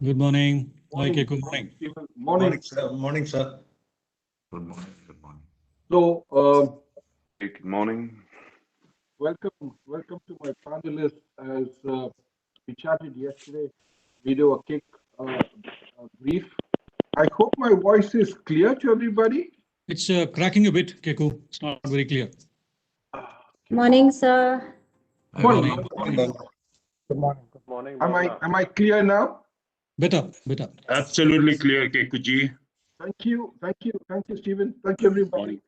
Good morning. Hi, Morning. Keku. Morning. Morning. sir. Morning, sir. Good morning. Good morning. So, Good morning. welcome to my panelists. As we chatted yesterday, we do a quick brief. I hope my voice is clear to everybody. It's cracking a bit, Keku. It's not very clear. Morning, sir. Hi, Morning. morning. Good morning. Good morning, Am Bhavna. I clear now? Better. Absolutely clear, Kekuji. Thank you, Stephen. Thank you, everybody.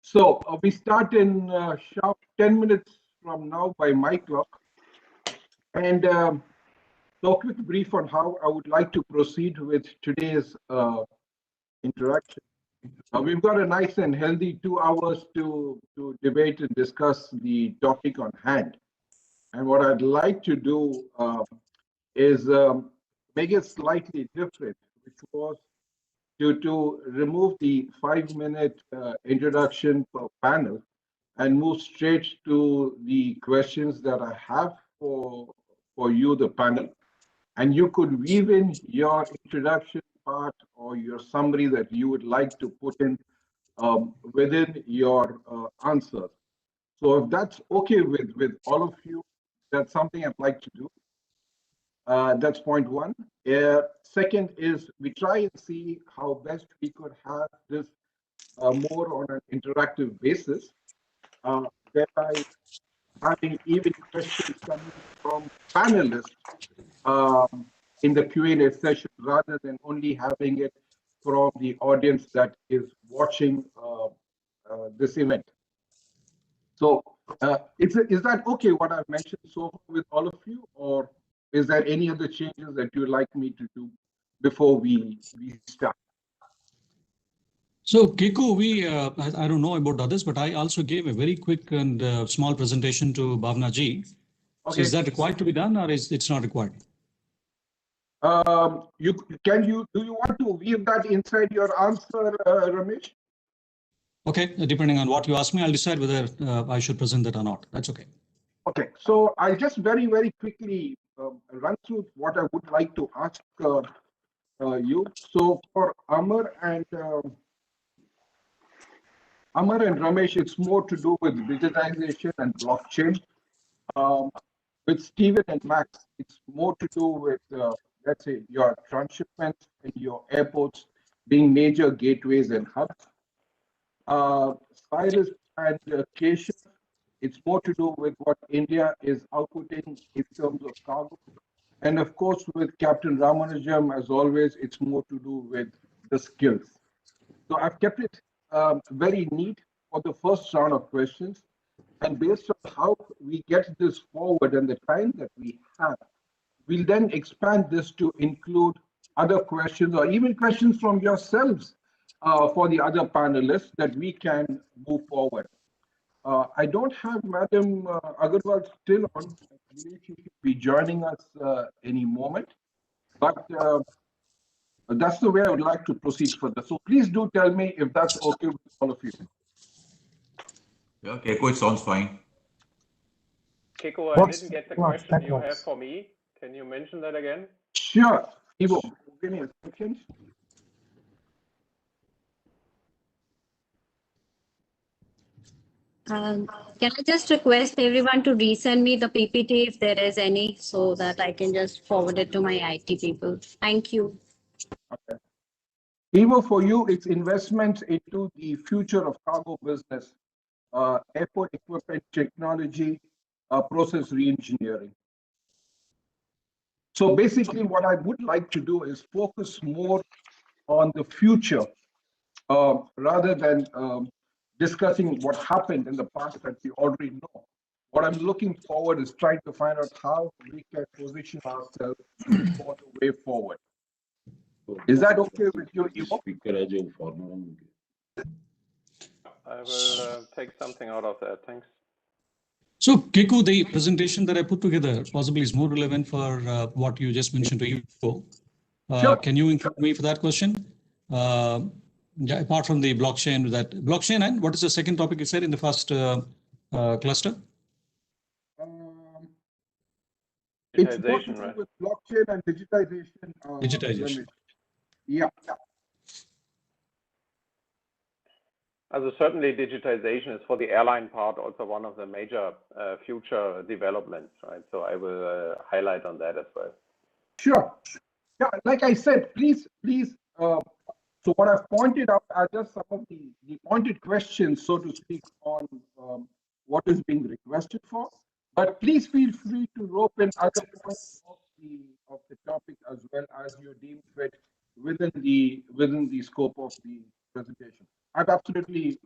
So we start in sharp 10 minutes from now by my clock. And so a quick brief on how I would like to proceed with today's interaction. We've got a nice and healthy 2 hours to debate and discuss the topic on hand. And what I'd like to do is make it slightly different, which was to remove the 5-minute introduction per panel and move straight to the questions that I have for you, the panel. And you could weave in your introduction part or your summary that you would like to put in within your answers. So if that's okay with all of you, that's something I'd like to do. That's point one. Second is we try and see how best we could have this more on an interactive basis, thereby having even questions coming from panelists in the Q&A session rather than only having it from the audience that is watching this event. So is that okay what I've mentioned so far with all of you, or is there any other changes that you'd like me to do before we start? So, Keku, I don't know about others, but I also gave a very quick and small presentation to Bhavna ji. Okay. So is that required to be done or it's not required? Do you want to weave that inside your answer, Ramesh? Okay, depending on what you ask me, I'll decide whether I should present that or not. That's okay. Okay, so I'll just very quickly run through what I would like to ask you. So for Amar and Ramesh, it's more to do with digitization and blockchain. With Stephen and Max, it's more to do with, let's say, your transshipments and your airports being major gateways and hubs. Cyrus and Keshav, it's more to do with what India is outputting in terms of cargo. And of course, with Captain Ramanujam, as always, it's more to do with the skills. So I've kept it very neat for the first round of questions. And based on how we get this forward and the time that we have, we'll then expand this to include other questions or even questions from yourselves for the other panelists that we can move forward. I don't have Madam Agarwal still on. I believe she should be joining us any moment. But that's the way I would like to proceed further. So please do tell me if that's okay with all of you. Yeah, Keiko, it sounds fine. Keiko, I didn't get the question you have for me. Can you mention that again? Sure. Ivo, give me a second. Can I just request everyone to resend me the PPT if there is any, so that I can just forward it to my IT people. Thank you. Okay. Ivo, for you, it's investment into the future of cargo business, airport equipment technology, process reengineering. So basically, what I would like to do is focus more on the future rather than discussing what happened in the past that we already know. What I'm looking forward is trying to find out how we can position ourselves for the way forward. Is that okay with you, Ivo? I will take something out of that. Thanks. So, Keku, the presentation that I put together possibly is more relevant for what you just mentioned to Ivo. Sure. Can you include me for that question? Yeah, apart from the blockchain, and what is the second topic you said in the first cluster? It's more to Digitization, do right? with blockchain and digitization. Digitization. Ramesh. Yeah. Also certainly digitization is for the airline part also one of the major future developments, right? So I will highlight on that as well. Sure. Yeah, like I said, please. So what I've pointed out are just some of the pointed questions, so to speak, on what is being requested for. But please feel free to rope in other points of the topic as well as you deem fit within the scope of the presentation. I have absolutely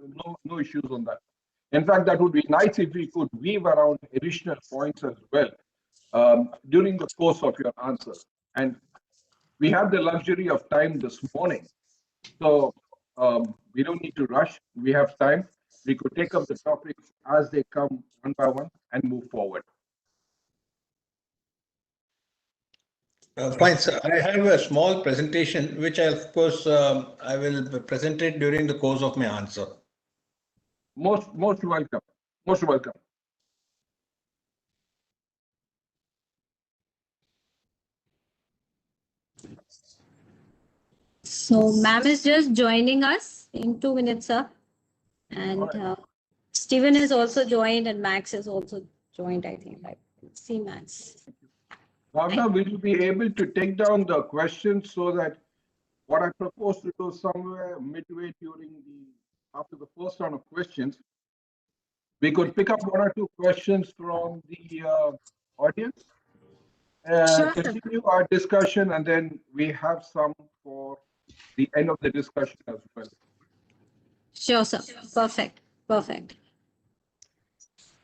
no issues on that. In fact, that would be nice if we could weave around additional points as well during the course of your answers. And we have the luxury of time this morning, so we don't need to rush. We have time. We could take up the topics as they come one by one and move forward. Fine, sir. I have a small presentation, which I, of course, I will present it during the course of my answer. Most welcome. Most welcome. So ma'am is just joining us in 2 minutes, sir. And Stephen is also joined and Max is also joined, I think. I see Max. Bhavna, will you be able to take down the questions so that what I propose to do somewhere midway after the first round of questions, we could pick up one or two questions from the audience, Sure. continue our discussion, and then we have some for the end of the discussion as well. Sure, sir. Perfect. Perfect.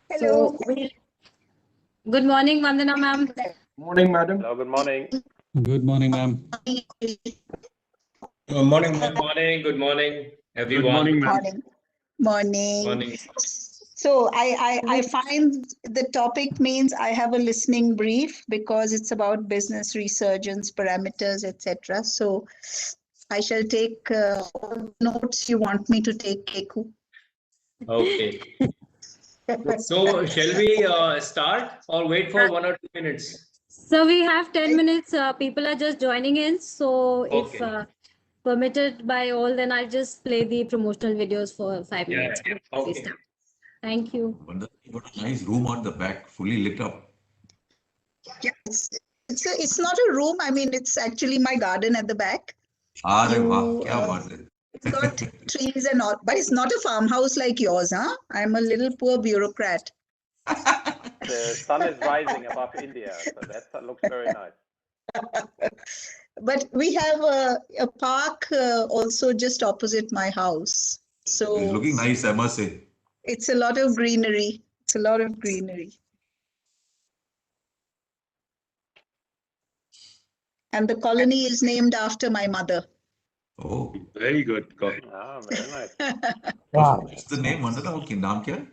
Hello. So, good morning, Vandana ma'am. Morning, madam. Hello, good morning. Good morning, ma'am. Good morning, Good morning. Good morning, everyone. Good morning, ma'am. Morning. Morning. Morning. So I find the topic means I have a listening brief because it's about business resurgence parameters, etc. So I shall take all the notes you want me to take, Keku. Okay. So, shall we start or wait for 1 or 2 minutes? So we have 10 minutes. People are just joining in. So if Okay. permitted by all, then I'll just play the promotional videos for 5 Yeah. minutes. Okay. Thank you. Wonder you got a nice room on the back, fully lit up. Yeah, it's not a room. I mean, it's actually my garden at the back. Arey You, वाह, क्या बात है? It's got trees and all, but it's not a farmhouse like yours, huh? I'm a little poor bureaucrat. The sun is rising above India, so that looks very nice. But we have a park also just opposite my house. So It's looking nice, I must say. it's a lot of greenery. It's a lot of greenery. And the colony is named after my mother. Oh, Very good. Ah, very nice. Wow. what's the name? Vandana, okay, नाम क्या है?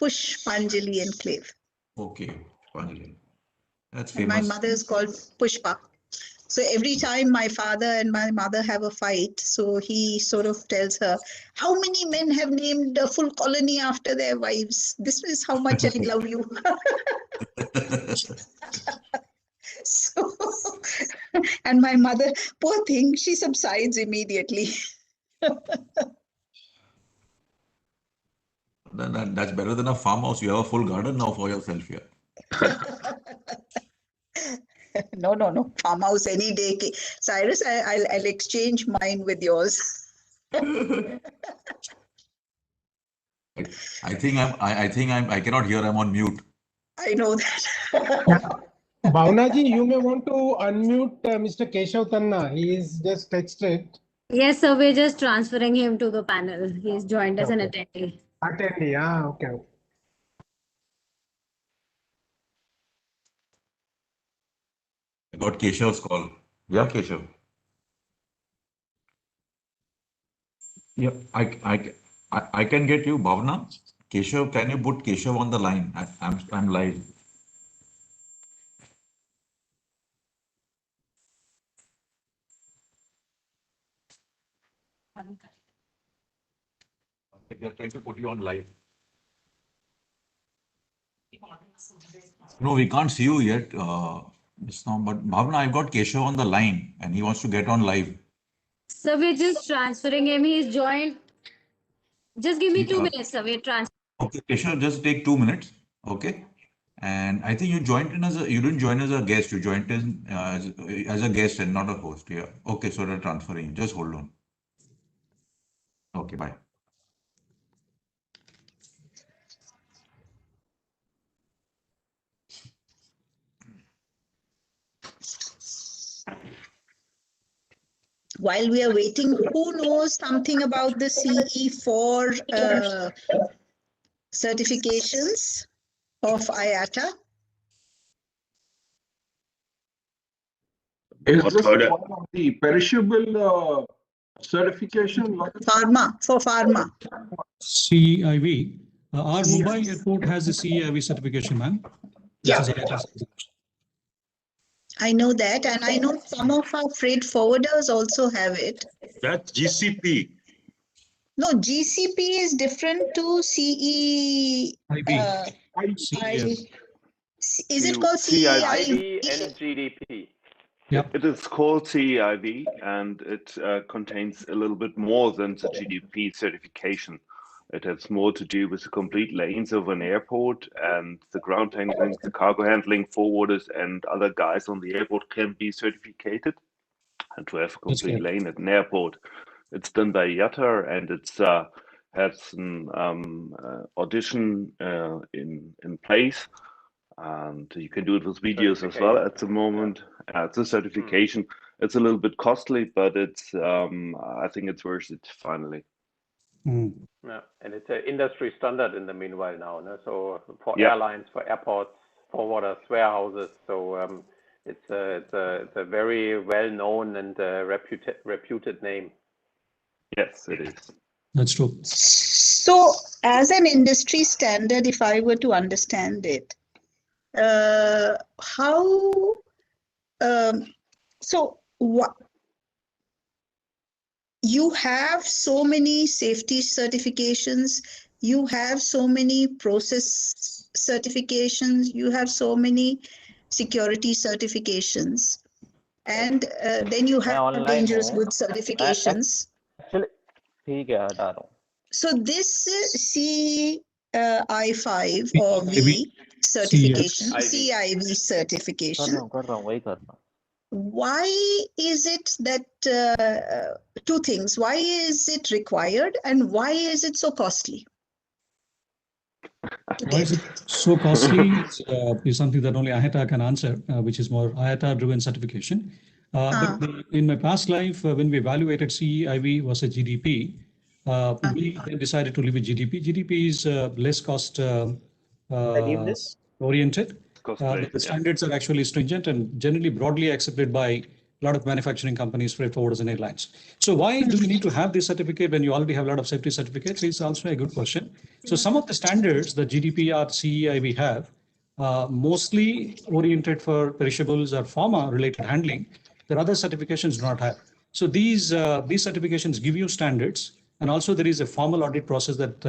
Pushpanjali Enclave. Okay, Panjali. That's And my famous. mother is called Pushpa. So every time my father and my mother have a fight, so he sort of tells her, how many men have named a full colony after their wives? This is how much I love you. So, and my mother, poor thing, she subsides immediately. That's better than a farmhouse. You have a full garden now for yourself here. No. Farmhouse any day. Cyrus, I'll exchange mine with yours. I cannot hear. I'm on mute. I know that. Bhavnaji, you may want to unmute Mr. Keshav Tanna. He is just texted. Yes, sir. We're just transferring him to the panel. He's joined as an attendee. Attendee, okay. I got Keshav's call. Yeah, Keshav. Yeah, I can get you, Bhavna. Keshav, can you put Keshav on the line? I'm live. They're trying to put you on live. No, we can't see you yet. It's not, but Bhavna, I've got Keshav on the line and he wants to get on live. So we're just transferring him. He's joined. Just give me 2 Yeah. minutes, sir. We're transferring. Okay, Keshav, just take 2 minutes. Okay. And I think you joined in as you didn't join as a guest, you joined in as a guest and not a host. Yeah. Okay, so they're transferring. Just hold on. Okay, bye. While we are waiting, who knows something about the CE4 certifications of IATA? Is What this further? one of the perishable certification? Pharma, for pharma. CEIV. Our Mumbai airport has the CEIV certification, ma'am. Yeah. This is IATA certification. I know that, and I know some of our freight forwarders also have it. That's GCP. No, GCP is different to CE. CEIV. Is it called CIV CEIV? and GDP. Yep. It is called CEIV, and it contains a little bit more than the GDP certification. It has more to do with the complete lanes of an airport, and the ground handling, the cargo handling forwarders, and other guys on the airport can be certificated. And to have a That's complete correct. lane at an airport, it's done by IATA, and it's has an audition in place. And you can do it with videos as well at the moment. It's a certification. It's a little bit costly, but it's I think it's worth it finally. Yeah, and it's an industry standard in the meanwhile now. No? So for Yeah. airlines, for airports, forwarders, warehouses. So it's a very well known and reputed name. Yes, it is. That's true. So, as an industry standard, if I were to understand it, what you have so many safety certifications, you have so many process certifications, you have so many security certifications, and then you have dangerous goods certifications. Actually, ठीक है हटा रहा हूँ. So this I5 or V certification, CIV certification. कर रहा हूँ वही करना. Why is it that two things? Why is it required, and why is it so costly? Why is it so costly is something that only IATA can answer, which is more IATA-driven certification. But in my past life, when we evaluated CEIV versus GDP, we then decided to live with GDP. GDP is less cost oriented. The standards are actually stringent and generally broadly accepted by a lot of manufacturing companies, freight forwarders, and airlines. So why do we need to have this certificate when you already have a lot of safety certificates? Is also a good question. So some of the standards that GDP or CEIV have, mostly oriented for perishables or pharma-related handling, there are other certifications do not have. So these certifications give you standards, and also there is a formal audit process that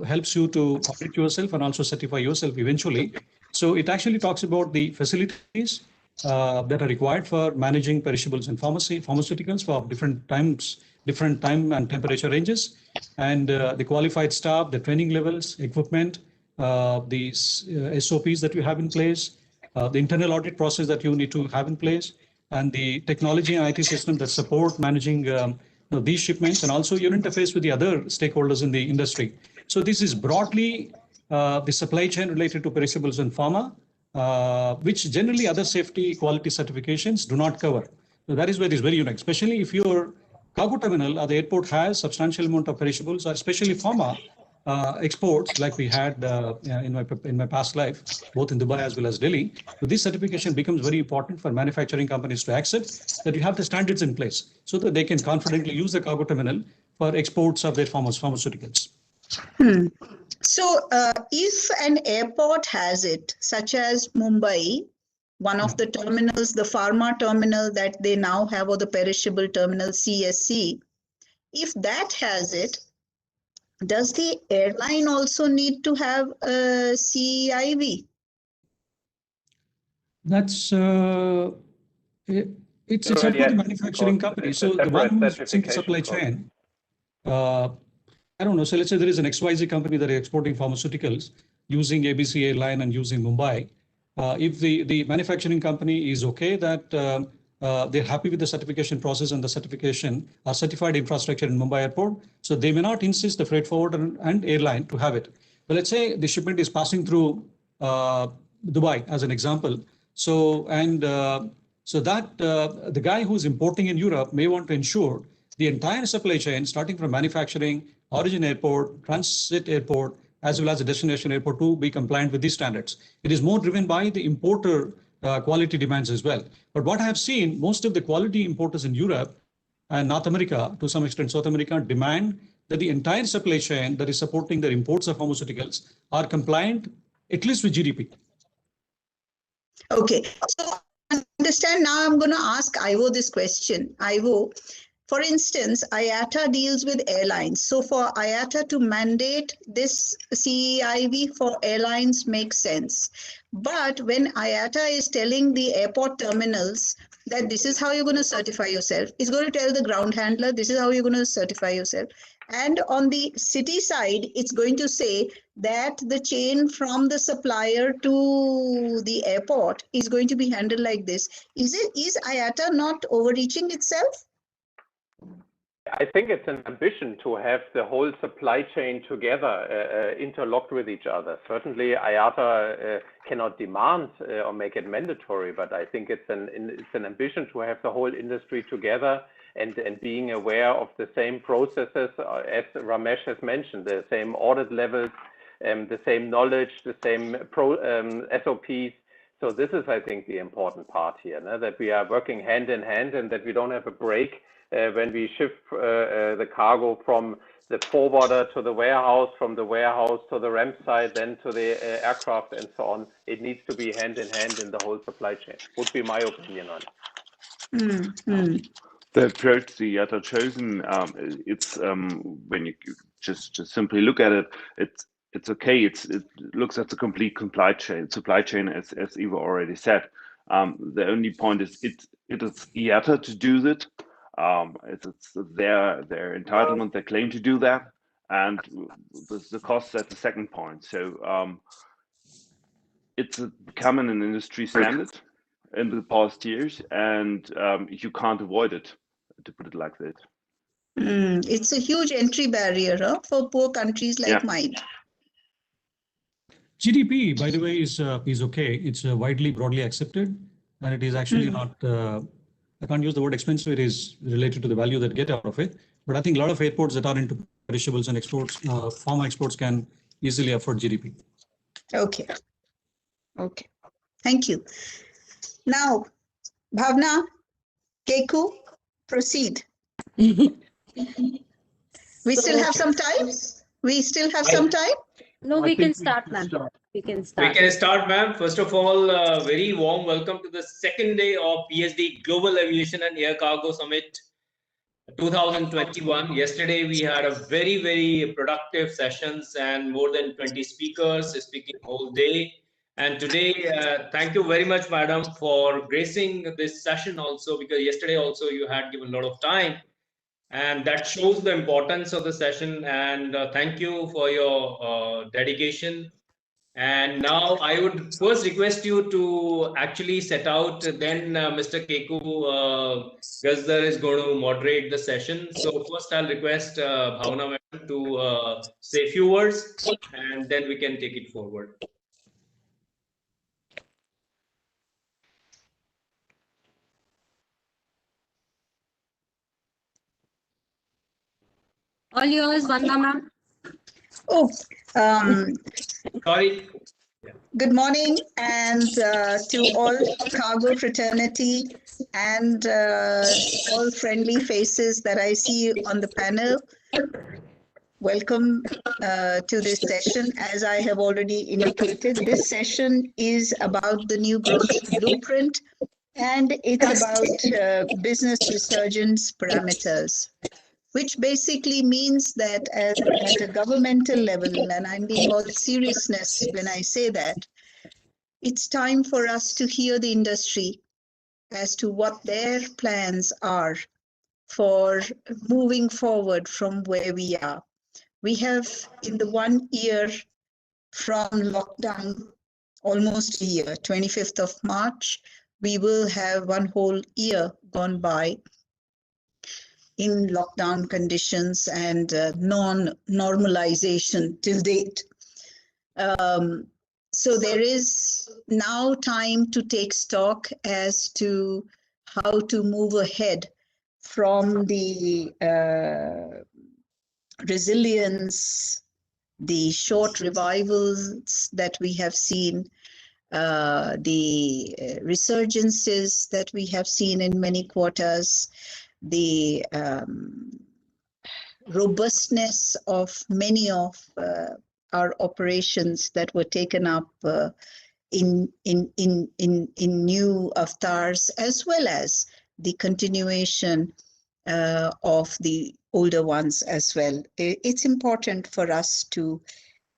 helps you to audit yourself and also certify yourself eventually. So it actually talks about the facilities that are required for managing perishables and pharmaceuticals for different time and temperature ranges, and the qualified staff, the training levels, equipment, the SOPs that you have in place, the internal audit process that you need to have in place, and the technology and IT system that support managing these shipments, and also your interface with the other stakeholders in the industry. So this is broadly the supply chain related to perishables and pharma, which generally other safety quality certifications do not cover. So that is where it is very unique, especially if your cargo terminal or the airport has substantial amount of perishables, or especially pharma exports like we had in my past life, both in Dubai as well as Delhi. So this certification becomes very important for manufacturing companies to accept that you have the standards in place so that they can confidently use the cargo terminal for exports of their pharmaceuticals. So if an airport has it, such as Mumbai, one of the terminals, the pharma terminal that they now have, or the perishable terminal CSC, if that has it, does the airline also need to have a CEIV? That's it's up to Yes, the manufacturing because company. it's a So the one separate who's using the supply certification chain, I don't know. So let's say there is an XYZ company that is exporting pharmaceuticals using ABC airline and using Mumbai. If the manufacturing company is okay that they're happy with the certification process and the certification or certified infrastructure in Mumbai airport, so they may not insist the freight forwarder and airline to have it. But let's say the shipment is passing through Dubai as an example. So so that the guy who's importing in Europe may want to ensure the entire supply chain, starting from manufacturing, origin airport, transit airport, as well as the destination airport, to be compliant with these standards. It is more driven by the importer quality demands as well. But what I have seen, most of the quality importers in Europe and North America, to some extent South America, demand that the entire supply chain that is supporting their imports of pharmaceuticals are compliant, at least with GDP. Okay, so understand now I'm going to ask Ivo this question. Ivo, for instance, IATA deals with airlines. So for IATA to mandate this CEIV for airlines makes sense. But when IATA is telling the airport terminals that this is how you're going to certify yourself, it's going to tell the ground handler, this is how you're going to certify yourself. And on the city side, it's going to say that the chain from the supplier to the airport is going to be handled like this. Is IATA not overreaching itself? I think it's an ambition to have the whole supply chain together, interlocked with each other. Certainly, IATA cannot demand or make it mandatory, but I think it's an ambition to have the whole industry together and being aware of the same processes, as Ramesh has mentioned, the same audit levels, the same knowledge, the same SOPs. So this is, I think, the important part here, that we are working hand in hand and that we don't have a break when we shift the cargo from the forwarder to the warehouse, from the warehouse to the ramp site, then to the aircraft and so on. It needs to be hand in hand in the whole supply chain, would be my opinion on it. The approach the IATA chosen, it's when you just simply look at it, it's okay. It looks at the complete supply chain, as Eva already said. The only point is it is IATA to do that. It's their entitlement, their claim to do that, and the cost at the second point. So it's becoming an industry standard in the past years, and you can't avoid it, to put it like that. It's a huge entry barrier for poor countries like mine. GDP, by the way, is okay. It's widely, broadly accepted, and it is actually not. I can't use the word expensive. It is related to the value that get out of it. But I think a lot of airports that are into perishables and exports, pharma exports, can easily afford GDP. Okay. Okay. Thank you. Now, Bhavna, Keku, proceed. We still have some time? We still have some time? No, we can start, ma'am. We can start, ma'am. First of all, very warm welcome to the second day of PSD Global Aviation and Air Cargo Summit 2021. Yesterday, we had a very, very productive sessions and more than 20 speakers speaking whole day. And today, thank you very much, madam, for gracing this session also, because yesterday also you had given a lot of time. And that shows the importance of the session. And thank you for your dedication. And now I would first request you to actually set out, then Mr. Keku Gazdar is going to moderate the session. So first I'll request Bhavna madam to say a few words, and then we can take it forward. All yours, Vandana ma'am. Oh, sorry. Good morning, and to all cargo fraternity and all friendly faces that I see on the panel. Welcome to this session. As I have already indicated, this session is about the new growth blueprint, and it's about business resurgence parameters. which basically means that at a governmental level, and I'm being all seriousness when I say that, it's time for us to hear the industry as to what their plans are for moving forward from where we are. We have, in the 1 year from lockdown, almost a year, 25th of March, we will have one whole year gone by in lockdown conditions and non-normalization till date. So there is now time to take stock as to how to move ahead from the resilience, the short revivals that we have seen, the resurgences that we have seen in many quarters, the robustness of many of our operations that were taken up in new avatars, as well as the continuation of the older ones as well. It's important for us to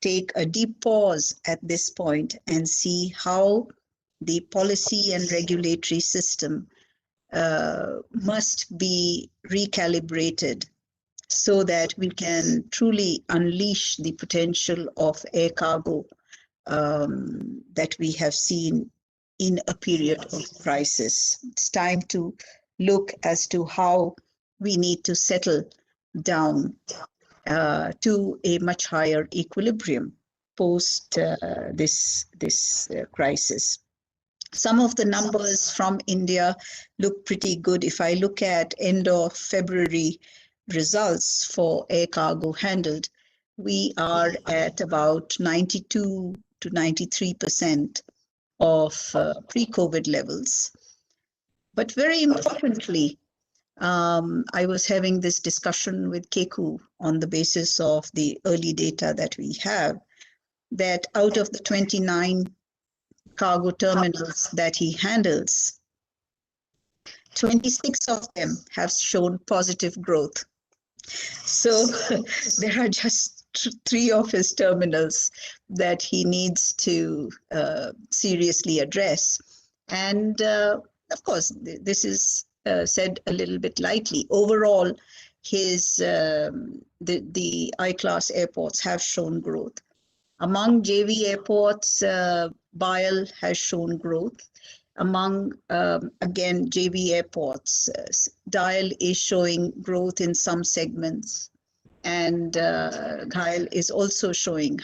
take a deep pause at this point and see how the policy and regulatory system must be recalibrated so that we can truly unleash the potential of air cargo that we have seen in a period of crisis. It's time to look as to how we need to settle down to a much higher equilibrium post this crisis. Some of the numbers from India look pretty good. If I look at end of February results for air cargo handled, we are at about 92 to 93% of pre-COVID levels. But very importantly, I was having this discussion with Keku on the basis of the early data that we have, that out of the 29 cargo terminals that he handles, 26 of them have shown positive growth. So there are just 3 of his terminals that he needs to seriously address. And of course, this is said a little bit lightly. Overall, his the I-class airports have shown growth. Among JV airports, BIAL has shown growth. Among, again, JV airports, DIAL is showing growth in some segments. And Hyderabad is also showing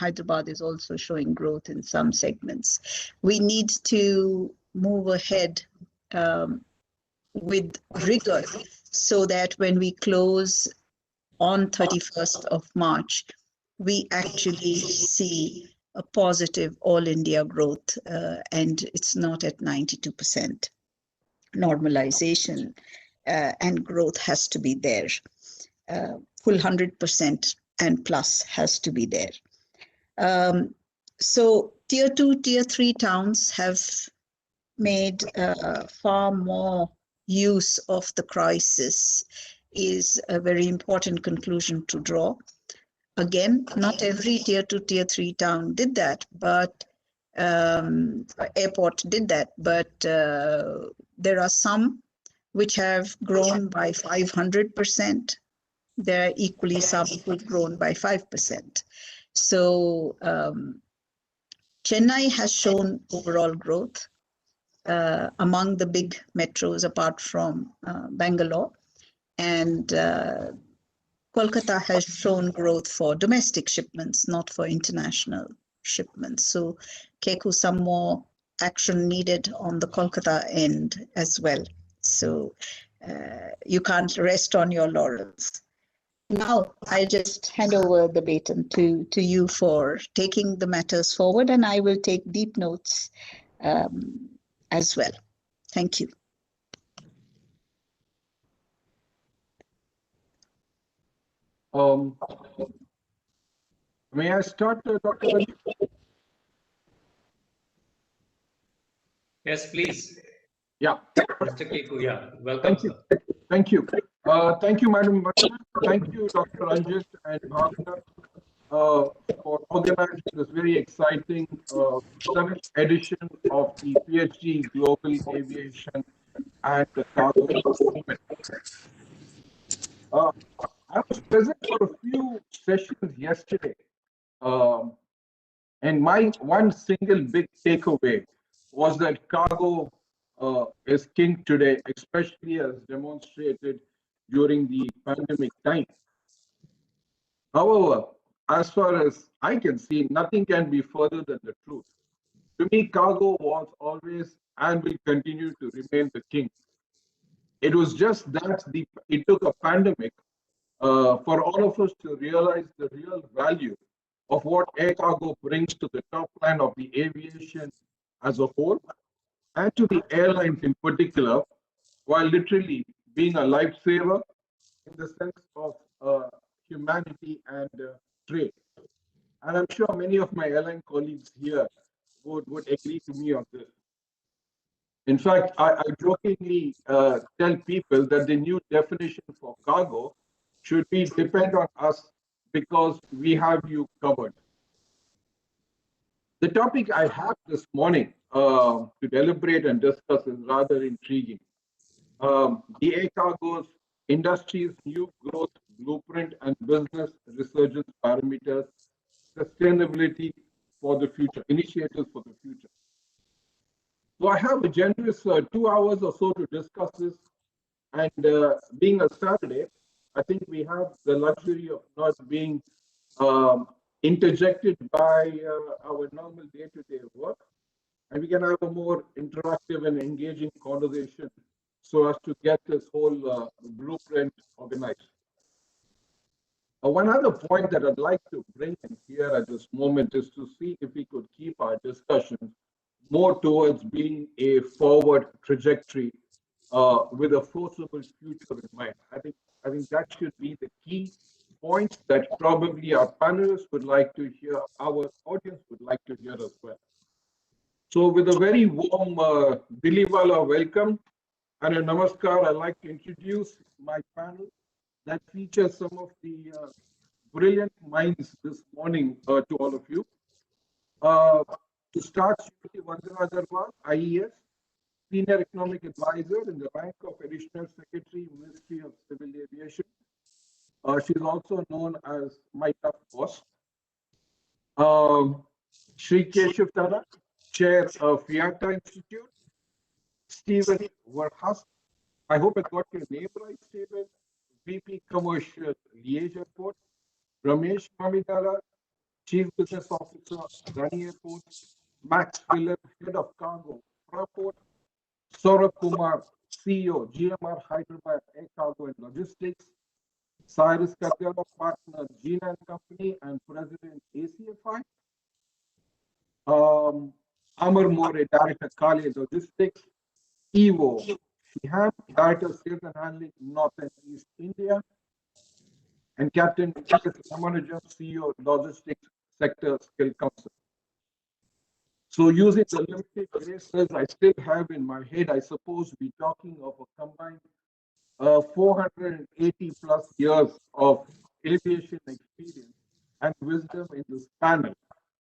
growth in some segments. We need to move ahead with rigor so that when we close on 31st of March, we actually see a positive all India growth, and it's not at 92%. Normalization and growth has to be there. Full 100% and plus has to be there. So tier 2, tier 3 towns have made far more use of the crisis, is a very important conclusion to draw. Again, not every tier 2, tier 3 town did that, but airport did that, but there are some which have grown by 500%. There are equally some who've grown by 5%. So Chennai has shown overall growth among the big metros apart from Bangalore. And Kolkata has shown growth for domestic shipments, not for international shipments. So Keku, some more action needed on the Kolkata end as well. So you can't rest on your laurels. Now, I just hand over the baton to you for taking the matters forward, and I will take deep notes as well. Thank you. May I start, Dr. Ravi? Yes, please. Yeah. Mr. Keku, yeah, welcome. Thank you. Thank you. Thank you, Madam. Thank you, Dr. Ranjit and Bhavna, for organizing this very exciting 7th edition of the PhD Global Aviation and the Cargo Summit. I was present for a few sessions yesterday, and my one single big takeaway was that cargo is king today, especially as demonstrated during the pandemic time. However, as far as I can see, nothing can be further than the truth. To me, cargo was always and will continue to remain the king. It was just that it took a pandemic for all of us to realize the real value of what air cargo brings to the top line of the aviation as a whole, and to the airlines in particular, while literally being a lifesaver in the sense of humanity and trade. And I'm sure many of my airline colleagues here would agree to me on this. In fact, I jokingly tell people that the new definition for cargo should be depend on us because we have you covered. The topic I have this morning to deliberate and discuss is rather intriguing. The air cargo's industry's new growth blueprint and business resurgence parameters, sustainability for the future, initiatives for the future. So I have a generous 2 hours or so to discuss this. And being a Saturday, I think we have the luxury of not being interjected by our normal day-to-day work. And we can have a more interactive and engaging conversation so as to get this whole blueprint organized. One other point that I'd like to bring in here at this moment is to see if we could keep our discussion more towards being a forward trajectory with a foreseeable future in mind. I think that should be the key points that probably our panelists would like to hear, our audience would like to hear as well. So with a very warm Diliwala welcome and a namaskar, I'd like to introduce my panel that features some of the brilliant minds this morning to all of you. To start, Shri Vandana Agarwal, IES, Senior Economic Advisor in the rank of Additional Secretary, Ministry of Civil Aviation. She's also known as my tough boss. Shri Keshav Tanna, Chair of FIATA Institute. Stephen Verhast, I hope I got your name right, Stephen. VP Commercial Liège Airport. Ramesh Mamidala, Chief Business Officer, Adani Airport. Max Philip, Head of Cargo, Fraport. Saurabh Kumar, CEO, GMR Hyderabad Air Cargo and Logistics. Cyrus Katyala, Partner, Gina and Company and President, ACFI. Amar More, Director, Kali Logistics. Evo, Shiham, Director, Sales and Handling, North and East India. And Captain Ramanujam, CEO, Logistics Sector Skill Council. So using the limited erasers I still have in my head, I suppose we're talking of a combined 480 plus years of aviation experience and wisdom in this panel.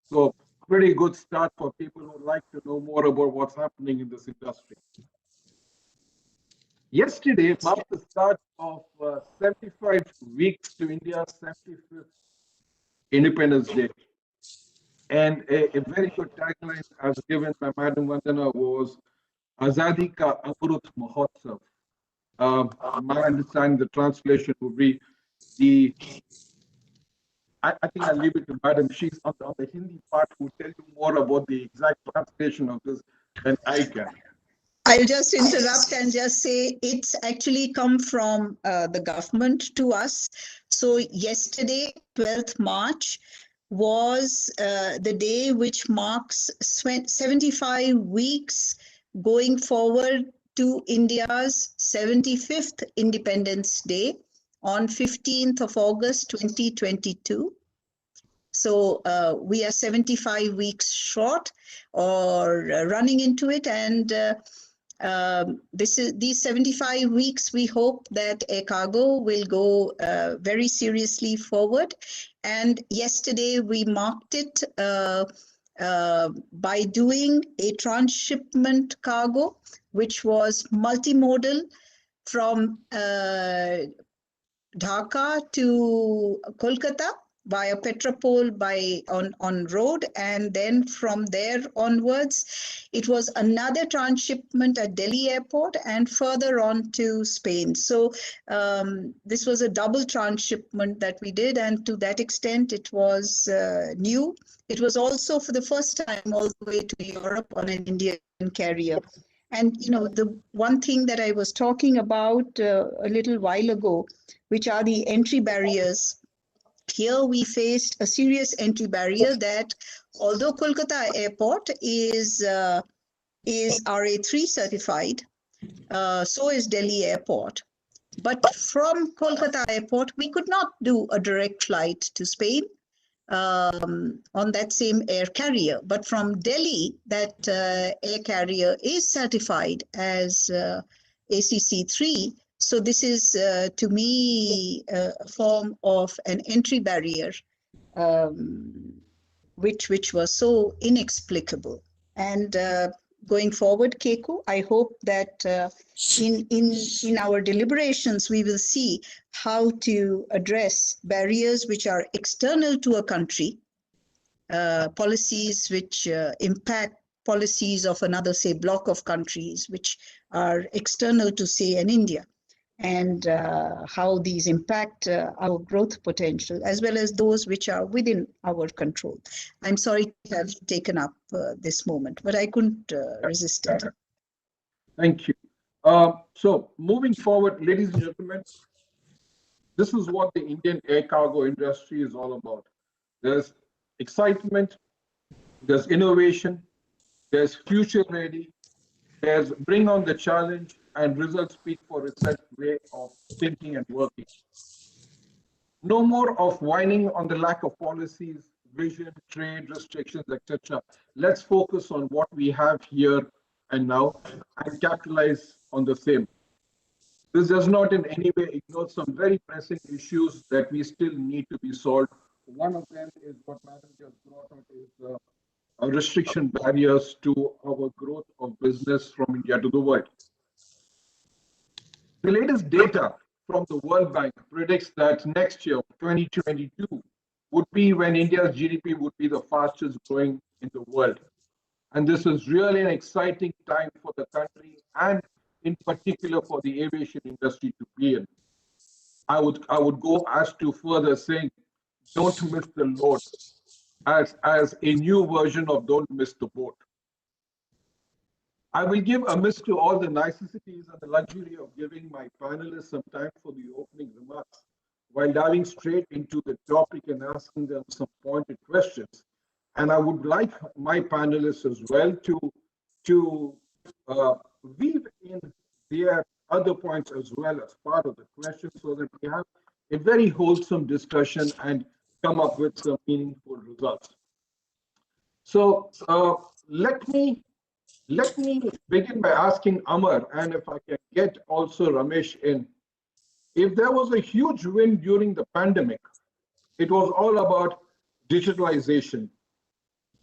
So pretty good start for people who would like to know more about what's happening in this industry. Yesterday marked the start of 75 weeks to India's 75th Independence Day. And a very good tagline as given by Madam Vandana was Azadi Ka Amrut Mahotsav. My understanding, the translation would be I think I'll leave it to Madam. She's on the Hindi part who will tell you more about the exact translation of this than I can. I'll just interrupt and just say it's actually come from the government to us. So yesterday, 12th March, was the day which marks 75 weeks going forward to India's 75th Independence Day on 15th of August 2022. So we are 75 weeks short or running into it, and these 75 weeks, we hope that air cargo will go very seriously forward. And yesterday we marked it by doing a transshipment cargo, which was multimodal from Dhaka to Kolkata via Petropol on road, and then from there onwards it was another transshipment at Delhi airport and further on to Spain. So this was a double transshipment that we did, and to that extent it was new. It was also for the first time all the way to Europe on an Indian carrier. And the one thing that I was talking about a little while ago, which are the entry barriers. Here we faced a serious entry barrier that although Kolkata airport is RA3 certified, so is Delhi airport. But from Kolkata airport, we could not do a direct flight to Spain on that same air carrier. But from Delhi, that air carrier is certified as ACC3. So this is, to me, a form of an entry barrier, which was so inexplicable. And going forward, Keku, I hope that in our deliberations, we will see how to address barriers which are external to a country, policies which impact policies of another, say, block of countries, which are external to, say, an India, and how these impact our growth potential, as well as those which are within our control. I'm sorry to have taken up this moment, but I couldn't resist it. Thank you. So moving forward, ladies and gentlemen, this is what the Indian air cargo industry is all about. There's excitement, there's innovation, there's future ready, there's bring on the challenge, and results speak for itself way of thinking and working. No more of whining on the lack of policies, vision, trade, restrictions, etc. Let's focus on what we have here and now and capitalize on the same. This does not in any way ignore some very pressing issues that we still need to be solved. One of them is what Madam just brought up, is restriction barriers to our growth of business from India to the world. The latest data from the World Bank predicts that next year, 2022, would be when India's GDP would be the fastest growing in the world. And this is really an exciting time for the country and in particular for the aviation industry to be in. I would go as to further saying, don't miss the load, as a new version of don't miss the boat. I will give a miss to all the niceties and the luxury of giving my panelists some time for the opening remarks while diving straight into the topic and asking them some pointed questions. And I would like my panelists as well to weave in their other points as well as part of the question, so that we have a very wholesome discussion and come up with some meaningful results. So let me begin by asking Amar, and if I can get also Ramesh in. If there was a huge win during the pandemic, it was all about digitalization.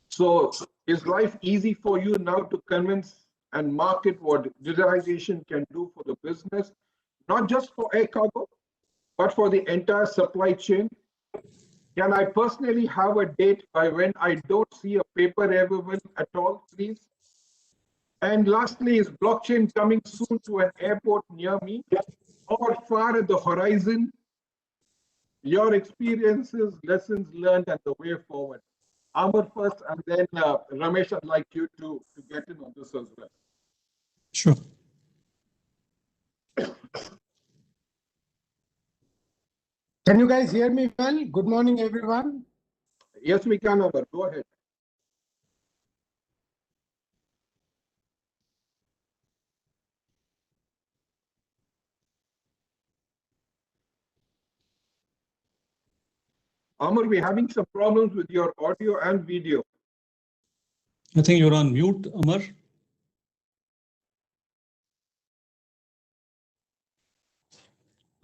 So is life easy for you now to convince and market what digitalization can do for the business, not just for air cargo, but for the entire supply chain? Can I personally have a date by when I don't see a paper ever win at all, please? And lastly, is blockchain coming soon to an airport near me or far at the horizon? Your experiences, lessons learned, and the way forward. Amar first, and then Ramesh, I'd like you to get in on this as well. Sure. Can you guys hear me well? Good morning, everyone. Yes, we can, Amar. Go ahead. Amar, we're having some problems with your audio and video. I think you're on mute, Amar.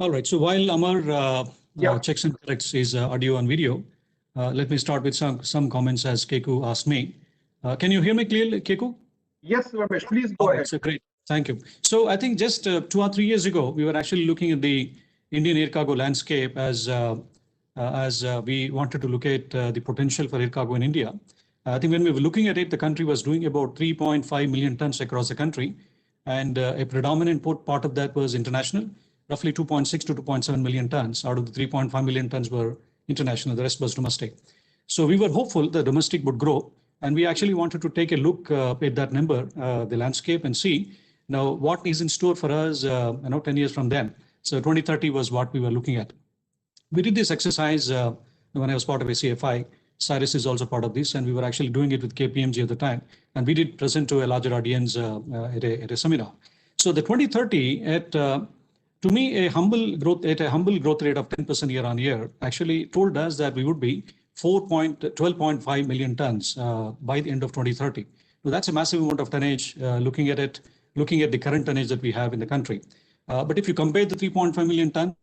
All right. So while Amar checks and corrects his audio and video, let me start with some comments as Keku asked me. Can you hear me clearly, Keku? Yes, Ramesh, please go ahead. So great. Thank you. So I think just 2 or 3 years ago, we were actually looking at the Indian air cargo landscape as we wanted to look at the potential for air cargo in India. I think when we were looking at it, the country was doing about 3.5 million tons across the country. And a predominant part of that was international, roughly 2.6 to 2.7 million tons. Out of the 3.5 million tons were international, the rest was domestic. So we were hopeful that domestic would grow. And we actually wanted to take a look at that number, the landscape, and see now what is in store for us 10 years from then. So 2030 was what we were looking at. We did this exercise when I was part of ACFI. Cyrus is also part of this, and we were actually doing it with KPMG at the time. And we did present to a larger audience at a seminar. So the 2030 to me, a humble growth rate of 10% year on year actually told us that we would be 12.5 million tons by the end of 2030. So that's a massive amount of tonnage looking at the current tonnage that we have in the country. But if you compare the 3.5 million tons,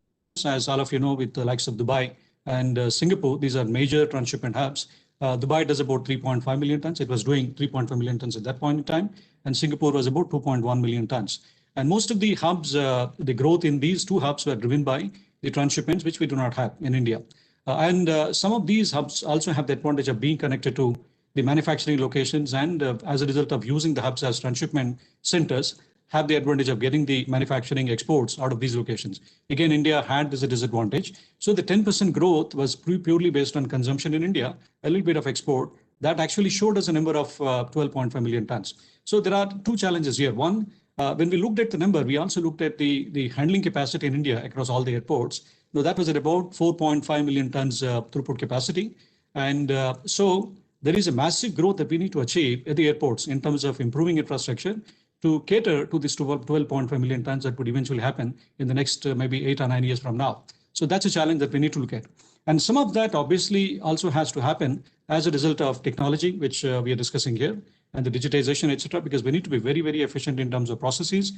as all of you know, with the likes of Dubai and Singapore, these are major transshipment hubs. Dubai does about 3.5 million tons. It was doing 3.5 million tons at that point in time. And Singapore was about 2.1 million tons. And most of the hubs, the growth in these two hubs were driven by the transshipments, which we do not have in India. Some of these hubs also have the advantage of being connected to the manufacturing locations, and as a result of using the hubs as transshipment centers, have the advantage of getting the manufacturing exports out of these locations. Again, India had this disadvantage. So the 10% growth was purely based on consumption in India, a little bit of export. That actually showed us a number of 12.5 million tons. So there are two challenges here. One, when we looked at the number, we also looked at the handling capacity in India across all the airports. Now that was at about 4.5 million tons throughput capacity. And so there is a massive growth that we need to achieve at the airports in terms of improving infrastructure to cater to this 12.5 million tons that would eventually happen in the next maybe 8 or 9 years from now. So that's a challenge that we need to look at. And some of that obviously also has to happen as a result of technology, which we are discussing here, and the digitization, etc., because we need to be very, very efficient in terms of processes.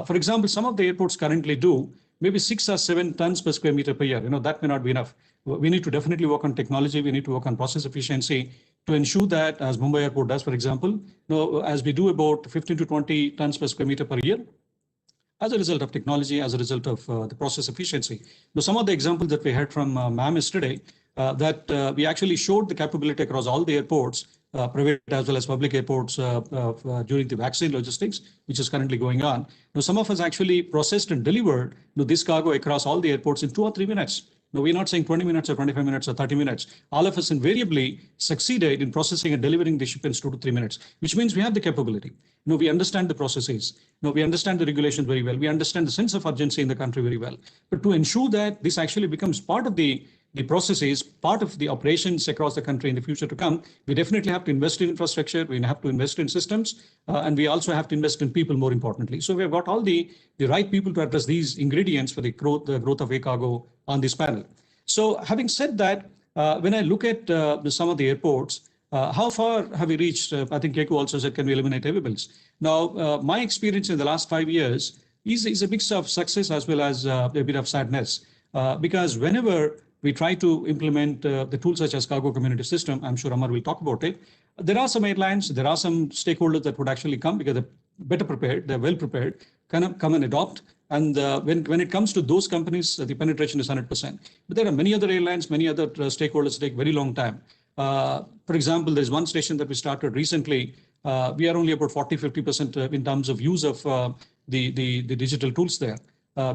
For example, some of the airports currently do maybe 6 or 7 tons per square meter per year. That may not be enough. We need to definitely work on technology. We need to work on process efficiency to ensure that, as Mumbai Airport does, for example, as we do about 15 to 20 tons per square meter per year, as a result of technology, as a result of the process efficiency. Now, some of the examples that we heard from ma'am yesterday, that we actually showed the capability across all the airports, private as well as public airports during the vaccine logistics, which is currently going on. Now, some of us actually processed and delivered this cargo across all the airports in 2 or 3 minutes. No, we're not saying 20 minutes or 25 minutes or 30 minutes. All of us invariably succeeded in processing and delivering the shipments 2 to 3 minutes, which means we have the capability. We understand the processes. We understand the regulations very well. We understand the sense of urgency in the country very well. But to ensure that this actually becomes part of the processes, part of the operations across the country in the future to come, we definitely have to invest in infrastructure, we have to invest in systems, and we also have to invest in people, more importantly. So we've got all the right people to address these ingredients for the growth of air cargo on this panel. So having said that, when I look at some of the airports, how far have we reached? I think Keku also said, can we eliminate heavy bills? Now, my experience in the last 5 years is a mix of success as well as a bit of sadness, because whenever we try to implement the tools such as cargo community system, I'm sure Amar will talk about it. There are some airlines, there are some stakeholders that would actually come because they're better prepared, they're well prepared, come and adopt. And when it comes to those companies, the penetration is 100%. But there are many other airlines, many other stakeholders take very long time. For example, there's one station that we started recently. We are only about 40-50% in terms of use of the digital tools there.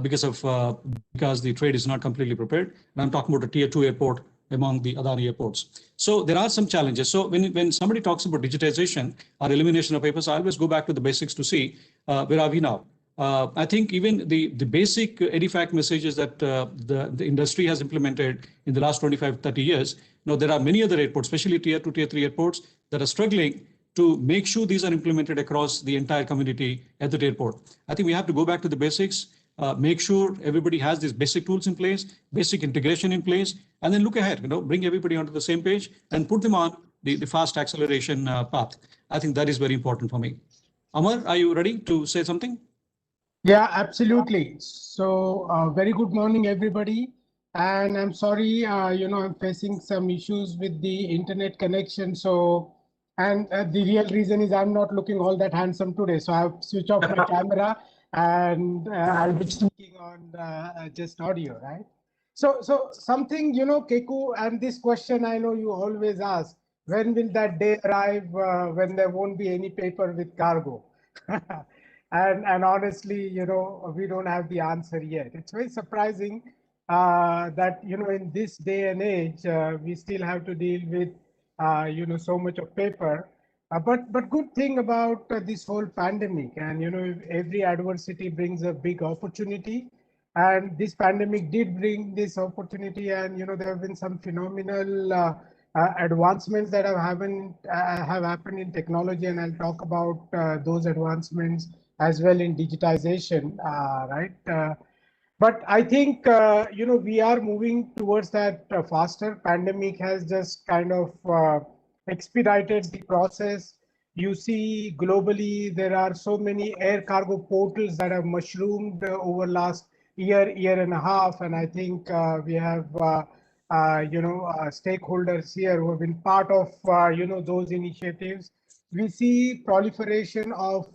Because the trade is not completely prepared. And I'm talking about a tier 2 airport among the Adani airports. So there are some challenges. So when somebody talks about digitization or elimination of papers, I always go back to the basics to see where are we now. I think even the basic EDIFACT messages that the industry has implemented in the last 25, 30 years, there are many other airports, especially tier 2, tier 3 airports that are struggling to make sure these are implemented across the entire community at the airport. I think we have to go back to the basics. Make sure everybody has these basic tools in place, basic integration in place, and then look ahead, bring everybody onto the same page and put them on the fast acceleration path. I think that is very important for me. Amar, are you ready to say something? Yeah, absolutely. So, very good morning, everybody. And I'm sorry, I'm facing some issues with the internet connection. So, and the real reason is I'm not looking all that handsome today. So I've switched off my camera and I'll be speaking on just audio, right? So something, Keku, and this question I know you always ask, when will that day arrive when there won't be any paper with cargo? And honestly, we don't have the answer yet. It's very surprising that, in this day and age, we still have to deal with, so much of paper. But good thing about this whole pandemic, and, every adversity brings a big opportunity. And this pandemic did bring this opportunity, and, there have been some phenomenal advancements that have happened in technology, and I'll talk about those advancements as well in digitization, right? But I think, we are moving towards that faster. Pandemic has just kind of expedited the process. You see, globally, there are so many air cargo portals that have mushroomed over last year and a half. And I think we have, stakeholders here who have been part of, those initiatives. We see proliferation of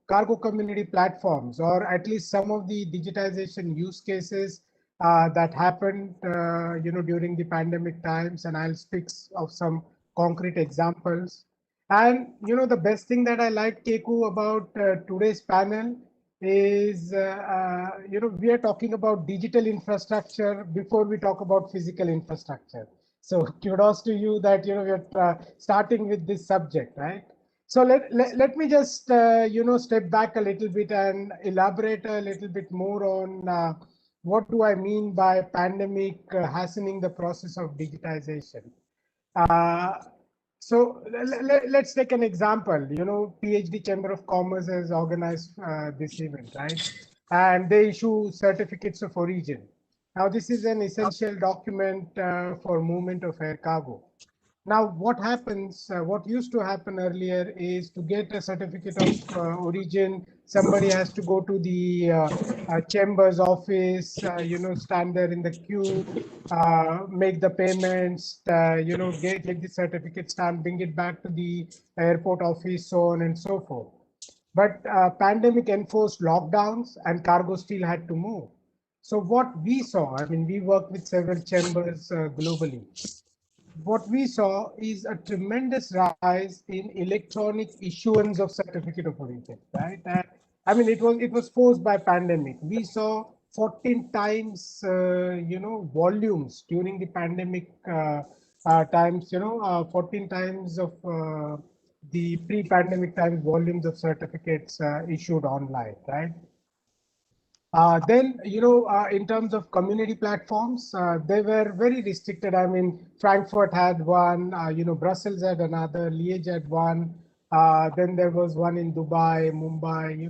cargo community platforms, or at least some of the digitization use cases that happened, during the pandemic times. And I'll speak of some concrete examples. And, the best thing that I like, Keku, about today's panel is, we are talking about digital infrastructure before we talk about physical infrastructure. So kudos to you that, we're starting with this subject, right? So let me just, step back a little bit and elaborate a little bit more on what do I mean by pandemic hastening the process of digitization. Uh, so let's take an example. PhD Chamber of Commerce has organized this event, right? And they issue certificates of origin. Now, this is an essential document for movement of air cargo. Now, what happens, what used to happen earlier is to get a certificate of origin, somebody has to go to the chamber's office, stand there in the queue, make the payments, get the certificate stamped, bring it back to the airport office, so on and so forth. But pandemic enforced lockdowns and cargo still had to move. So what we saw, I mean, we work with several chambers globally. What we saw is a tremendous rise in electronic issuance of certificate of origin, right? I mean, it was forced by pandemic. We saw 14 times, volumes during the pandemic times, 14 times of the pre-pandemic times volumes of certificates issued online, right? Then, in terms of community platforms, they were very restricted. I mean, Frankfurt had one, Brussels had another, Liège had one. Then there was one in Dubai, Mumbai,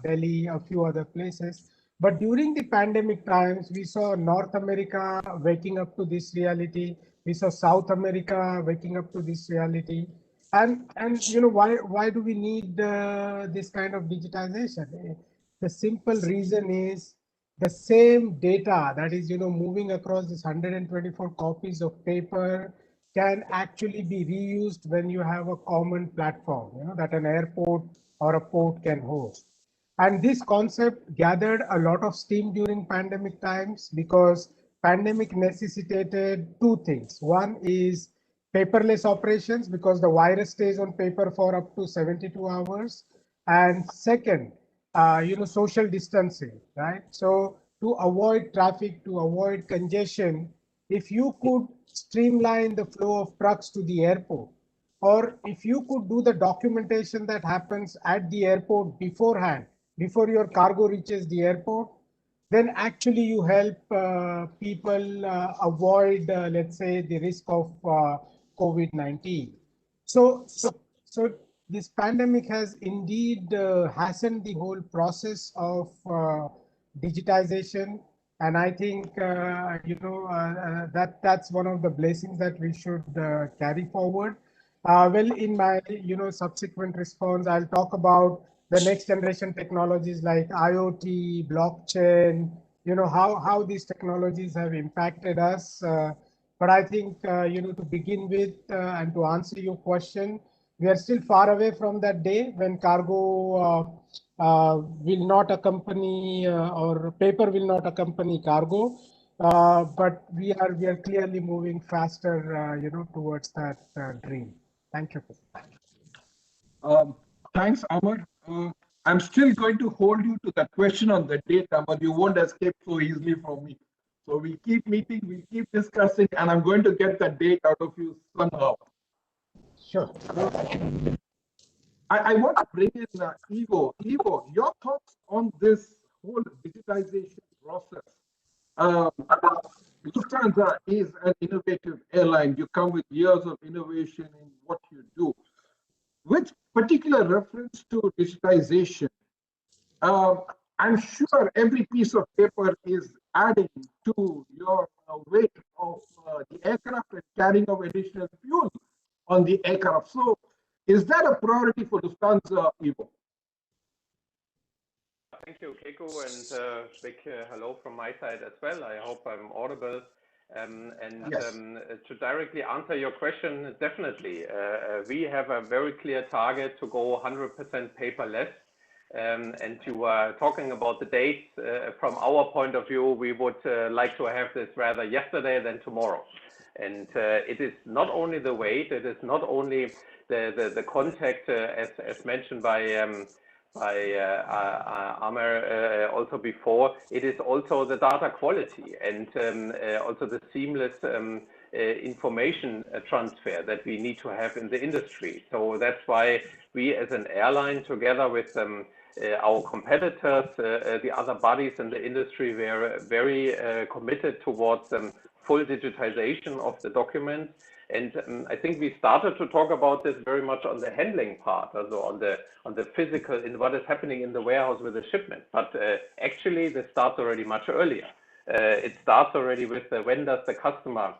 Delhi, a few other places. But during the pandemic times, we saw North America waking up to this reality. We saw South America waking up to this reality. And why do we need this kind of digitization? The simple reason is the same data that is, moving across this 124 copies of paper can actually be reused when you have a common platform, that an airport or a port can host. And this concept gathered a lot of steam during pandemic times because pandemic necessitated two things. One is paperless operations because the virus stays on paper for up to 72 hours. And second, social distancing, right? So to avoid traffic, to avoid congestion, if you could streamline the flow of trucks to the airport, or if you could do the documentation that happens at the airport beforehand, before your cargo reaches the airport, then actually you help people avoid, let's say, the risk of COVID-19. So this pandemic has indeed hastened the whole process of digitization. And I think, that's one of the blessings that we should carry forward. Well, in my, subsequent response, I'll talk about the next generation technologies like IoT, blockchain, how these technologies have impacted us. But I think, to begin with and to answer your question, we are still far away from that day when cargo will not accompany or paper will not accompany cargo. But we are clearly moving faster, towards that dream. Thank you. Thanks, Amar. I'm still going to hold you to that question on the date, but you won't escape so easily from me. So we keep meeting, we keep discussing, and I'm going to get that date out of you somehow. Sure. I want to bring in Ivo. Ivo, your thoughts on this whole digitization process. Lufthansa is an innovative airline. You come with years of innovation in what you do. With particular reference to digitization, I'm sure every piece of paper is adding to your weight of the aircraft and carrying of additional fuel on the aircraft. So is that a priority for Lufthansa, Ivo? Thank you, Keiko, and big hello from my side as well. I hope I'm audible. Yes. To directly answer your question, definitely. We have a very clear target to go 100% paperless. And you are talking about the dates. From our point of view, we would like to have this rather yesterday than tomorrow. And it is not only the weight, it is not only the contact, as mentioned by Amar also before, it is also the data quality and also the seamless information transfer that we need to have in the industry. So that's why we as an airline, together with our competitors, the other bodies in the industry, were very committed towards full digitization of the documents. And I think we started to talk about this very much on the handling part, also on the physical, in what is happening in the warehouse with the shipment. But actually, this starts already much earlier. It starts already with when does the customer,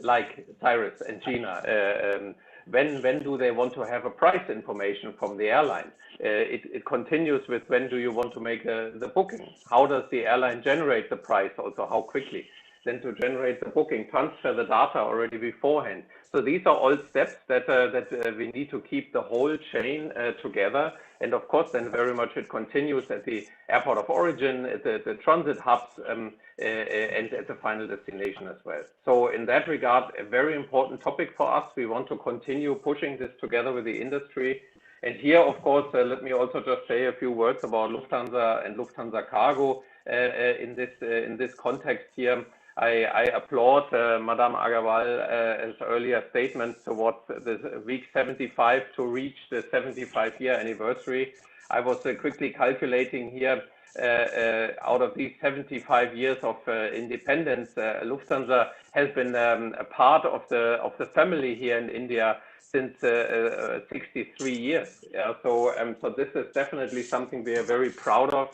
like Cyrus and Gina, when do they want to have a price information from the airline? It continues with when do you want to make the booking? How does the airline generate the price? Also, how quickly? Then to generate the booking, transfer the data already beforehand. So these are all steps that we need to keep the whole chain together. And of course, then very much it continues at the airport of origin, at the transit hubs, and at the final destination as well. So in that regard, a very important topic for us. We want to continue pushing this together with the industry. And here, of course, let me also just say a few words about Lufthansa and Lufthansa Cargo in this context here. I applaud Madame Agarwal's earlier statement towards the week 75 to reach the 75-year anniversary. I was quickly calculating here, out of these 75 years of independence, Lufthansa has been a part of the family here in India since 63 years. Yeah, so this is definitely something we are very proud of.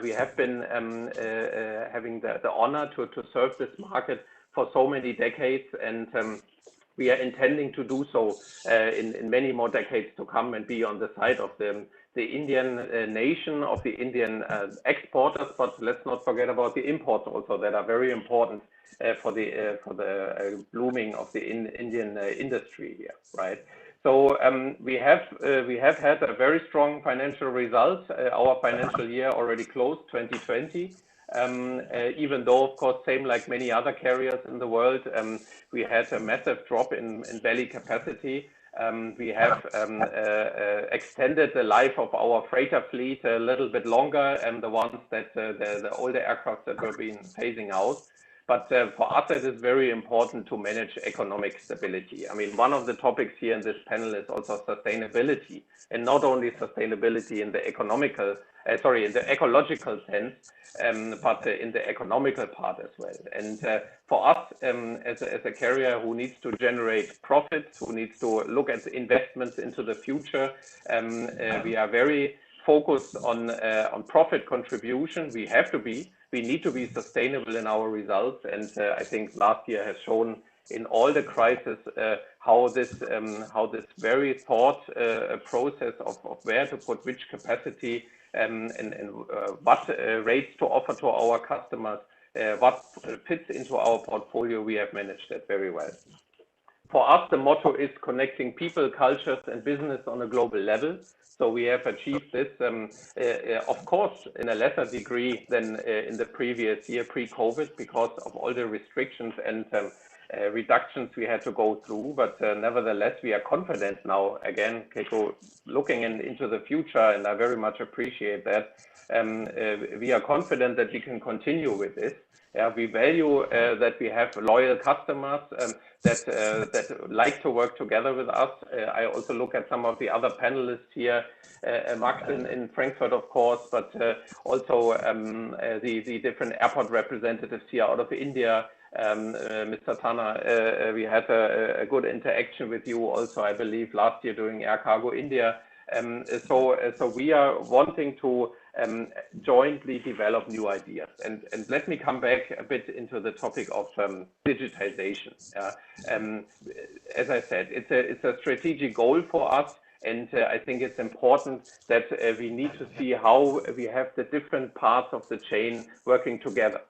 We have been having the honor to serve this market for so many decades, and we are intending to do so in many more decades to come and be on the side of the Indian nation, of the Indian exporters, but let's not forget about the imports also that are very important for the blooming of the Indian industry here, right? So we have had a very strong financial result. Our financial year already closed 2020. Even though, of course, same like many other carriers in the world, we had a massive drop in belly capacity. We have extended the life of our freighter fleet a little bit longer, and the ones that the older aircraft that were being phasing out. But for us, it is very important to manage economic stability. I mean, one of the topics here in this panel is also sustainability, and not only sustainability in the in the ecological sense, but in the economical part as well. And for us, as a carrier who needs to generate profits, who needs to look at investments into the future, we are very focused on profit contribution. We need to be sustainable in our results, and I think last year has shown in all the crises how this very thought process of where to put which capacity and what rates to offer to our customers, what fits into our portfolio, we have managed that very well. For us, the motto is connecting people, cultures, and business on a global level. So we have achieved this, of course, in a lesser degree than in the previous year, pre-COVID, because of all the restrictions and reductions we had to go through. But nevertheless, we are confident now, again, Keiko, looking into the future, and I very much appreciate that. We are confident that we can continue with this. Yeah, we value that we have loyal customers that like to work together with us. I also look at some of the other panelists here, Max in Frankfurt, of course, but also the different airport representatives here out of India. Mr. Tanna, we had a good interaction with you also, I believe, last year during Air Cargo India. So we are wanting to jointly develop new ideas. And let me come back a bit into the topic of digitization. As I said, it's a strategic goal for us. And I think it's important that we need to see how we have the different parts of the chain working together.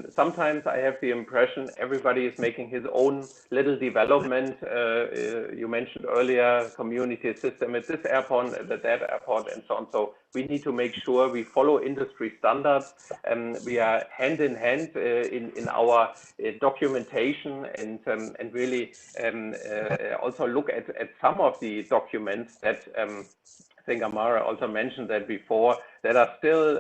Sometimes I have the impression everybody is making his own little development. You mentioned earlier community system at this airport, at that airport, and so on. So we need to make sure we follow industry standards. We are hand in hand in our documentation and really also look at some of the documents that I think Amara also mentioned that before, that are still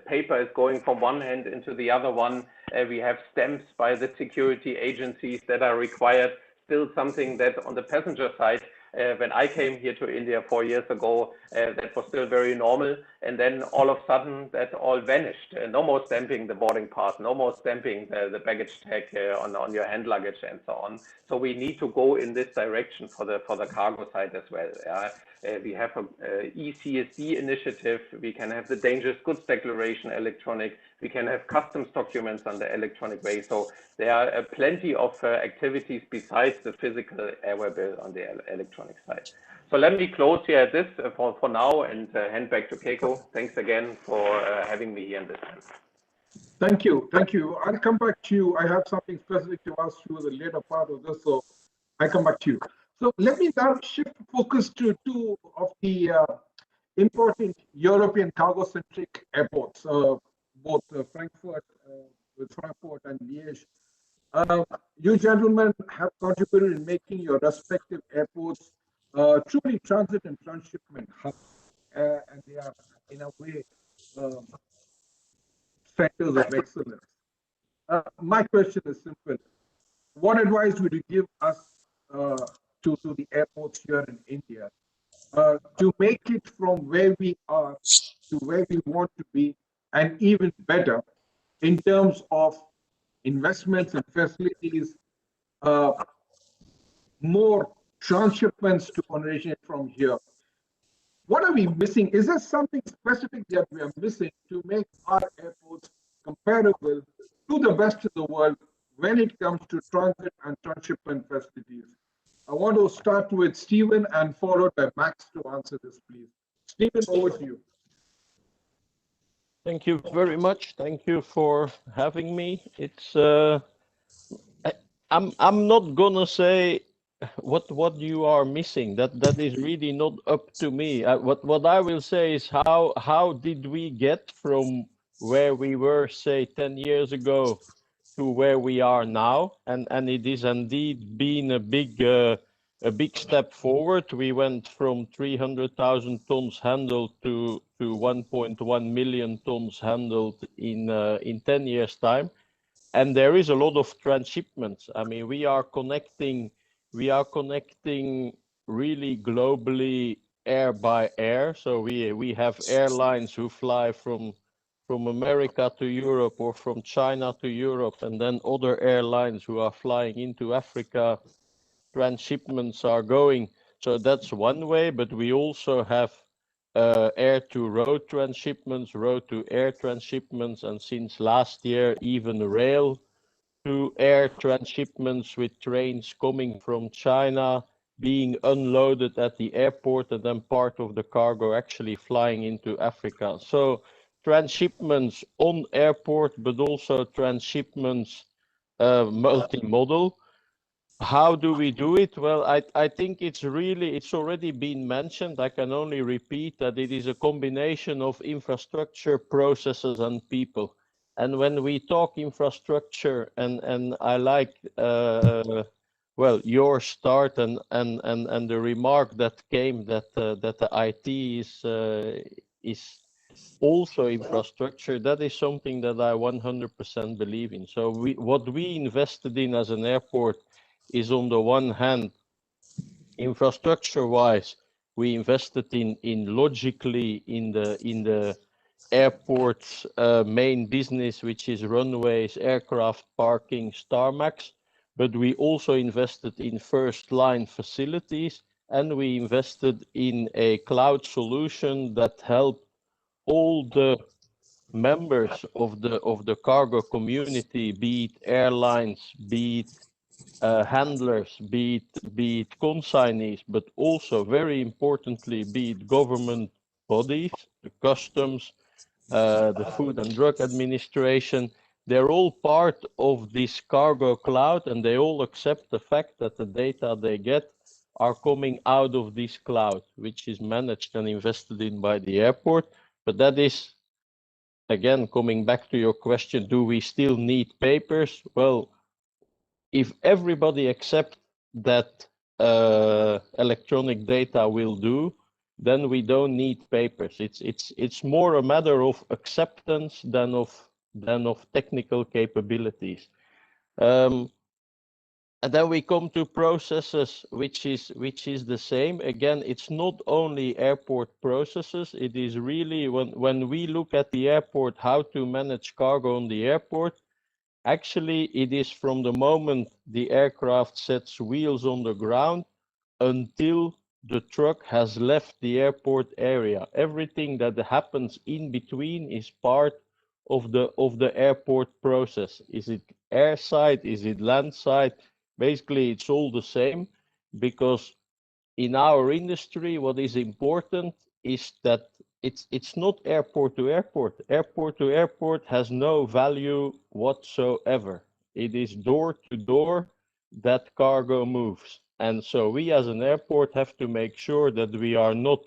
paper is going from one hand into the other one. We have stamps by the security agencies that are required, still something that on the passenger side, when I came here to India 4 years ago, that was still very normal. And then all of a sudden that all vanished. No more stamping the boarding pass, no more stamping the baggage tag on your hand luggage and so on. So we need to go in this direction for the cargo side as well. We have a ECSD initiative. We can have the dangerous goods declaration electronic. We can have customs documents on the electronic way. So there are plenty of activities besides the physical airway bill on the electronic side. So let me close here at this for now and hand back to Keiko. Thanks again for having me here in this time. Thank you. Thank you. I'll come back to you. I have something specific to ask you the later part of this, so I'll come back to you. So let me now shift focus to two of the important European cargo-centric airports, both Frankfurt and Liège. You gentlemen have contributed in making your respective airports truly transit and transshipment hubs, and they are in a way centers of excellence. My question is simple. What advice would you give us to the airports here in India to make it from where we are to where we want to be, and even better in terms of investments and facilities, more transshipments to originate from here? What are we missing? Is there something specific that we are missing to make our airports comparable to the best of the world when it comes to transit and transshipment facilities? I want to start with Stephen and followed by Max to answer this, please. Stephen, over to you. Thank you very much. Thank you for having me. It's I'm not gonna say what you are missing. That is really not up to me. What I will say is how did we get from where we were, say, 10 years ago to where we are now, and it is indeed been a big step forward. We went from 300,000 tons handled to 1.1 million tons handled in 10 years time, and there is a lot of transshipments. I mean, we are connecting really globally air by air. So we have airlines who fly from America to Europe or from China to Europe, and then other airlines who are flying into Africa. Transshipments are going. So that's one way, but we also have air to road transshipments, road to air transshipments, and since last year, even rail to air transshipments with trains coming from China, being unloaded at the airport, and then part of the cargo actually flying into Africa. So transshipments on airport, but also transshipments multimodal. How do we do it? Well, I think it's already been mentioned. I can only repeat that it is a combination of infrastructure, processes, and people. And when we talk infrastructure, and I like well, your start and the remark that came that the IT is also infrastructure. That is something that I 100% believe in. So what we invested in as an airport is, on the one hand, infrastructure wise, we invested in logically in the airport's main business, which is runways, aircraft parking, tarmacs. But we also invested in first line facilities, and we invested in a cloud solution that helped all the members of the cargo community, be it airlines, be it handlers, be it consignees, but also very importantly, be it government bodies, the customs, the Food and Drug Administration. They're all part of this cargo cloud, and they all accept the fact that the data they get are coming out of this cloud, which is managed and invested in by the airport. But that is, again, coming back to your question, do we still need papers? Well, if everybody accepts that electronic data will do, then we don't need papers. It's more a matter of acceptance than of technical capabilities. And then we come to processes, which is the same. Again, it's not only airport processes. It is really when we look at the airport, how to manage cargo on the airport. Actually, it is from the moment the aircraft sets wheels on the ground until the truck has left the airport area. Everything that happens in between is part of the airport process. Is it airside? Is it landside? Basically, it's all the same, because in our industry, what is important is that it's not airport to airport. Airport to airport has no value whatsoever. It is door to door that cargo moves. And so we as an airport have to make sure that we are not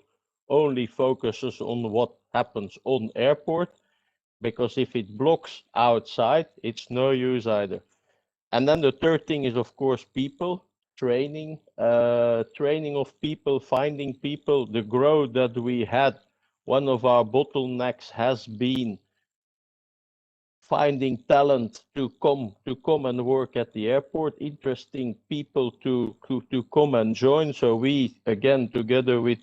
only focuses on what happens on airport, because if it blocks outside, it's no use either. And then the third thing is, of course, people, training of people, finding people. The growth that we had, one of our bottlenecks has been finding talent to come and work at the airport, interesting people to come and join. So we, again, together with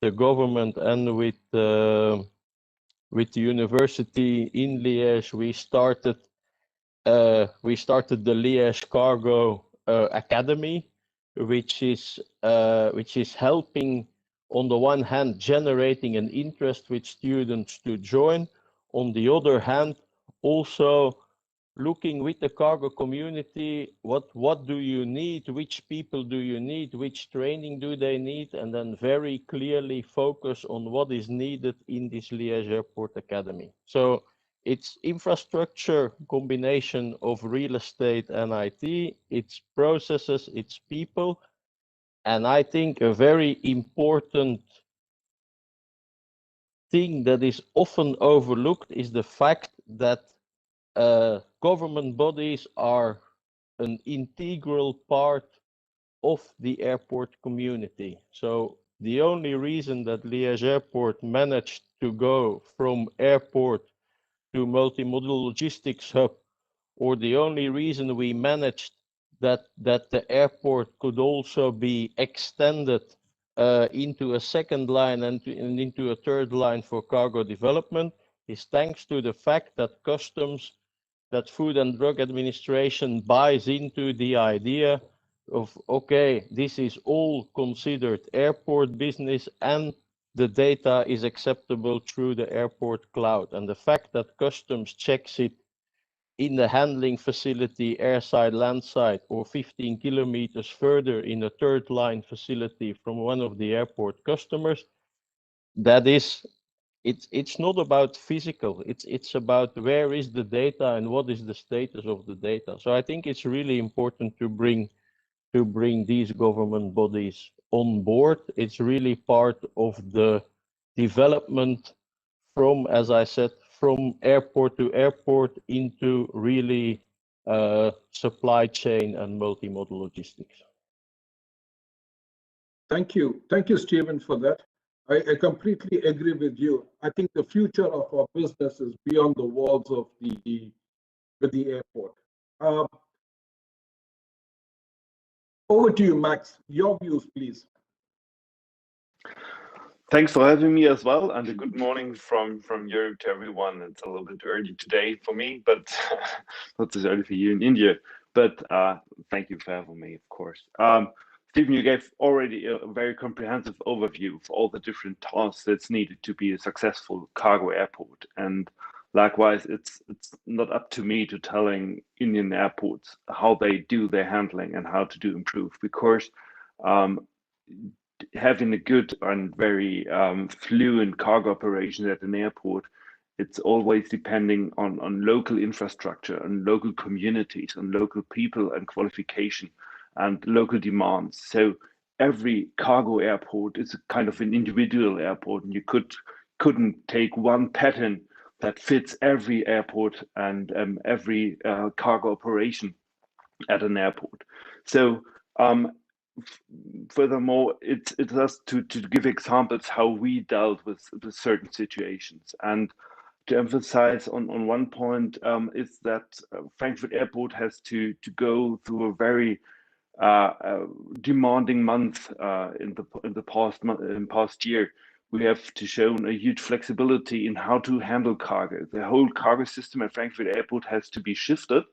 the government and with the university in Liège, we started the Liège Cargo Academy, which is helping, on the one hand, generating an interest with students to join. On the other hand, also looking with the cargo community, what do you need, which people do you need, which training do they need, and then very clearly focus on what is needed in this Liège Airport Academy. So it's infrastructure, combination of real estate and IT, it's processes, it's people. And I think a very important thing that is often overlooked is the fact that government bodies are an integral part of the airport community. So the only reason that Liège Airport managed to go from airport to multimodal logistics hub, or the only reason we managed that the airport could also be extended into a second line and into a third line for cargo development, is thanks to the fact that customs, that Food and Drug Administration buys into the idea of, okay, this is all considered airport business and the data is acceptable through the airport cloud. And the fact that customs checks it in the handling facility, airside, landside, or 15 kilometers further in a third line facility from one of the airport customers, that is, it's not about physical, it's about where is the data and what is the status of the data. So I think it's really important to bring these government bodies on board. It's really part of the development from, as I said, from airport to airport into really supply chain and multimodal logistics. Thank you, Stephen, for that. I completely agree with you. I think the future of our business is beyond the walls of the airport. Over to you, Max. Your views, please. Thanks for having me as well, and a good morning from Europe to everyone. It's a little bit early today for me, but not so early for you in India. But thank you for having me, of course. Stephen, you gave already a very comprehensive overview of all the different tasks that's needed to be a successful cargo airport. And likewise, it's not up to me to telling Indian airports how they do their handling and how to improve, because having a good and very fluent cargo operation at an airport, it's always depending on local infrastructure, on local communities, on local people and qualification and local demands. So every cargo airport is a kind of an individual airport, and you couldn't take one pattern that fits every airport and every cargo operation at an airport. So furthermore, it's us to give examples how we dealt with certain situations. And to emphasize on one point is that Frankfurt Airport has to go through a very demanding month in the past year. We have to show a huge flexibility in how to handle cargo. The whole cargo system at Frankfurt Airport has to be shifted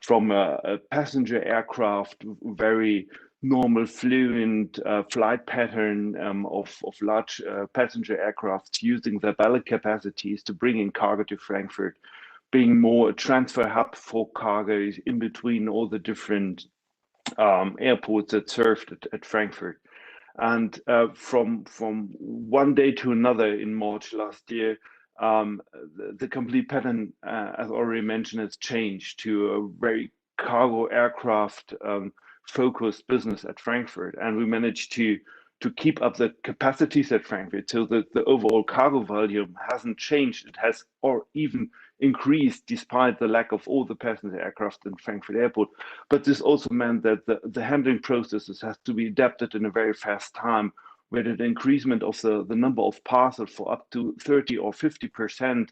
from a passenger aircraft, very normal fluent flight pattern of large passenger aircraft using their belly capacities to bring in cargo to Frankfurt, being more a transfer hub for cargoes in between all the different airports that served at Frankfurt. And from one day to another in March last year, the complete pattern, as already mentioned, has changed to a very cargo aircraft focused business at Frankfurt, and we managed to keep up the capacities at Frankfurt, so that the overall cargo volume hasn't changed. It has or even increased despite the lack of all the passenger aircraft in Frankfurt Airport. But this also meant that the handling processes has to be adapted in a very fast time, where the increasement of the number of parcels for up to 30 or 50%.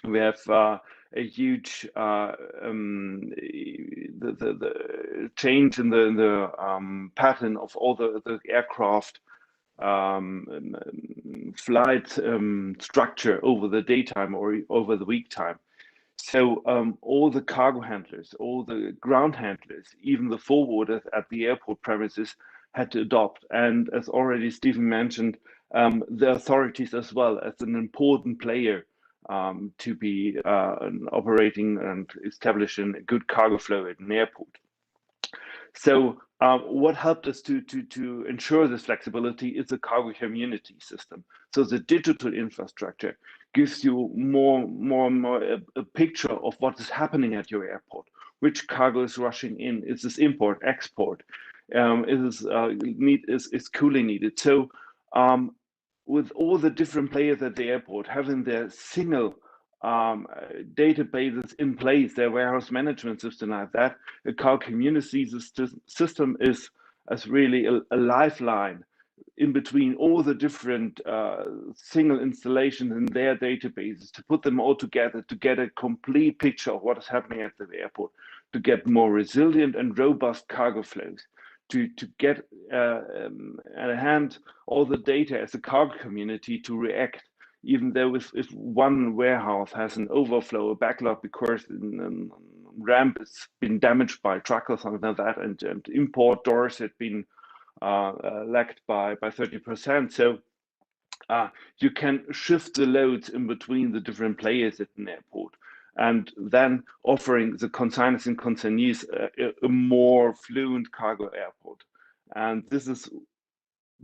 We have a huge the change in the pattern of all the aircraft flight structure over the daytime or over the week time. So all the cargo handlers, all the ground handlers, even the forwarders at the airport premises had to adopt. And as already Stephen mentioned, the authorities as well as an important player to be operating and establishing a good cargo flow at an airport. So what helped us to ensure this flexibility is the cargo community system. So the digital infrastructure gives you more and more a picture of what is happening at your airport, which cargo is rushing in, is this import, export, is cooling needed. So with all the different players at the airport having their single databases in place, their warehouse management system like that, a cargo community system is really a lifeline in between all the different single installations in their databases, to put them all together to get a complete picture of what is happening at the airport, to get more resilient and robust cargo flows, to get at hand all the data as a cargo community to react, even though if one warehouse has an overflow, a backlog because ramp has been damaged by a truck or something like that, and import doors had been lacked by 30%. So you can shift the loads in between the different players at an airport. and then offering the consignors and consignees a more fluent cargo airport. And this is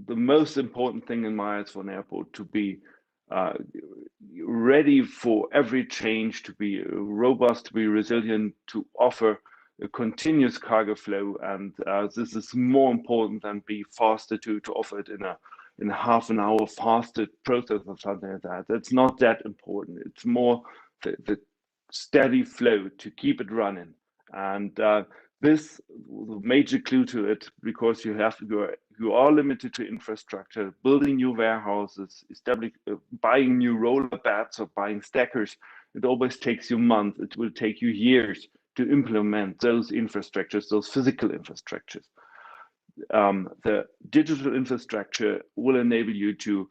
the most important thing in my eyes for an airport, to be ready for every change, to be robust, to be resilient, to offer a continuous cargo flow. And this is more important than be faster to offer it in a half an hour faster process or something like that. It's not that important. It's more the steady flow to keep it running. And this the major clue to it, because you are limited to infrastructure, building new warehouses, buying new roller beds or buying stackers. It always takes you months. It will take you years to implement those infrastructures, those physical infrastructures. The digital infrastructure will enable you to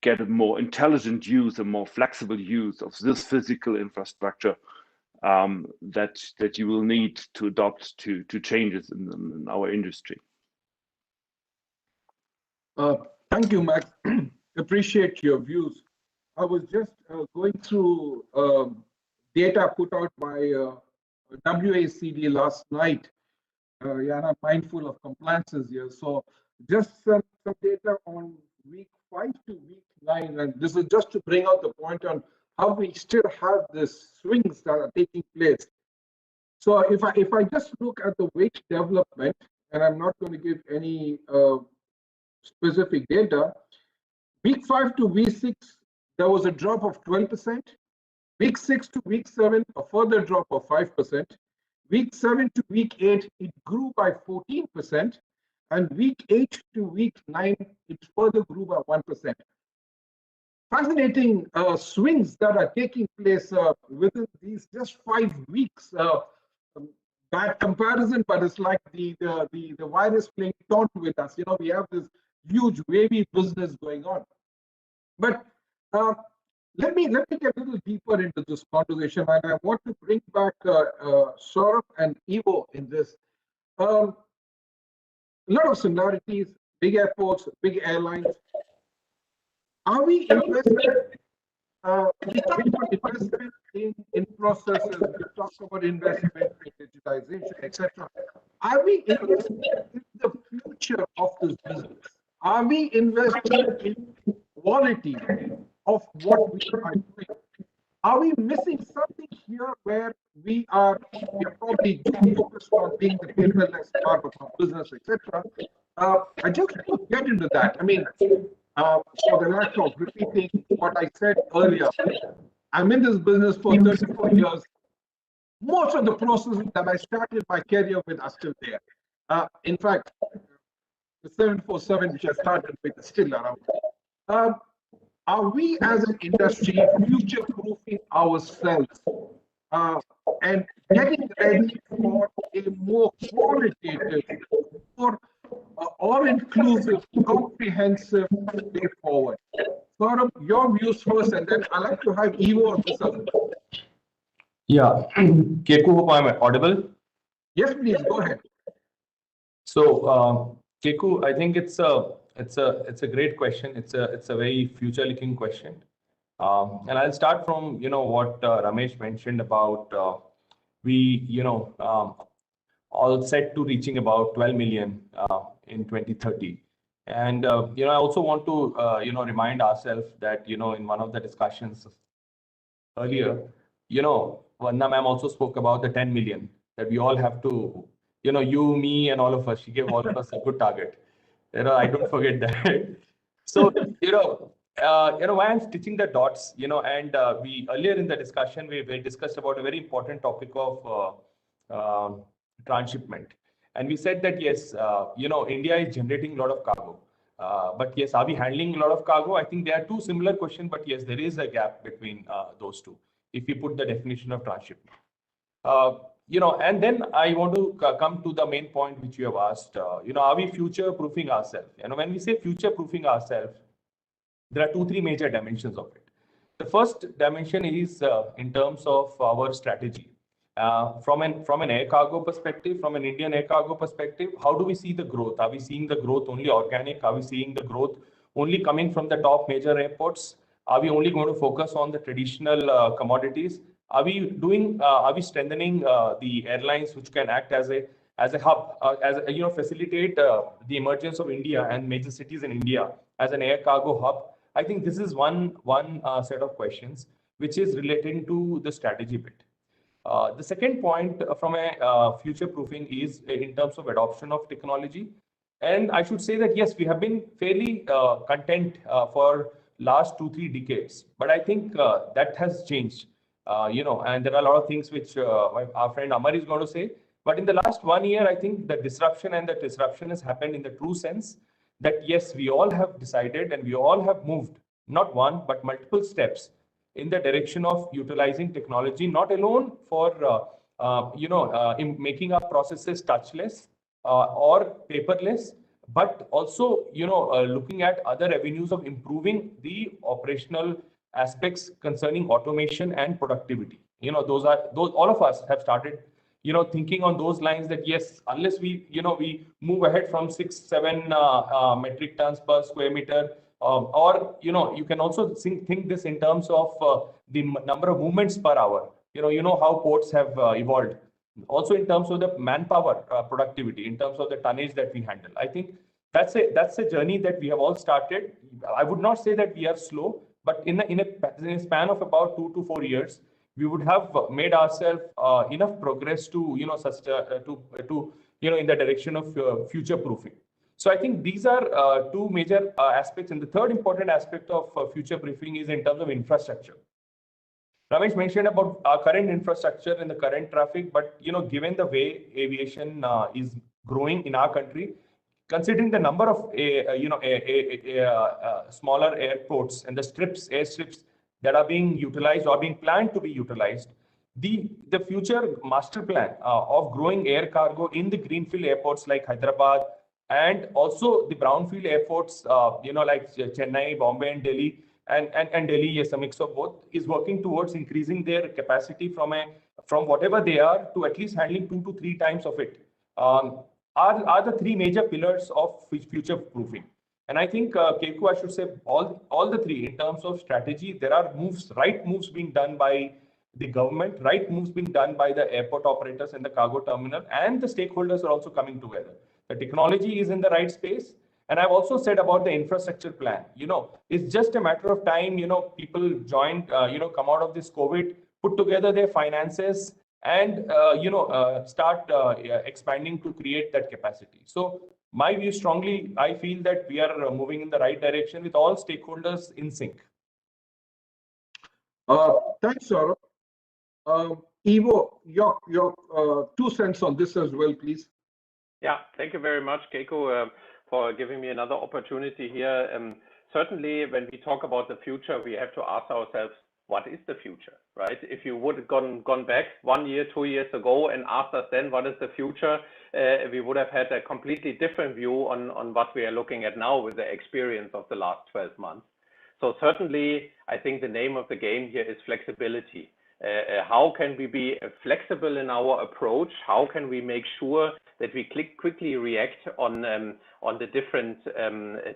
get a more intelligent use, a more flexible use of this physical infrastructure that you will need to adopt to changes in our industry. Thank you, Max. Appreciate your views. I was just going through data put out by WACD last night. Yeah, I'm mindful of compliances here. So just some data on week 5 to week 9, and this is just to bring out the point on how we still have this swings that are taking place. So if I just look at the weight development, and I'm not going to give any specific data, week 5 to week 6, there was a drop of 12%. Week 6 to week 7, a further drop of 5%. Week 7 to week 8, it grew by 14%. And week 8 to week 9, it further grew by 1%. Fascinating swings that are taking place within these just 5 weeks. Bad comparison, but it's like the virus playing taunt with us. You know, we have this huge wavy business going on. But let me get a little deeper into this conversation, and I want to bring back Saurabh and Ivo in this. A lot of similarities, big airports, big airlines. Are we investing? We talked about investment in processes, we talked about investment in digitization, etc. Are we investing in the future of this business? Are we investing in quality of what we are doing? Are we missing something here where we are probably too focused on being the paperless part of our business, etc.? I just want to get into that. I mean, for the lack of repeating what I said earlier, I'm in this business for 34 years. Most of the processes that I started my career with are still there. In fact, the 747, which I started with, is still around. Are we as an industry future-proofing ourselves and getting ready for a more qualitative, more all-inclusive, comprehensive way forward? Saurabh, your views first, and then I'd like to have Ivo on this as well. Yeah, Keku, hope I'm audible. Yes, please go ahead. So, Keku, I think it's a great question. It's a very future-looking question, and I'll start from what Ramesh mentioned about we all set to reaching about 12 million in 2030, and I also want to remind ourselves that in one of the discussions earlier, Vanna ma'am also spoke about the 10 million that we all have to, you, me, and all of us. She gave all of us a good target. I don't forget that. So, why I'm stitching the dots, and we earlier in the discussion, we discussed about a very important topic of transshipment. And we said that, yes, India is generating a lot of cargo. But yes, are we handling a lot of cargo? I think there are two similar questions, but yes, there is a gap between those two, if you put the definition of transshipment. And then I want to come to the main point which you have asked, are we future-proofing ourselves? When we say future-proofing ourselves, there are 2-3 major dimensions of it. The first dimension is in terms of our strategy. From an air cargo perspective, from an Indian air cargo perspective, how do we see the growth? Are we seeing the growth only organic? Are we seeing the growth only coming from the top major airports? Are we only going to focus on the traditional commodities? Are we strengthening the airlines which can act as a hub, facilitate the emergence of India and major cities in India as an air cargo hub? I think this is one set of questions which is relating to the strategy bit. The second point from a future proofing is in terms of adoption of technology. And I should say that, yes, we have been fairly content for last 2-3 decades, but I think that has changed, and there are a lot of things which our friend Amar is going to say. But in the last 1 year, I think the disruption has happened in the true sense that, yes, we all have decided and we all have moved, not one, but multiple steps in the direction of utilizing technology, not alone for, in making our processes touchless or paperless, but also, looking at other avenues of improving the operational aspects concerning automation and productivity. Those all of us have started, thinking on those lines that, yes, unless we move ahead from 6-7 metric tons per square meter, or you can also think this in terms of the number of movements per hour. How ports have evolved. Also in terms of the manpower productivity, in terms of the tonnage that we handle. I think that's a journey that we have all started. I would not say that we are slow, but in a span of about 2 to 4 years, we would have made ourselves enough progress to in the direction of future proofing. So I think these are two major aspects, and the third important aspect of future proofing is in terms of infrastructure. Ramesh mentioned about our current infrastructure and the current traffic, but given the way aviation is growing in our country, considering the number of smaller airports and the airstrips that are being utilized or being planned to be utilized, the future master plan of growing air cargo in the greenfield airports like Hyderabad and also the brownfield airports, like Chennai, Bombay, and Delhi. And Delhi, yes, a mix of both, is working towards increasing their capacity from whatever they are to at least handling 2 to 3 times of it. Are the 3 major pillars of future proofing. And I think, Keiko, I should say all the 3 in terms of strategy, there are right moves being done by the government, right moves being done by the airport operators and the cargo terminal, and the stakeholders are also coming together. The technology is in the right space. And I've also said about the infrastructure plan, it's just a matter of time, people join, come out of this COVID, put together their finances and, start expanding to create that capacity. So my view strongly, I feel that we are moving in the right direction with all stakeholders in sync. Thanks, Saurabh. Ivo, your 2 cents on this as well, please. Yeah, thank you very much, Keiko, for giving me another opportunity here. Certainly, when we talk about the future, we have to ask ourselves, what is the future, right? If you would have gone back 1 year, 2 years ago and asked us then what is the future, we would have had a completely different view on what we are looking at now with the experience of the last 12 months. So certainly, I think the name of the game here is flexibility. How can we be flexible in our approach? How can we make sure that we quickly react on the different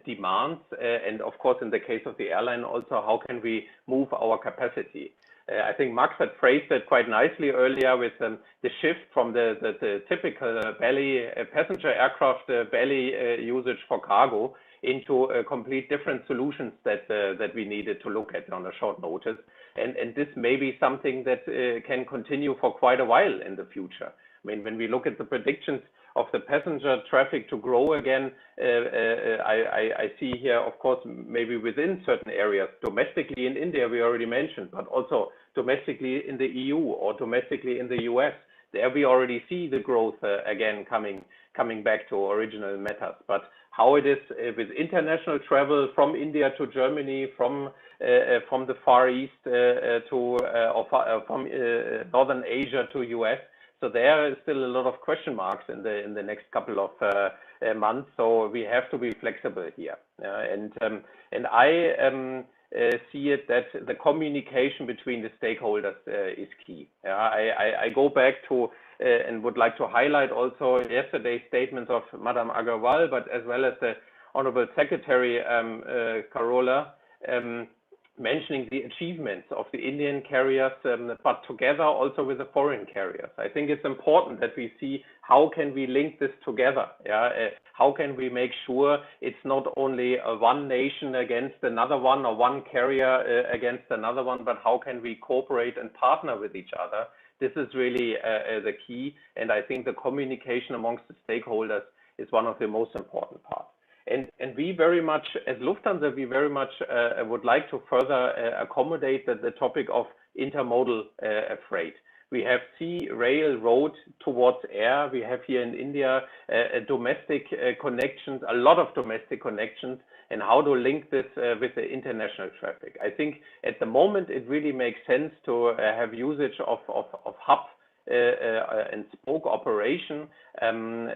demands? And of course, in the case of the airline also, how can we move our capacity? I think Max had phrased it quite nicely earlier with the shift from the typical belly passenger aircraft belly usage for cargo into complete different solutions that we needed to look at on a short notice. And this may be something that can continue for quite a while in the future. I mean, when we look at the predictions of the passenger traffic to grow again, I see here, of course, maybe within certain areas, domestically in India, we already mentioned, but also domestically in the EU or domestically in the US. There we already see the growth again coming back to original matters. But how it is with international travel from India to Germany, from the Far East from Northern Asia to US. So there is still a lot of question marks in the next couple of months. So we have to be flexible here. And I see it that the communication between the stakeholders is key. I go back to and would like to highlight also yesterday's statements of Madame Agarwal, but as well as the Honorable Secretary Carola. mentioning the achievements of the Indian carriers, but together also with the foreign carriers. I think it's important that we see how can we link this together. How can we make sure it's not only one nation against another one or one carrier against another one, but how can we cooperate and partner with each other? This is really the key, and I think the communication amongst the stakeholders is one of the most important parts. And we very much, as Lufthansa, we very much would like to further accommodate the topic of intermodal freight. We have sea, rail, road towards air. We have here in India domestic connections, a lot of domestic connections, and how to link this with the international traffic. I think at the moment it really makes sense to have usage of hub and spoke operation and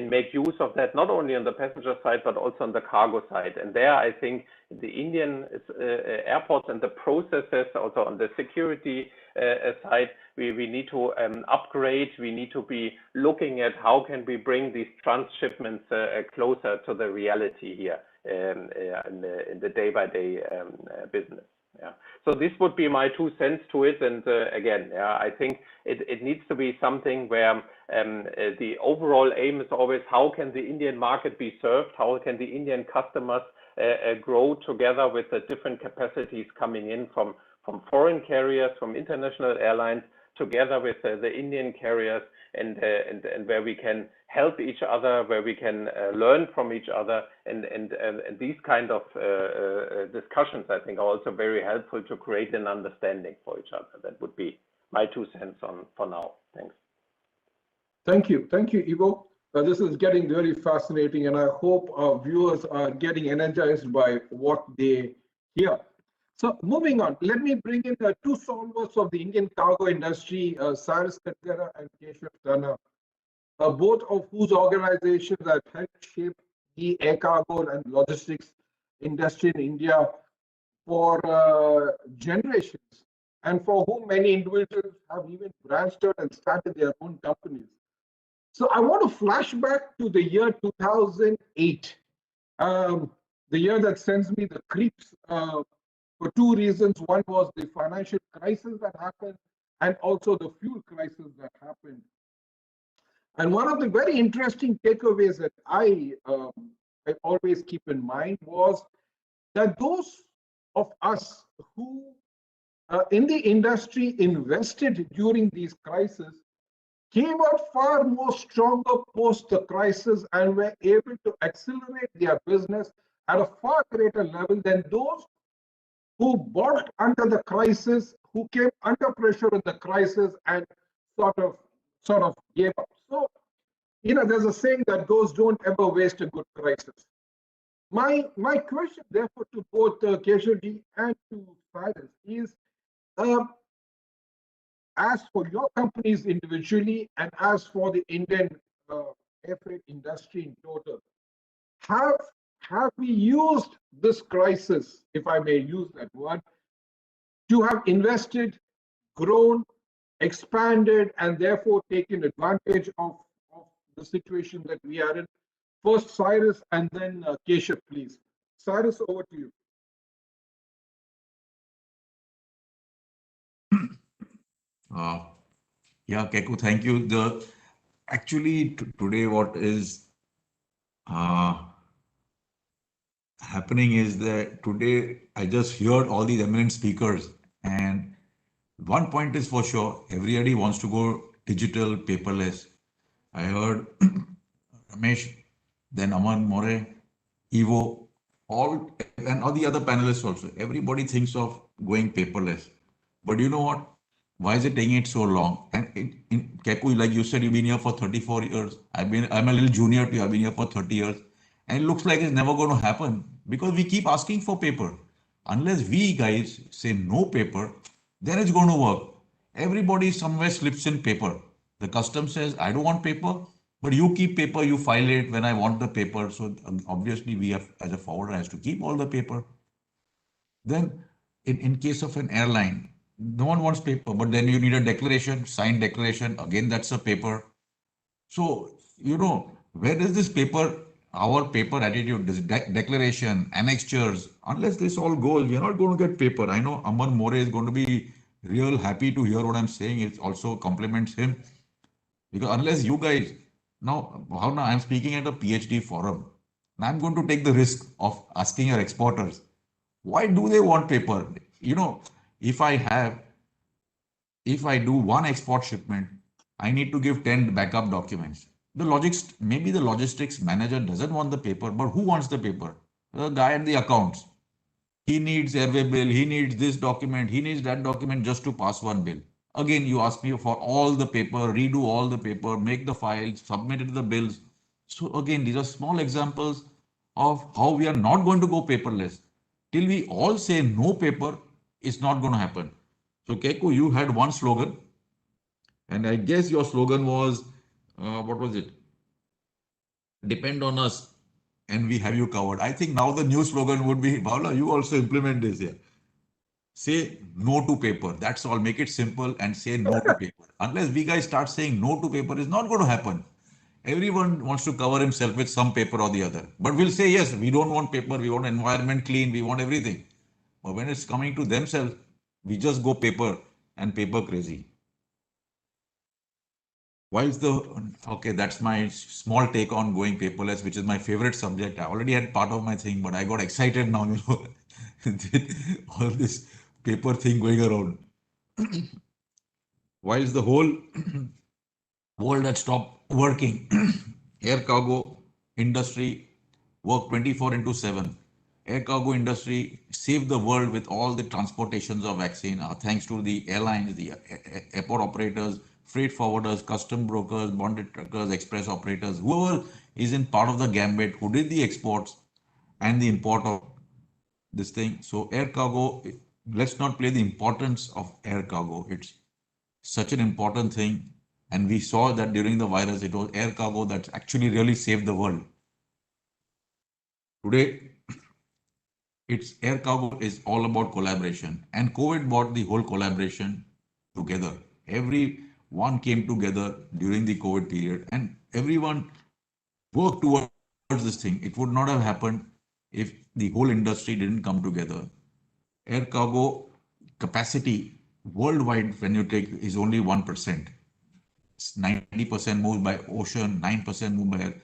make use of that not only on the passenger side but also on the cargo side. And there I think the Indian airports and the processes also on the security side, we need to upgrade. We need to be looking at how can we bring these transshipments closer to the reality here in the day-by-day business. Yeah. So this would be my 2 cents to it. And again, I think it needs to be something where the overall aim is always how can the Indian market be served? How can the Indian customers grow together with the different capacities coming in from foreign carriers, from international airlines, together with the Indian carriers, and where we can help each other, where we can learn from each other, and these kind of discussions, I think, are also very helpful to create an understanding for each other. That would be my 2 cents on for now. Thanks. Thank you, Ivo. This is getting very fascinating, and I hope our viewers are getting energized by what they hear. So moving on, let me bring in the 2 solvers of the Indian cargo industry, Cyrus Katgara and Keshav Tanna, both of whose organizations have helped shape the air cargo and logistics industry in India for generations, and for whom many individuals have even branched out and started their own companies. So I want to flash back to the year 2008, the year that sends me the creeps for 2 reasons. One was the financial crisis that happened, and also the fuel crisis that happened. And one of the very interesting takeaways that I always keep in mind was that those of us who in the industry invested during these crises came out far more stronger post the crisis and were able to accelerate their business at a far greater level than those who balked under the crisis, who came under pressure in the crisis and sort of gave up. So, there's a saying that goes, don't ever waste a good crisis. My question, therefore, to both Keshavji and to Cyrus is, as for your companies individually and as for the Indian air freight industry in total, have we used this crisis, if I may use that word, to have invested, grown, expanded, and therefore taken advantage of the situation that we are in? First Cyrus and then Keshav, please. Cyrus, over to you. Yeah, Keku, thank you. Actually today what is happening is that today I just heard all these eminent speakers, and one point is for sure, everybody wants to go digital, paperless. I heard Ramesh, then Aman More, Ivo, all the other panelists also. Everybody thinks of going paperless. But you know what? Why is it taking it so long? And in Keku, like you said, you've been here for 34 years. I'm a little junior to you. I've been here for 30 years. And it looks like it's never going to happen because we keep asking for paper. Unless we guys say no paper, then it's going to work. Everybody somewhere slips in paper. The custom says, I don't want paper, but you keep paper, you file it when I want the paper. So obviously we have, as a forwarder, has to keep all the paper. Then in case of an airline, no one wants paper, but then you need a declaration, signed declaration. Again, that's a paper. So, where does this paper our paper attitude, this declaration, annexures, unless this all goes, we are not going to get paper. I know Aman More is going to be real happy to hear what I'm saying. It also compliments him. Because unless you guys, now I'm speaking at a PhD forum, and I'm going to take the risk of asking your exporters, why do they want paper? You know, if I do one export shipment, I need to give 10 backup documents. Maybe the logistics manager doesn't want the paper, but who wants the paper? The guy at the accounts. He needs airway bill, he needs this document, he needs that document just to pass one bill. Again, you ask me for all the paper, redo all the paper, make the files, submit it to the bills. So again, these are small examples of how we are not going to go paperless. Till we all say no paper, it's not going to happen. So Keiko, you had one slogan, and I guess your slogan was, what was it? Depend on us and we have you covered. I think now the new slogan would be, Bhavla, you also implement this here. Say no to paper. That's all. Make it simple and say no to paper. Unless we guys start saying no to paper, it's not going to happen. Everyone wants to cover himself with some paper or the other. But we'll say, yes, we don't want paper. We want environment clean. We want everything. But when it's coming to themselves, we just go paper and paper crazy. Okay, that's my small take on going paperless, which is my favorite subject. I already had part of my thing, but I got excited now, you know, all this paper thing going around. Whilst the whole world had stopped working, air cargo industry worked 24/7. Air cargo industry saved the world with all the transportations of vaccine, thanks to the airlines, the airport operators, freight forwarders, custom brokers, bonded truckers, express operators, whoever is in part of the gambit, who did the exports and the import of this thing. So air cargo, let's not play the importance of air cargo. It's such an important thing. And we saw that during the virus, it was air cargo that actually really saved the world. Today, it's air cargo is all about collaboration, and COVID brought the whole collaboration together. Everyone came together during the COVID period, and everyone worked towards this thing. It would not have happened if the whole industry didn't come together. Air cargo capacity worldwide, when you take, is only 1%. 90% moved by ocean, 9% moved by air.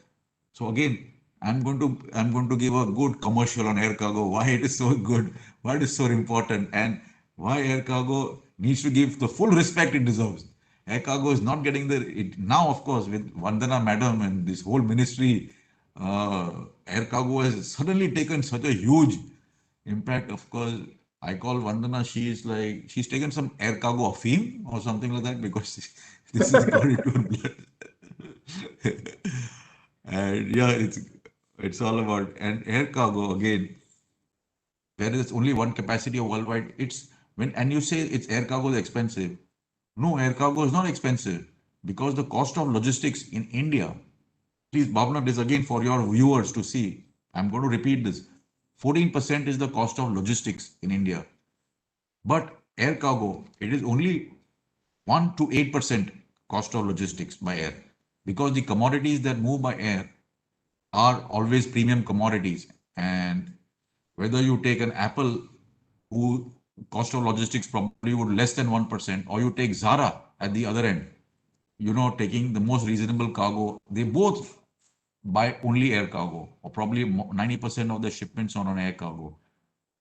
So again, I'm going to give a good commercial on air cargo, why it is so good, why it is so important, and why air cargo needs to give the full respect it deserves. Air cargo is not getting now, of course, with Vandana madam and this whole ministry, air cargo has suddenly taken such a huge impact. Of course, I call Vandana, she's taken some air cargo afim or something like that, because this is got into her blood. And yeah, it's all about, and air cargo again, there is only one capacity worldwide. And you say it's air cargo is expensive. No, air cargo is not expensive, because the cost of logistics in India, please, Bhavna, this again for your viewers to see. I'm going to repeat this. 14% is the cost of logistics in India. But air cargo, it is only 1 to 8% cost of logistics by air, because the commodities that move by air are always premium commodities. And whether you take an Apple, who cost of logistics probably would less than 1%, or you take Zara at the other end, you know, taking the most reasonable cargo, they both buy only air cargo, or probably 90% of the shipments are on air cargo.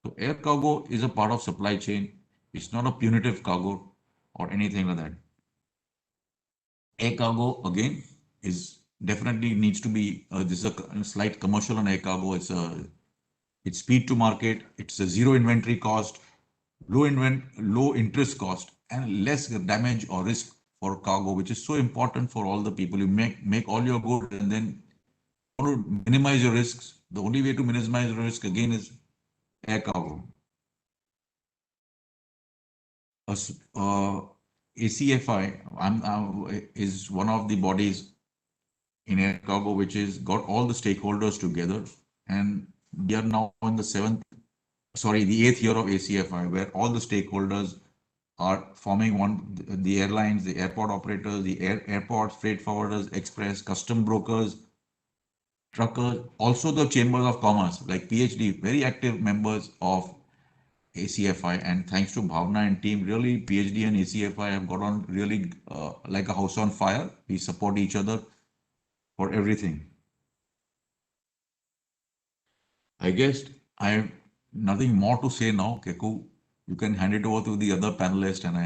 So air cargo is a part of supply chain. It's not a punitive cargo or anything like that. Air cargo again is definitely needs to be. This is a slight commercial on air cargo. It's speed to market. It's a zero inventory cost, low interest cost, and less damage or risk for cargo, which is so important for all the people. You make all your goods, and then want to minimize your risks. The only way to minimize your risk again is air cargo. ACFI is one of the bodies in air cargo which is got all the stakeholders together, and we are now in the 8th year of ACFI, where all the stakeholders are forming the airlines, the airport operators, the airports, freight forwarders, express, custom brokers, truckers, also the chambers of commerce, like PhD, very active members of ACFI, and thanks to Bhavna and team, really PhD and ACFI have got on really like a house on fire. We support each other for everything. I guess I have nothing more to say now. Keku, you can hand it over to the other panelist, and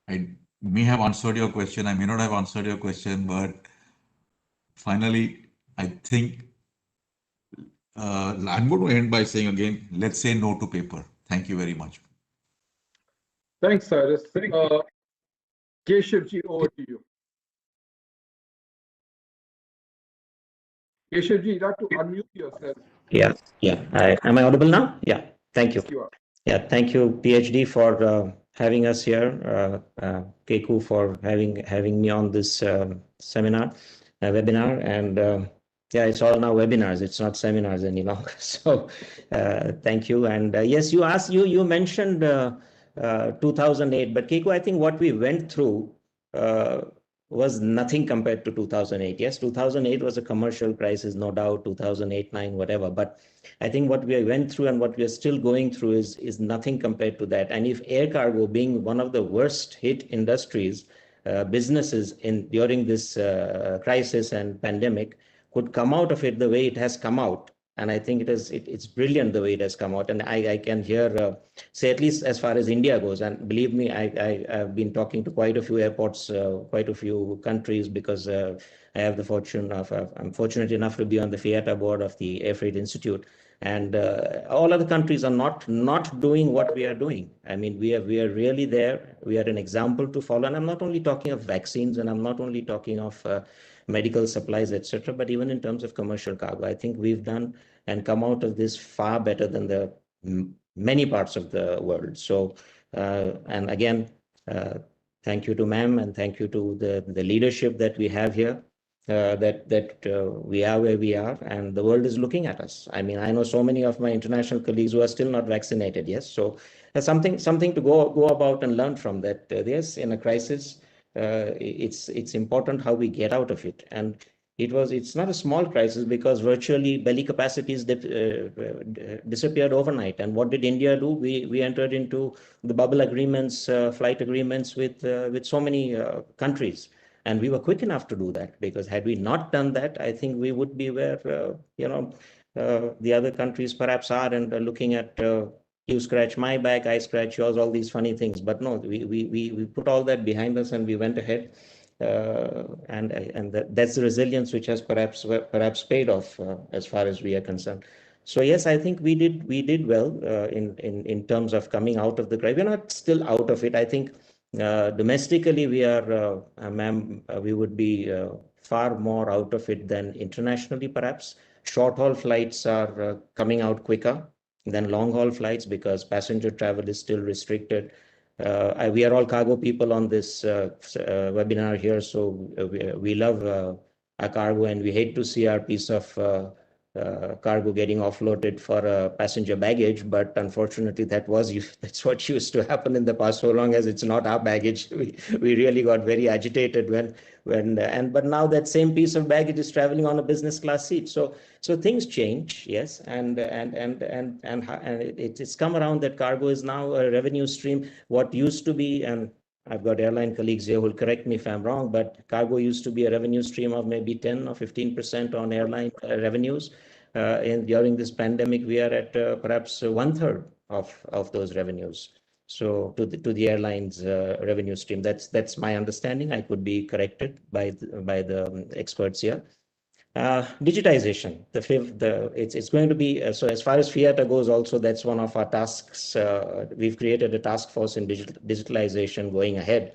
I may have answered your question. I may not have answered your question, but finally, I think I'm going to end by saying again, let's say no to paper. Thank you very much. Thanks, Cyrus. Keshavji, over to you. Keshavji, you have to unmute yourself. Yeah. Am I audible now? Yeah. Thank you. Yes, you are. Yeah. Thank you, PhD, for having us here. Keku for having me on this webinar, and yeah, it's all now webinars. It's not seminars any longer. So thank you. And yes, you mentioned 2008, but Keku, I think what we went through was nothing compared to 2008. Yes, 2008 was a commercial crisis, no doubt, 2008, 9, whatever. But I think what we went through and what we are still going through is nothing compared to that. And if air cargo, being one of the worst hit industries, businesses during this crisis and pandemic, could come out of it the way it has come out. And I think it's brilliant the way it has come out. And I can hear, say, at least as far as India goes, and believe me, I've been talking to quite a few airports, quite a few countries, because I have the fortune of, I'm fortunate enough to be on the FIATA board of the Air Freight Institute. And all other countries are not doing what we are doing. I mean, we are really there. We are an example to follow. And I'm not only talking of vaccines, and I'm not only talking of medical supplies, etc., but even in terms of commercial cargo, I think we've done and come out of this far better than the many parts of the world. So, and again, thank you to ma'am, and thank you to the leadership that we have here. That we are where we are, and the world is looking at us. I mean, I know so many of my international colleagues who are still not vaccinated. Yes, so there's something to go about and learn from that. Yes, in a crisis, it's important how we get out of it. And it's not a small crisis, because virtually belly capacities disappeared overnight. And what did India do? We entered into the bubble agreements, flight agreements with so many countries. And we were quick enough to do that, because had we not done that, I think we would be where, the other countries perhaps are, and looking at you scratch my back, I scratch yours, all these funny things. But no, we put all that behind us and we went ahead. And that's the resilience which has perhaps paid off as far as we are concerned. So yes, I think we did well in terms of coming out of the crisis. We're not still out of it. I think domestically we are, ma'am, we would be far more out of it than internationally, perhaps. Short haul flights are coming out quicker than long haul flights, because passenger travel is still restricted. We are all cargo people on this webinar here, so we love our cargo, and we hate to see our piece of cargo getting offloaded for passenger baggage. But unfortunately, that's what used to happen in the past. So long as it's not our baggage, we really got very agitated but now that same piece of baggage is traveling on a business class seat. So things change, yes, and it's come around that cargo is now a revenue stream. What used to be, and I've got airline colleagues here who will correct me if I'm wrong, but cargo used to be a revenue stream of maybe 10 or 15% on airline revenues. And during this pandemic, we are at perhaps 1/3 of those revenues. So to the airlines revenue stream, that's my understanding. I could be corrected by the experts here. Digitization, it's going to be, so as far as FIATA goes also, that's one of our tasks. We've created a task force in digitalization going ahead,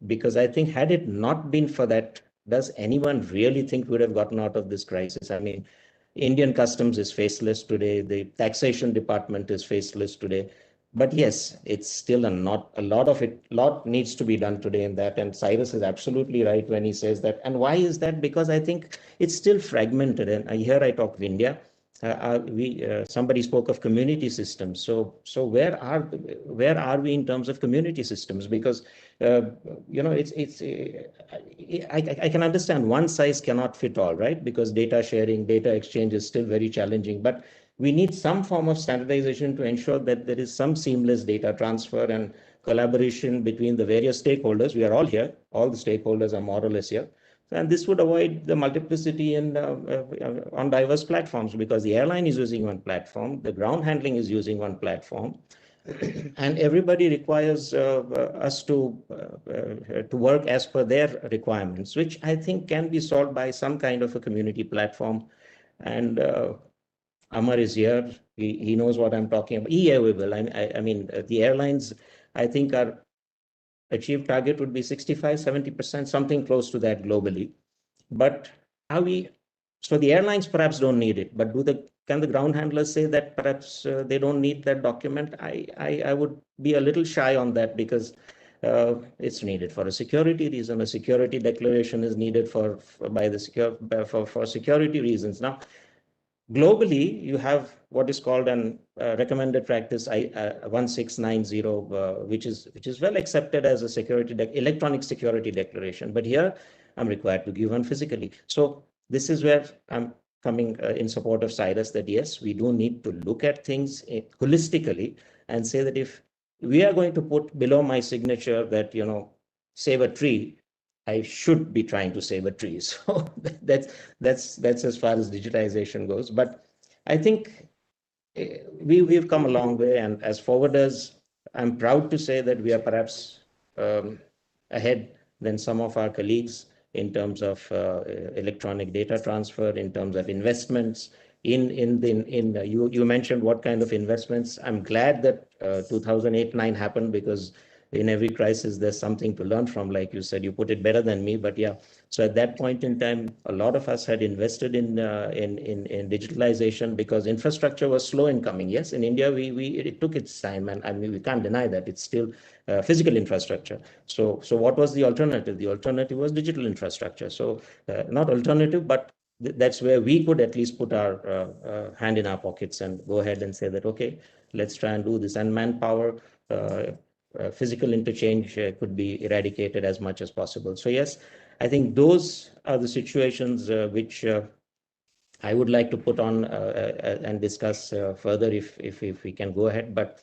because I think had it not been for that, does anyone really think we would have gotten out of this crisis? I mean, Indian customs is faceless today. The taxation department is faceless today. But yes, it's still a lot needs to be done today in that. And Cyrus is absolutely right when he says that. And why is that? Because I think it's still fragmented. And here I talk of India. somebody spoke of community systems. So where are we in terms of community systems? Because I can understand one size cannot fit all, right? Because data sharing, data exchange is still very challenging. But we need some form of standardization to ensure that there is some seamless data transfer and collaboration between the various stakeholders. We are all here. All the stakeholders are more or less here. And this would avoid the multiplicity in, on diverse platforms, because the airline is using one platform, the ground handling is using one platform, and everybody requires us to work as per their requirements, which I think can be solved by some kind of a community platform. And Amar is here. He knows what I'm talking about. I mean, the airlines, I think, are achieved target would be 65, 70%, something close to that globally. But so the airlines perhaps don't need it, but can the ground handlers say that perhaps they don't need that document? I would be a little shy on that, because it's needed for a security reason. A security declaration is needed for security reasons. Now, globally, you have what is called an recommended practice 1690, which is well accepted as a electronic security declaration. But here, I'm required to give one physically. So this is where I'm coming in support of Cyrus, that yes, we do need to look at things holistically and say that if we are going to put below my signature that, save a tree, I should be trying to save a tree. So that's as far as digitization goes. But I think we've come a long way, and as forwarders, I'm proud to say that we are perhaps ahead than some of our colleagues in terms of electronic data transfer, in terms of investments. You mentioned what kind of investments. I'm glad that 2008-9 happened, because in every crisis, there's something to learn from. Like you said, you put it better than me, but yeah. So at that point in time, a lot of us had invested in digitalization, because infrastructure was slow in coming. Yes, in India, it took its time, and I mean, we can't deny that it's still physical infrastructure. So what was the alternative? The alternative was digital infrastructure. So not alternative, but that's where we could at least put our hand in our pockets and go ahead and say that, okay, let's try and do this. And manpower, physical interchange could be eradicated as much as possible. So yes, I think those are the situations which I would like to put on and discuss further if we can go ahead. But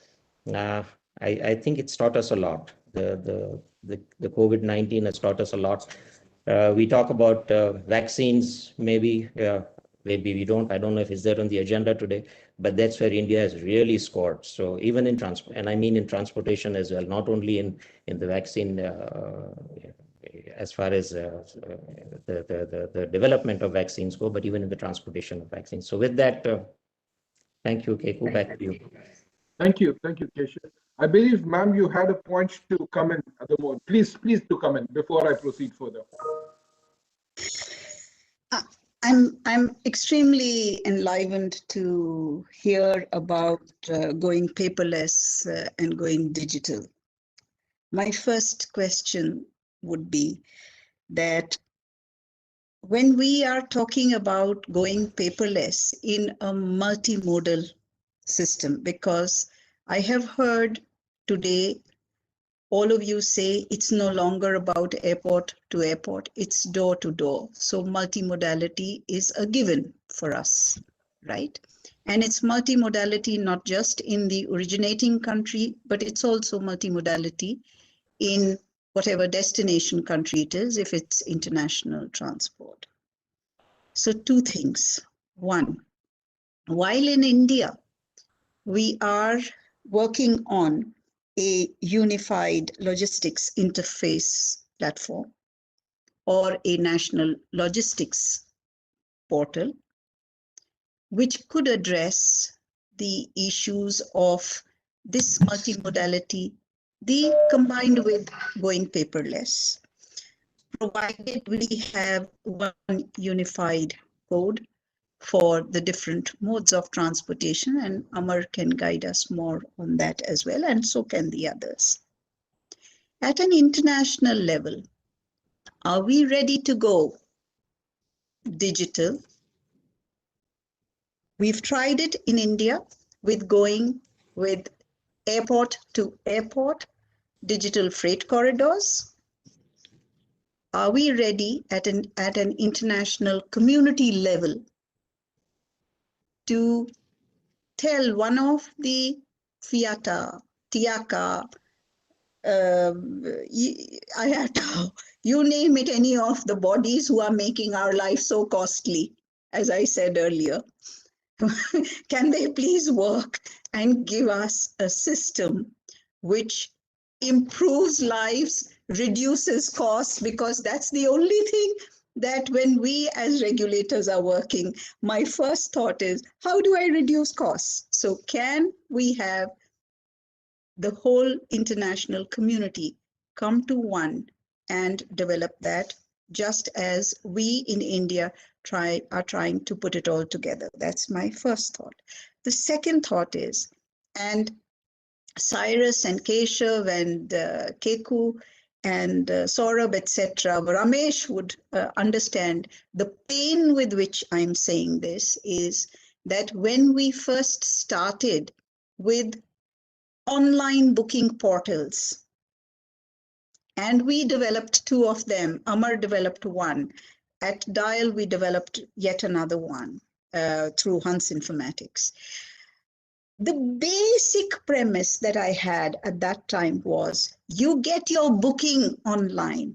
I think it's taught us a lot. The COVID-19 has taught us a lot. We talk about vaccines, maybe we don't. I don't know if it's there on the agenda today, but that's where India has really scored. So even in transport, and I mean in transportation as well, not only in the vaccine, as far as the development of vaccines go, but even in the transportation of vaccines. So with that, thank you, Keku. Back to you. Thank you, Keshav. I believe, ma'am, you had a point to comment at the moment. Please to comment before I proceed further. I'm extremely enlivened to hear about going paperless and going digital. My first question would be that when we are talking about going paperless in a multimodal system, because I have heard today all of you say it's no longer about airport to airport, it's door to door. So multimodality is a given for us, right? And it's multimodality not just in the originating country, but it's also multimodality in whatever destination country it is, if it's international transport. So two things. One, while in India, we are working on a unified logistics interface platform or a national logistics portal, which could address the issues of this multimodality, combined with going paperless, provided we have one unified code for the different modes of transportation, and Amar can guide us more on that as well, and so can the others. At an international level, are we ready to go digital? We've tried it in India with going with airport to airport, digital freight corridors. Are we ready at an international community level to tell one of the FIATA, TIACA, IATA, you name it, any of the bodies who are making our life so costly, as I said earlier, can they please work and give us a system which improves lives, reduces costs, because that's the only thing that when we as regulators are working, my first thought is, how do I reduce costs? So can we have the whole international community come to one and develop that, just as we in India are trying to put it all together? That's my first thought. The second thought is, and Cyrus and Keshav and Keku and Saurabh, etc., Ramesh would understand the pain with which I'm saying this, is that when we first started with online booking portals, and we developed two of them, Amar developed one, at Dial we developed yet another one through Hans Informatics. The basic premise that I had at that time was, you get your booking online.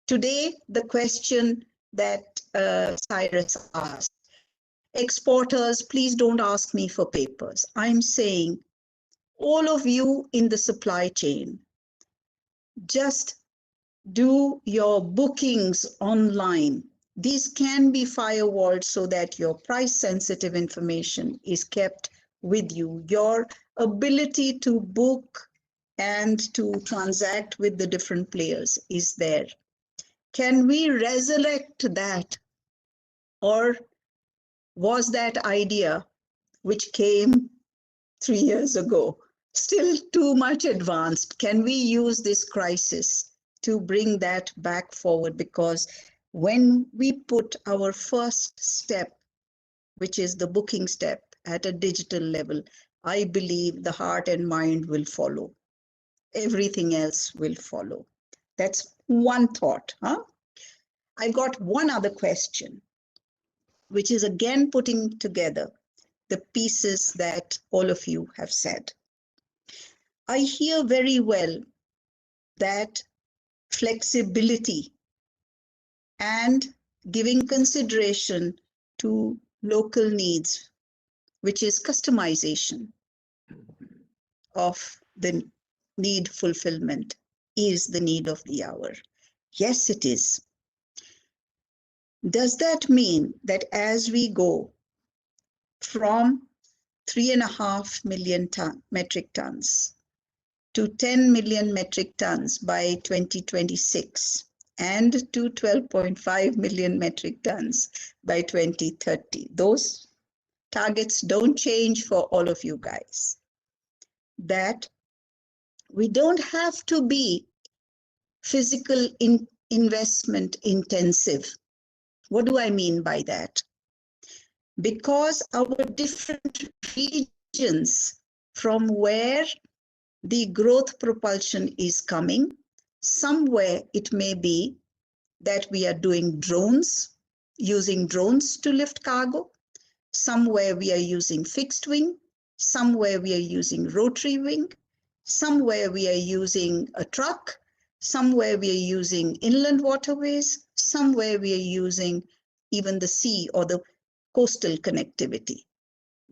Today, the question that Cyrus asked, exporters, please don't ask me for papers. I'm saying, all of you in the supply chain, just do your bookings online. These can be firewalled so that your price-sensitive information is kept with you. Your ability to book and to transact with the different players is there. Can we resurrect that? Or was that idea, which came 3 years ago, still too much advanced? Can we use this crisis to bring that back forward? Because when we put our first step, which is the booking step at a digital level, I believe the heart and mind will follow. Everything else will follow. That's one thought. I've got one other question, which is again putting together the pieces that all of you have said. I hear very well that flexibility and giving consideration to local needs, which is customization of the need fulfillment, is the need of the hour. Yes, it is. Does that mean that as we go from 3.5 million metric tons to 10 million metric tons by 2026 and to 12.5 million metric tons by 2030, those targets don't change for all of you guys, that we don't have to be physical investment intensive? What do I mean by that? Because our different regions from where the growth propulsion is coming, somewhere it may be that we are doing drones, using drones to lift cargo. Somewhere we are using fixed wing. Somewhere we are using rotary wing. Somewhere we are using a truck. Somewhere we are using inland waterways. Somewhere we are using even the sea or the coastal connectivity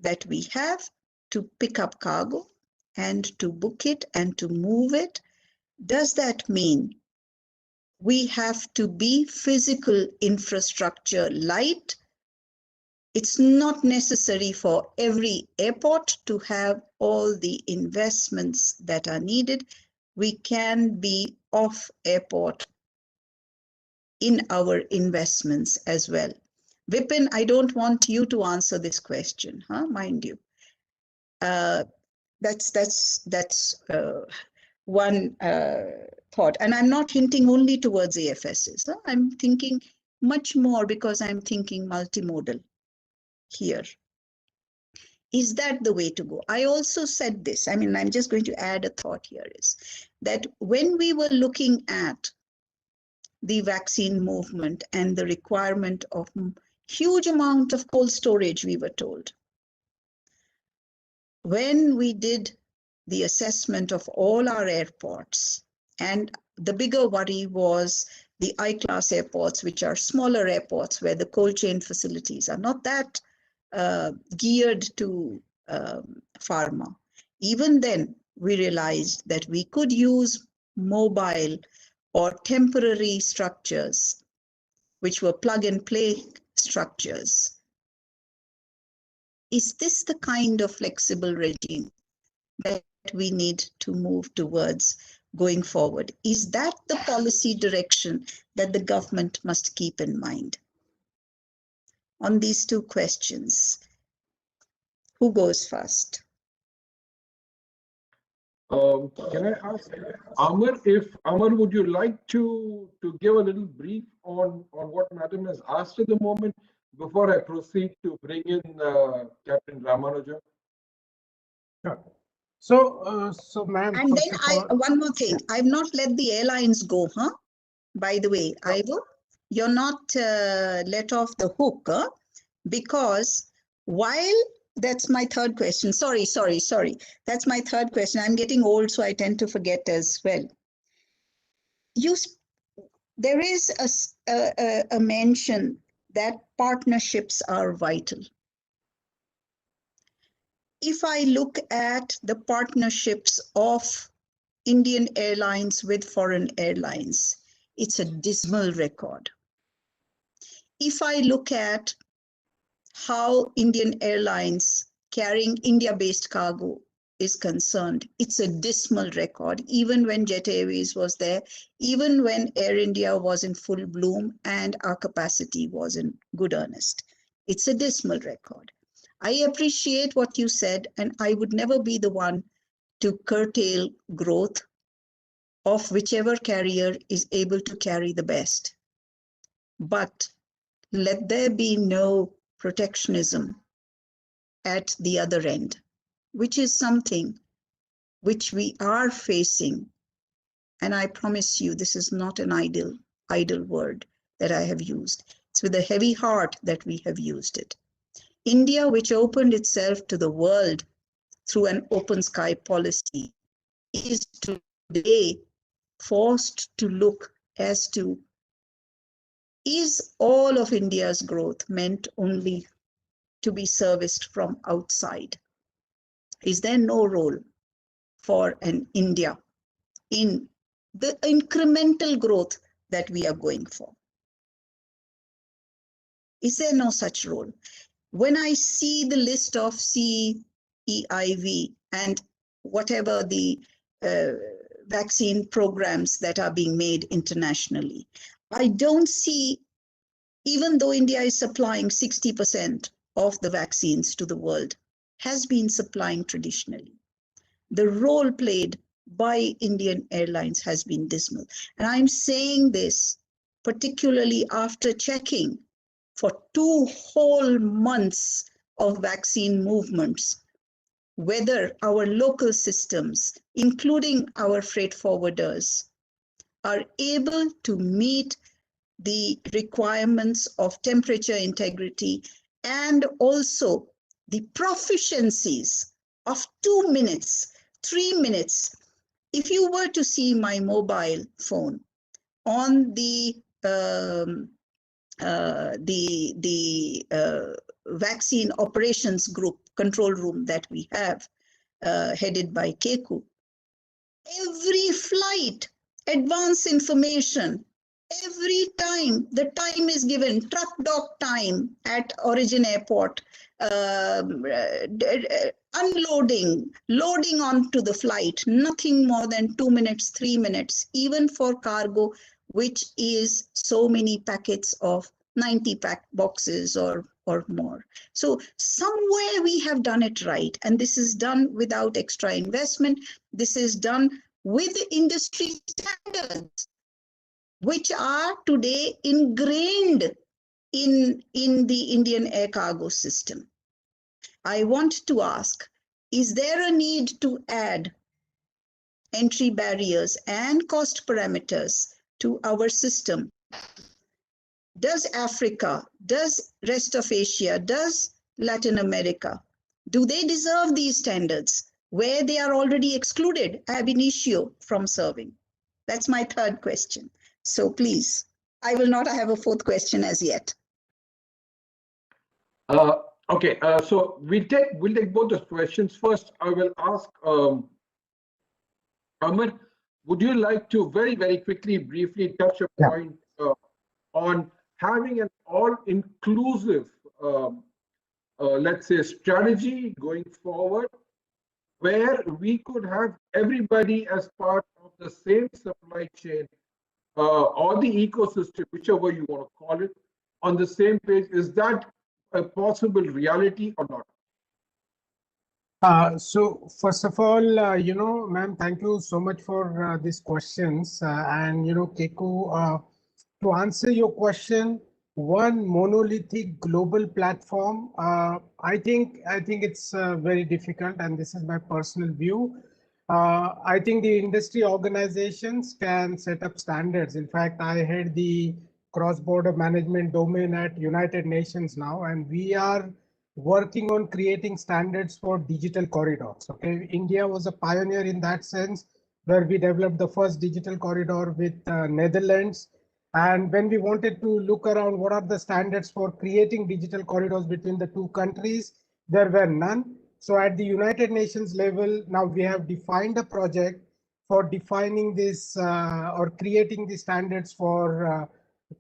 that we have to pick up cargo and to book it and to move it. Does that mean we have to be physical infrastructure light? It's not necessary for every airport to have all the investments that are needed. We can be off airport in our investments as well. Vipin, I don't want you to answer this question, mind you. That's one thought. And I'm not hinting only towards AFSs. I'm thinking much more, because I'm thinking multimodal here. Is that the way to go? I also said this, I mean, I'm just going to add a thought here, is that when we were looking at the vaccine movement and the requirement of huge amount of cold storage, we were told, when we did the assessment of all our airports, and the bigger worry was the I-class airports, which are smaller airports where the cold chain facilities are not that geared to pharma. Even then, we realized that we could use mobile or temporary structures, which were plug and play structures. Is this the kind of flexible regime that we need to move towards going forward? Is that the policy direction that the government must keep in mind? On these two questions, who goes first? Can I ask Amar, would you like to give a little brief on what Madam has asked at the moment before I proceed to bring in Captain Ramanuja? Sure. So ma'am, And then one more thing, I've not let the airlines go, huh? By the way, you're not let off the hook, huh? Because while that's my third question. Sorry. That's my third question. I'm getting old, so I tend to forget as well. There is a mention that partnerships are vital. If I look at the partnerships of Indian Airlines with foreign airlines, it's a dismal record. If I look at how Indian Airlines carrying India-based cargo is concerned, it's a dismal record, even when Jet Airways was there, even when Air India was in full bloom and our capacity was in good earnest. It's a dismal record. I appreciate what you said, and I would never be the one to curtail growth of whichever carrier is able to carry the best. But let there be no protectionism at the other end, which is something which we are facing. And I promise you, this is not an idle word that I have used. It's with a heavy heart that we have used it. India, which opened itself to the world through an open sky policy, is today forced to look as to, is all of India's growth meant only to be serviced from outside? Is there no role for an India in the incremental growth that we are going for? Is there no such role? When I see the list of CEIV and whatever the vaccine programs that are being made internationally, I don't see, even though India is supplying 60% of the vaccines to the world, has been supplying traditionally, the role played by Indian Airlines has been dismal. And I'm saying this particularly after checking for 2 whole months of vaccine movements, whether our local systems, including our freight forwarders, are able to meet the requirements of temperature integrity and also the proficiencies of 2 minutes, 3 minutes. If you were to see my mobile phone on the vaccine operations group control room that we have, headed by Keku, every flight, advance information, every time the time is given, truck dock time at origin airport, unloading, loading onto the flight, nothing more than 2 minutes, 3 minutes, even for cargo, which is so many packets of 90 pack boxes or more. So somewhere we have done it right. And this is done without extra investment. This is done with industry standards, which are today ingrained in the Indian air cargo system. I want to ask, is there a need to add entry barriers and cost parameters to our system? Does Africa, does rest of Asia, does Latin America, do they deserve these standards where they are already excluded ab initio from serving? That's my third question. So please, I will not have a fourth question as yet. Okay, so we'll take both the questions. First, I will ask Amar, would you like to very quickly, briefly touch a point on having an all-inclusive, let's say, strategy going forward, where we could have everybody as part of the same supply chain or the ecosystem, whichever you want to call it, on the same page? Is that a possible reality or not? So first of all, ma'am, thank you so much for these questions. And, Keku, to answer your question, one monolithic global platform, I think it's very difficult, and this is my personal view. I think the industry organizations can set up standards. In fact, I head the cross-border management domain at United Nations now, and we are working on creating standards for digital corridors. Okay, India was a pioneer in that sense, where we developed the first digital corridor with Netherlands. And when we wanted to look around what are the standards for creating digital corridors between the two countries, there were none. So at the United Nations level, now we have defined a project for defining this or creating the standards for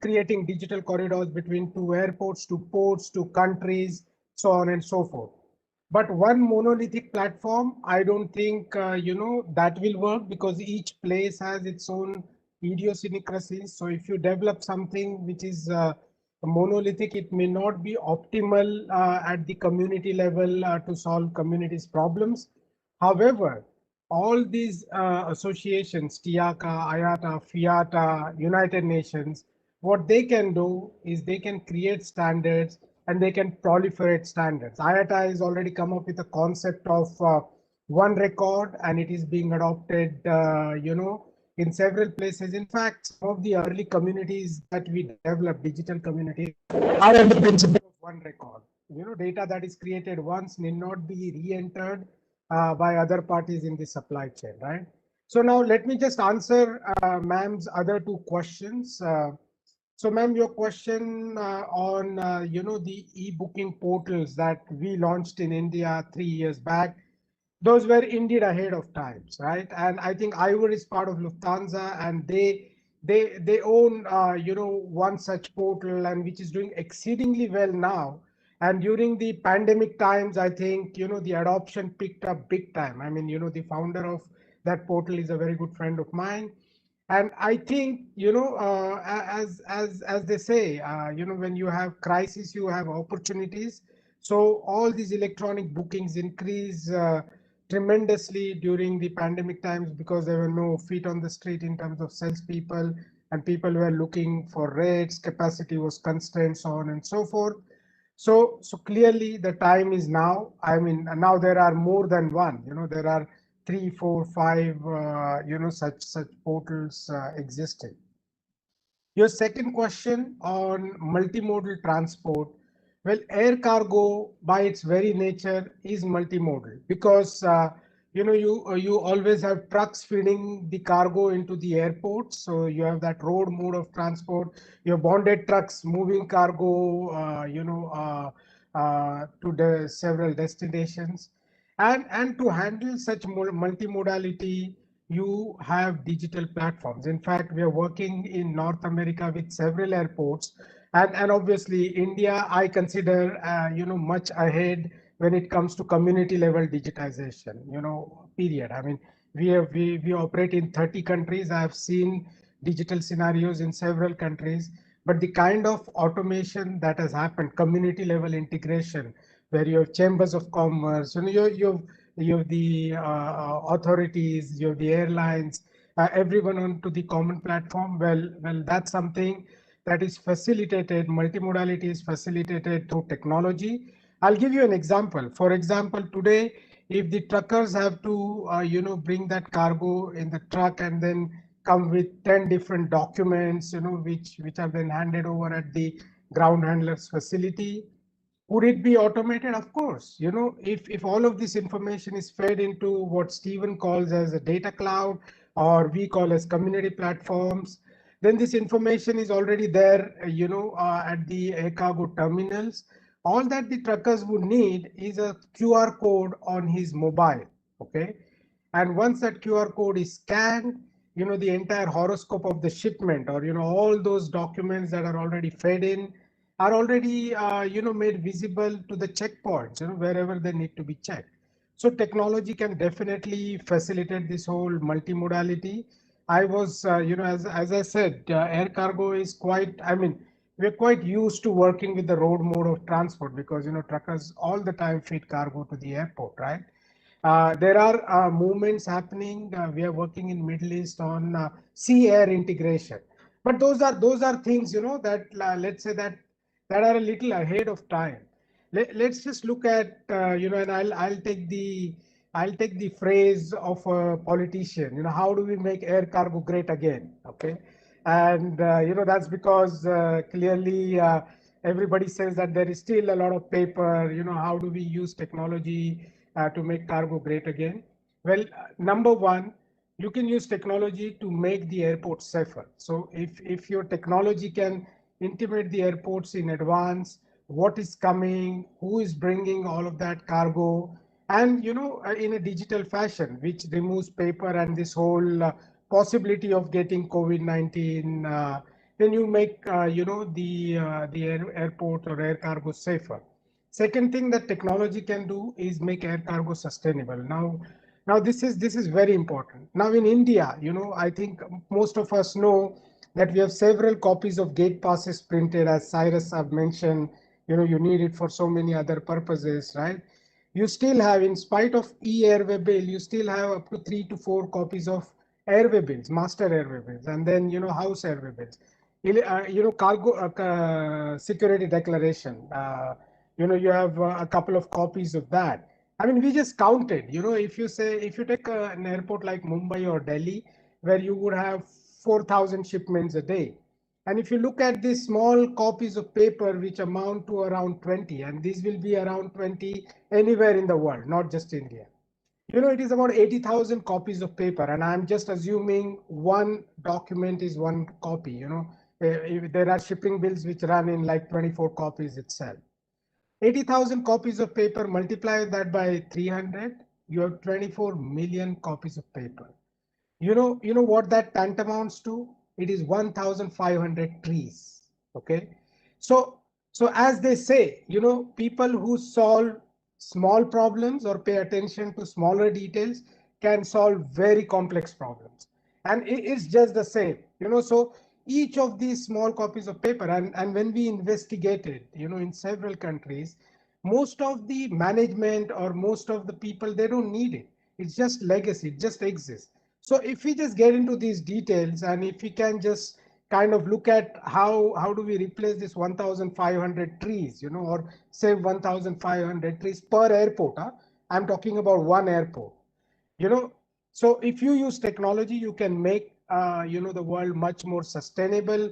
creating digital corridors between two airports, to ports, to countries, so on and so forth. But one monolithic platform, I don't think, that will work, because each place has its own idiosyncrasies. So if you develop something which is monolithic, it may not be optimal at the community level to solve communities' problems. However, all these associations, TIACA, IATA, FIATA, United Nations, what they can do is they can create standards and they can proliferate standards. IATA has already come up with a concept of one record, and it is being adopted, in several places. In fact, some of the early communities that we developed, digital communities, are on the principle of one record. Data that is created once need not be re-entered by other parties in the supply chain, right? So now let me just answer ma'am's other two questions. So, ma'am, your question on the e-booking portals that we launched in India 3 years back, those were indeed ahead of times, right? And I think Ivory is part of Lufthansa, and they own one such portal, and which is doing exceedingly well now. And during the pandemic times, I think the adoption picked up big time. I mean, the founder of that portal is a very good friend of mine. And I think, as they say, when you have crisis, you have opportunities. So all these electronic bookings increase tremendously during the pandemic times, because there were no feet on the street in terms of salespeople, and people were looking for rates, capacity was constrained, so on and so forth. So clearly the time is now. I mean, now there are more than one, there are 3, 4, 5, such portals existing. Your second question on multimodal transport. Well, air cargo by its very nature is multimodal, because you always have trucks feeding the cargo into the airport. So you have that road mode of transport. You have bonded trucks moving cargo, to the several destinations. And to handle such multimodality, you have digital platforms. In fact, we are working in North America with several airports, and obviously India, I consider, much ahead when it comes to community level digitization, period. I mean, we operate in 30 countries. I have seen digital scenarios in several countries, but the kind of automation that has happened, community level integration, where you have chambers of commerce, you have the authorities, you have the airlines, everyone onto the common platform. Well, that's something that is facilitated. Multimodality is facilitated through technology, I'll give you an example. For example, today, if the truckers have to, bring that cargo in the truck and then come with 10 different documents, which are then handed over at the ground handler's facility, would it be automated? Of course. If all of this information is fed into what Stephen calls as a data cloud, or we call as community platforms, then this information is already there, at the air cargo terminals. All that the truckers would need is a QR code on his mobile. Okay. And once that QR code is scanned, the entire horoscope of the shipment, or, all those documents that are already fed in, are already made visible to the checkpoints, wherever they need to be checked. So technology can definitely facilitate this whole multimodality. I was, as I said, air cargo is quite, we're quite used to working with the road mode of transport, because truckers all the time feed cargo to the airport, right? There are movements happening. We are working in Middle East on sea air integration, but those are things, that let's say that are a little ahead of time. Let's just look at, and I'll take the phrase of a politician. How do we make air cargo great again? Okay, and that's because clearly everybody says that there is still a lot of paper. How do we use technology to make cargo great again? Well, number one, you can use technology to make the airport safer. So if your technology can intimate the airports in advance, what is coming, who is bringing all of that cargo, and in a digital fashion, which removes paper and this whole possibility of getting COVID-19, then you make the airport or air cargo safer. Second thing that technology can do is make air cargo sustainable. Now this is very important. Now in India, I think most of us know that we have several copies of gate passes printed, as Cyrus have mentioned. You need it for so many other purposes, right? You still have, in spite of e-airway bill, you still have up to 3 to 4 copies of airway bills, master airway bills, and then house airway bills. Cargo security declaration. You have a couple of copies of that. We just counted. If you take an airport like Mumbai or Delhi, where you would have 4,000 shipments a day. And if you look at these small copies of paper, which amount to around 20, and these will be around 20 anywhere in the world, not just India. It is about 80,000 copies of paper, and I'm just assuming one document is one copy. If there are shipping bills which run in like 24 copies itself. 80,000 copies of paper, multiply that by 300, you have 24 million copies of paper. You know what that tantamounts to? It is 1,500 trees. Okay, so as they say, people who solve small problems or pay attention to smaller details can solve very complex problems, and it is just the same. So each of these small copies of paper, and when we investigated, in several countries, most of the management or most of the people, they don't need it. It's just legacy. It just exists. So if we just get into these details, and if we can just kind of look at how do we replace this 1,500 trees, or save 1,500 trees per airport. I'm talking about one airport. So if you use technology, you can make the world much more sustainable.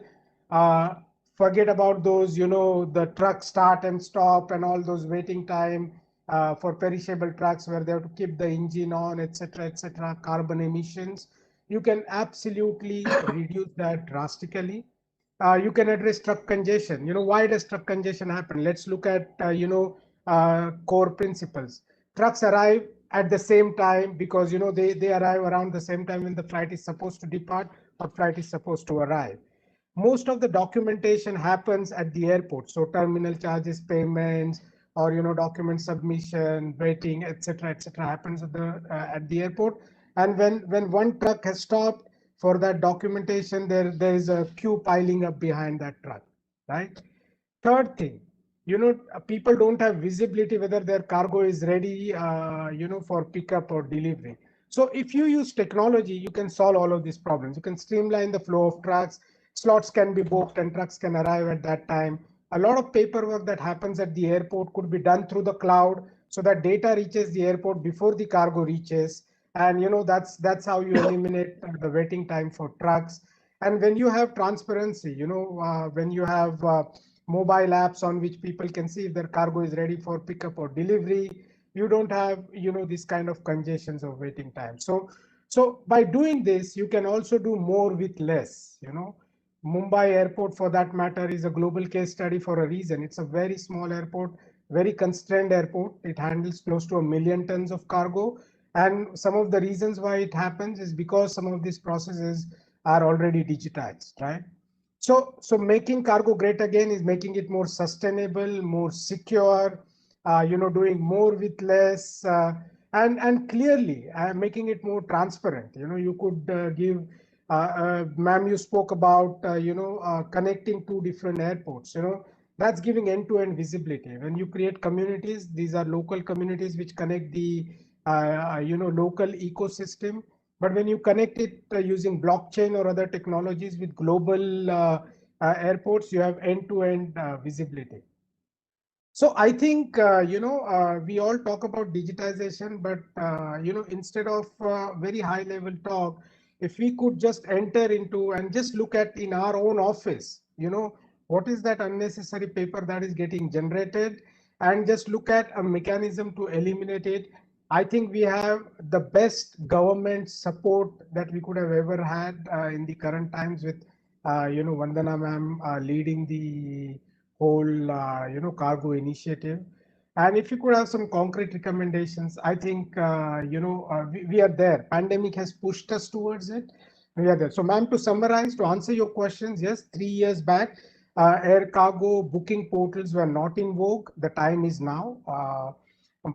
Forget about those, the truck start and stop and all those waiting time for perishable trucks where they have to keep the engine on, etc., etc. Carbon emissions, you can absolutely reduce that drastically. You can address truck congestion. Why does truck congestion happen? Let's look at core principles. Trucks arrive at the same time because they arrive around the same time when the flight is supposed to depart or flight is supposed to arrive. Most of the documentation happens at the airport. So terminal charges, payments, or document submission, waiting, etc., happens at the airport. And when one truck has stopped for that documentation, there is a queue piling up behind that truck, right? Third thing, people don't have visibility whether their cargo is ready, for pickup or delivery. So if you use technology, you can solve all of these problems. You can streamline the flow of trucks. Slots can be booked and trucks can arrive at that time. a lot of paperwork that happens at the airport could be done through the cloud, so that data reaches the airport before the cargo reaches. And that's how you eliminate the waiting time for trucks. And when you have transparency, when you have mobile apps on which people can see if their cargo is ready for pickup or delivery, you don't have this kind of congestions of waiting time. So by doing this, you can also do more with less. Mumbai airport, for that matter, is a global case study for a reason. It's a very small airport, very constrained airport. It handles close to 1 million tons of cargo. And some of the reasons why it happens is because some of these processes are already digitized, right? So making cargo great again is making it more sustainable, more secure, doing more with less, and clearly making it more transparent. You could give, ma'am, you spoke about, connecting two different airports. That's giving end-to-end visibility. When you create communities, these are local communities which connect the, local ecosystem. But when you connect it using blockchain or other technologies with global airports, you have end-to-end visibility. So I think, we all talk about digitization, but, instead of very high level talk, if we could just enter into and just look at in our own office, what is that unnecessary paper that is getting generated, and just look at a mechanism to eliminate it. I think we have the best government support that we could have ever had in the current times with, Vandana ma'am leading the whole, cargo initiative. And if you could have some concrete recommendations, I think, we are there. Pandemic has pushed us towards it. We are there. So, ma'am, to summarize, to answer your questions, yes, 3 years back, air cargo booking portals were not in vogue. The time is now.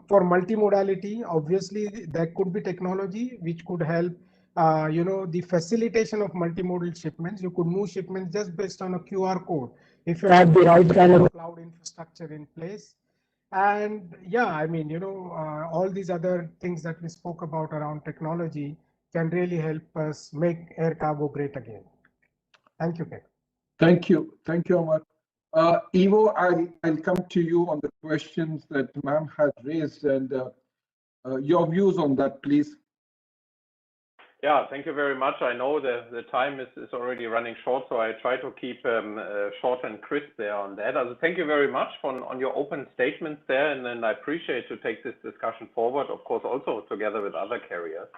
For multimodality, obviously, there could be technology which could help, the facilitation of multimodal shipments. You could move shipments just based on a QR code if you have the right kind of cloud infrastructure in place. And yeah, I mean, all these other things that we spoke about around technology can really help us make air cargo great again. Thank you, Ken. Thank you. Thank you, Amar. Ivo, I'll come to you on the questions that ma'am has raised, and your views on that, please. Yeah, thank you very much. I know the time is already running short, so I try to keep short and crisp there on that. Thank you very much on your open statements there, and then I appreciate to take this discussion forward, of course, also together with other carriers.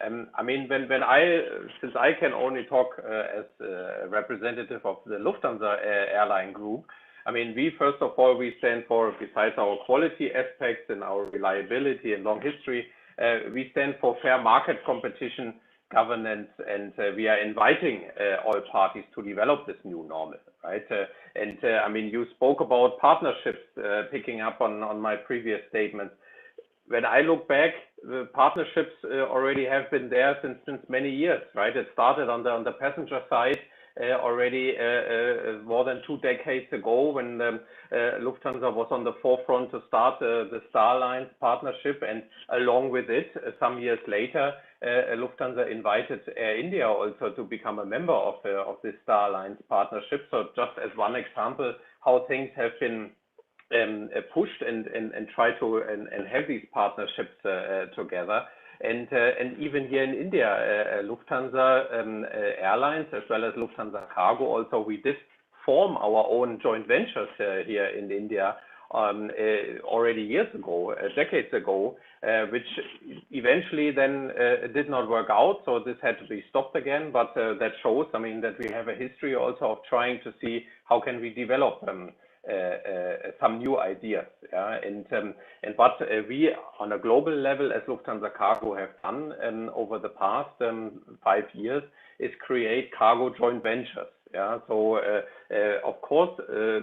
I mean, since I can only talk as a representative of the Lufthansa airline group, I mean, first of all, we stand for, besides our quality aspects and our reliability and long history, we stand for fair market competition, governance, and we are inviting all parties to develop this new normal, right? I mean, you spoke about partnerships, picking up on my previous statements. When I look back, the partnerships already have been there since many years, right? It started on the passenger side already more than 2 decades ago, when Lufthansa was on the forefront to start the Star Alliance partnership, and along with it, some years later, Lufthansa invited Air India also to become a member of this Star Alliance partnership. So just as one example, how things have been pushed and try to and have these partnerships together. And even here in India, Lufthansa Airlines as well as Lufthansa Cargo also, we did form our own joint ventures here in India already years ago, decades ago, which eventually then did not work out. So this had to be stopped again. But that shows, I mean, that we have a history also of trying to see how can we develop some new ideas, yeah? But we on a global level, as Lufthansa Cargo have done over the past 5 years, is create cargo joint ventures. Yeah, so of course,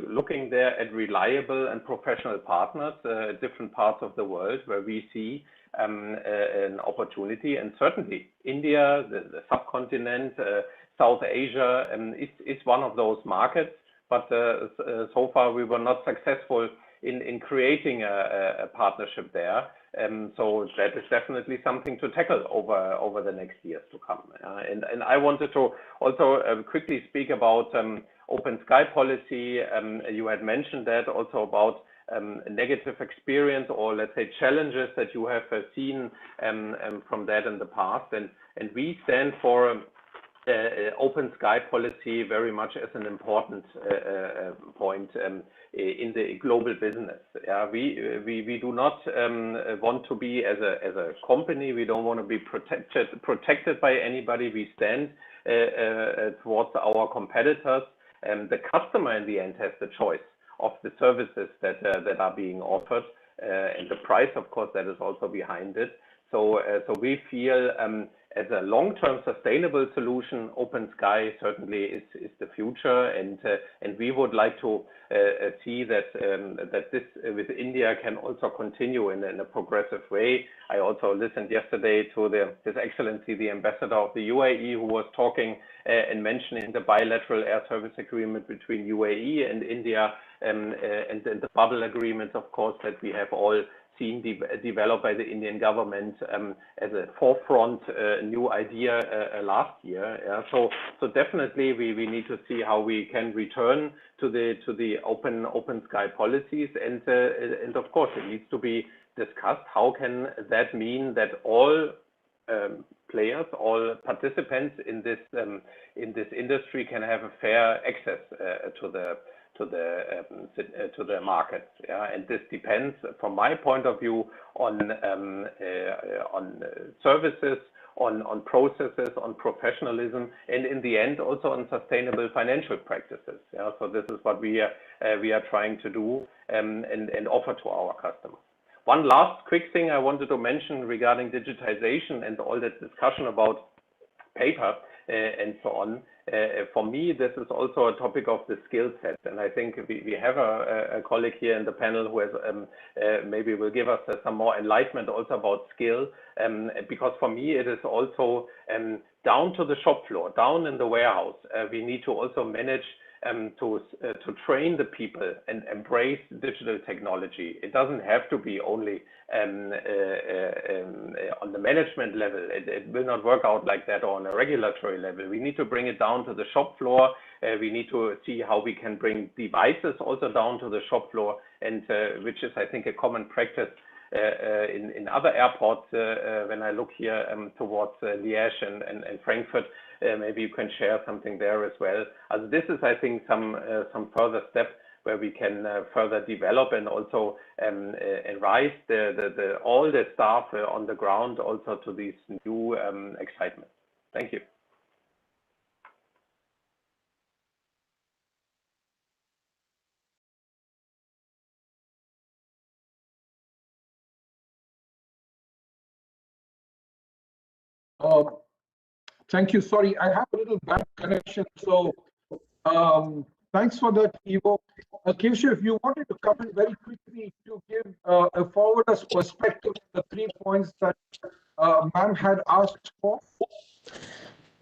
looking there at reliable and professional partners, different parts of the world where we see an opportunity, and certainly India, the subcontinent, South Asia, is one of those markets. But so far we were not successful in creating a partnership there. So that is definitely something to tackle over the next years to come. And I wanted to also quickly speak about open sky policy. You had mentioned that also about a negative experience, or let's say challenges that you have seen from that in the past. And we stand for open sky policy very much as an important point in the global business. Yeah, we do not want to be as a company. We don't want to be protected by anybody. We stand towards our competitors. The customer in the end has the choice of the services that are being offered, and the price, of course, that is also behind it. So we feel as a long-term sustainable solution, open sky certainly is the future, and we would like to see that this with India can also continue in a progressive way. I also listened yesterday to His Excellency the Ambassador of the UAE, who was talking and mentioning the bilateral air service agreement between UAE and India, and the bubble agreements, of course, that we have all seen developed by the Indian government as a forefront new idea last year. Yeah. So definitely we need to see how we can return to the open sky policies, and of course it needs to be discussed. How can that mean that all players, all participants in this industry can have a fair access to the markets, yeah, and this depends, from my point of view, on services, on processes, on professionalism, and in the end also on sustainable financial practices. Yeah, so this is what we are trying to do and offer to our customers. One last quick thing I wanted to mention regarding digitization and all that discussion about paper and so on. For me, this is also a topic of the skill set, and I think we have a colleague here in the panel who has maybe will give us some more enlightenment also about skill, because for me it is also down to the shop floor, down in the warehouse. We need to also manage to train the people and embrace digital technology. It doesn't have to be only on the management level. It will not work out like that on a regulatory level. We need to bring it down to the shop floor. We need to see how we can bring devices also down to the shop floor, and which is, I think, a common practice in other airports. When I look here towards Liège and Frankfurt, maybe you can share something there as well. As this is, I think, some further step where we can further develop and also rise all the staff on the ground also to these new excitement. Thank you. Thank you. Sorry, I have a little bad connection. So thanks for that, Ivo. Keshav, if you wanted to come in very quickly to give a forwarder's perspective on the 3 points that ma'am had asked for.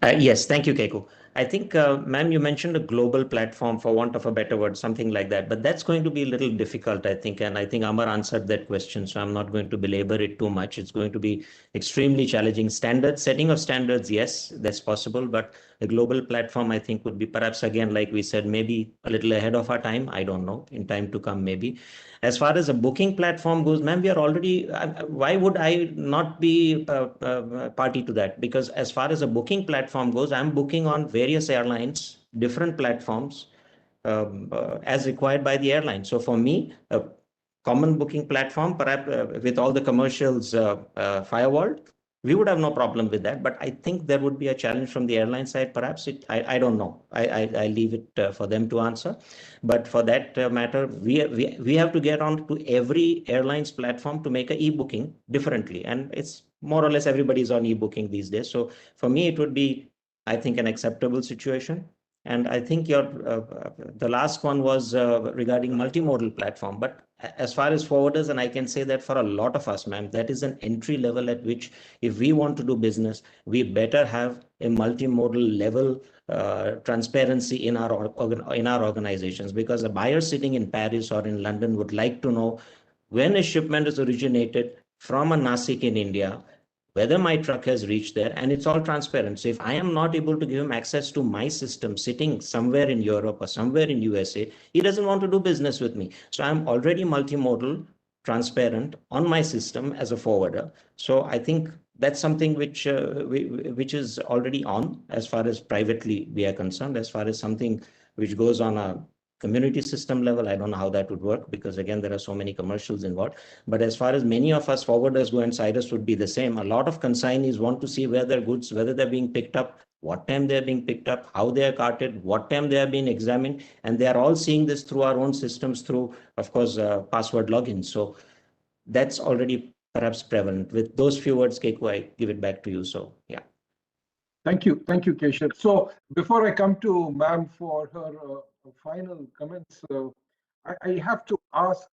Yes, thank you, Keiko. I think, ma'am, you mentioned a global platform, for want of a better word, something like that. But that's going to be a little difficult, I think. And I think Amar answered that question, so I'm not going to belabor it too much. It's going to be extremely challenging. Setting of standards, yes, that's possible. But a global platform, I think, would be perhaps, again, like we said, maybe a little ahead of our time. I don't know, in time to come, maybe. As far as a booking platform goes, ma'am, we are already, why would I not be party to that? Because as far as a booking platform goes, I'm booking on various airlines, different platforms as required by the airline. So for me, a common booking platform, perhaps with all the commercials firewalled, we would have no problem with that. But I think there would be a challenge from the airline side. Perhaps I don't know. I leave it for them to answer. But for that matter, we have to get on to every airline's platform to make an e-booking differently. And it's more or less everybody's on e-booking these days. So for me, it would be, I think, an acceptable situation. And I think the last one was regarding multimodal platform. But as far as forwarders, and I can say that for a lot of us, ma'am, that is an entry level at which, if we want to do business, we better have a multimodal level transparency in our organizations, because a buyer sitting in Paris or in London would like to know when a shipment is originated from a Nasik in India, whether my truck has reached there, and it's all transparent. So if I am not able to give him access to my system sitting somewhere in Europe or somewhere in USA, he doesn't want to do business with me. So I'm already multimodal, transparent on my system as a forwarder. So I think that's something which is already on as far as privately we are concerned. As far as something which goes on a community system level, I don't know how that would work, because again, there are so many commercials involved. But as far as many of us forwarders go, and Cyrus would be the same, a lot of consignees want to see where their goods, whether they're being picked up, what time they're being picked up, how they are carted, what time they are being examined. And they are all seeing this through our own systems through, of course, password login. So that's already perhaps prevalent. With those few words, Keku, I give it back to you. So, yeah. Thank you, Keshav. So before I come to ma'am for her final comments, I have to ask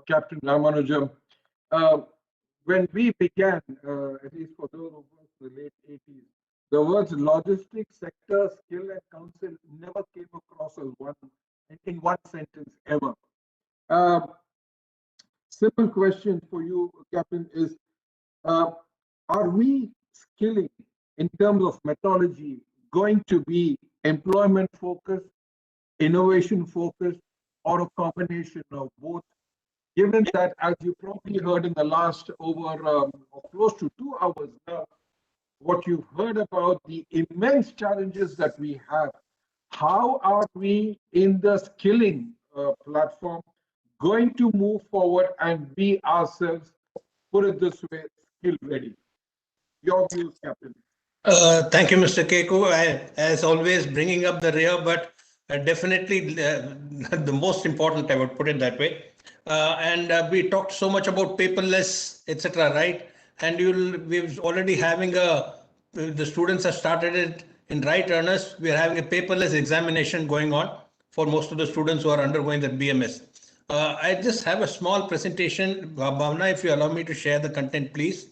Captain Ramanujam, when we began, at least for those of us in the late 80s, the words logistics, sector, skill, and council never came across as in one sentence ever. Simple question for you, Captain, is are we skilling in terms of methodology going to be employment focused, innovation focused, or a combination of both? Given that, as you probably heard in the last over close to 2 hours now, what you've heard about the immense challenges that we have, how are we in the skilling platform going to move forward and be ourselves, put it this way, skill ready? Your views, Captain. Thank you, Mr. Keku. As always, bringing up the rear, but definitely the most important, I would put it that way. We talked so much about paperless, etc., right? And we're already having the students have started it in right earnest. We're having a paperless examination going on for most of the students who are undergoing the BMS. I just have a small presentation. Bhavna, if you allow me to share the content, please.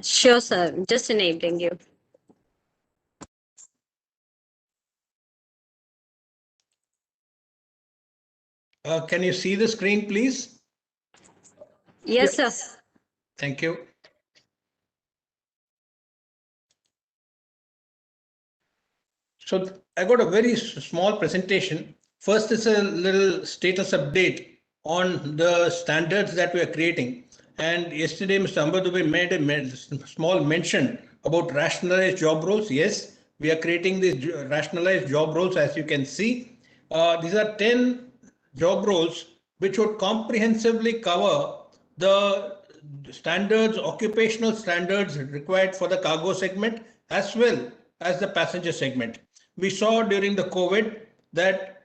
Sure, sir. Just enabling you. Can you see the screen, please? Yes, sir. Thank you. So I got a very small presentation. First is a little status update on the standards that we are creating. And yesterday, Mr. Amber Dubey made a small mention about rationalized job roles. Yes, we are creating these rationalized job roles, as you can see. These are 10 job roles which would comprehensively cover the standards, occupational standards required for the cargo segment as well as the passenger segment. We saw during the COVID that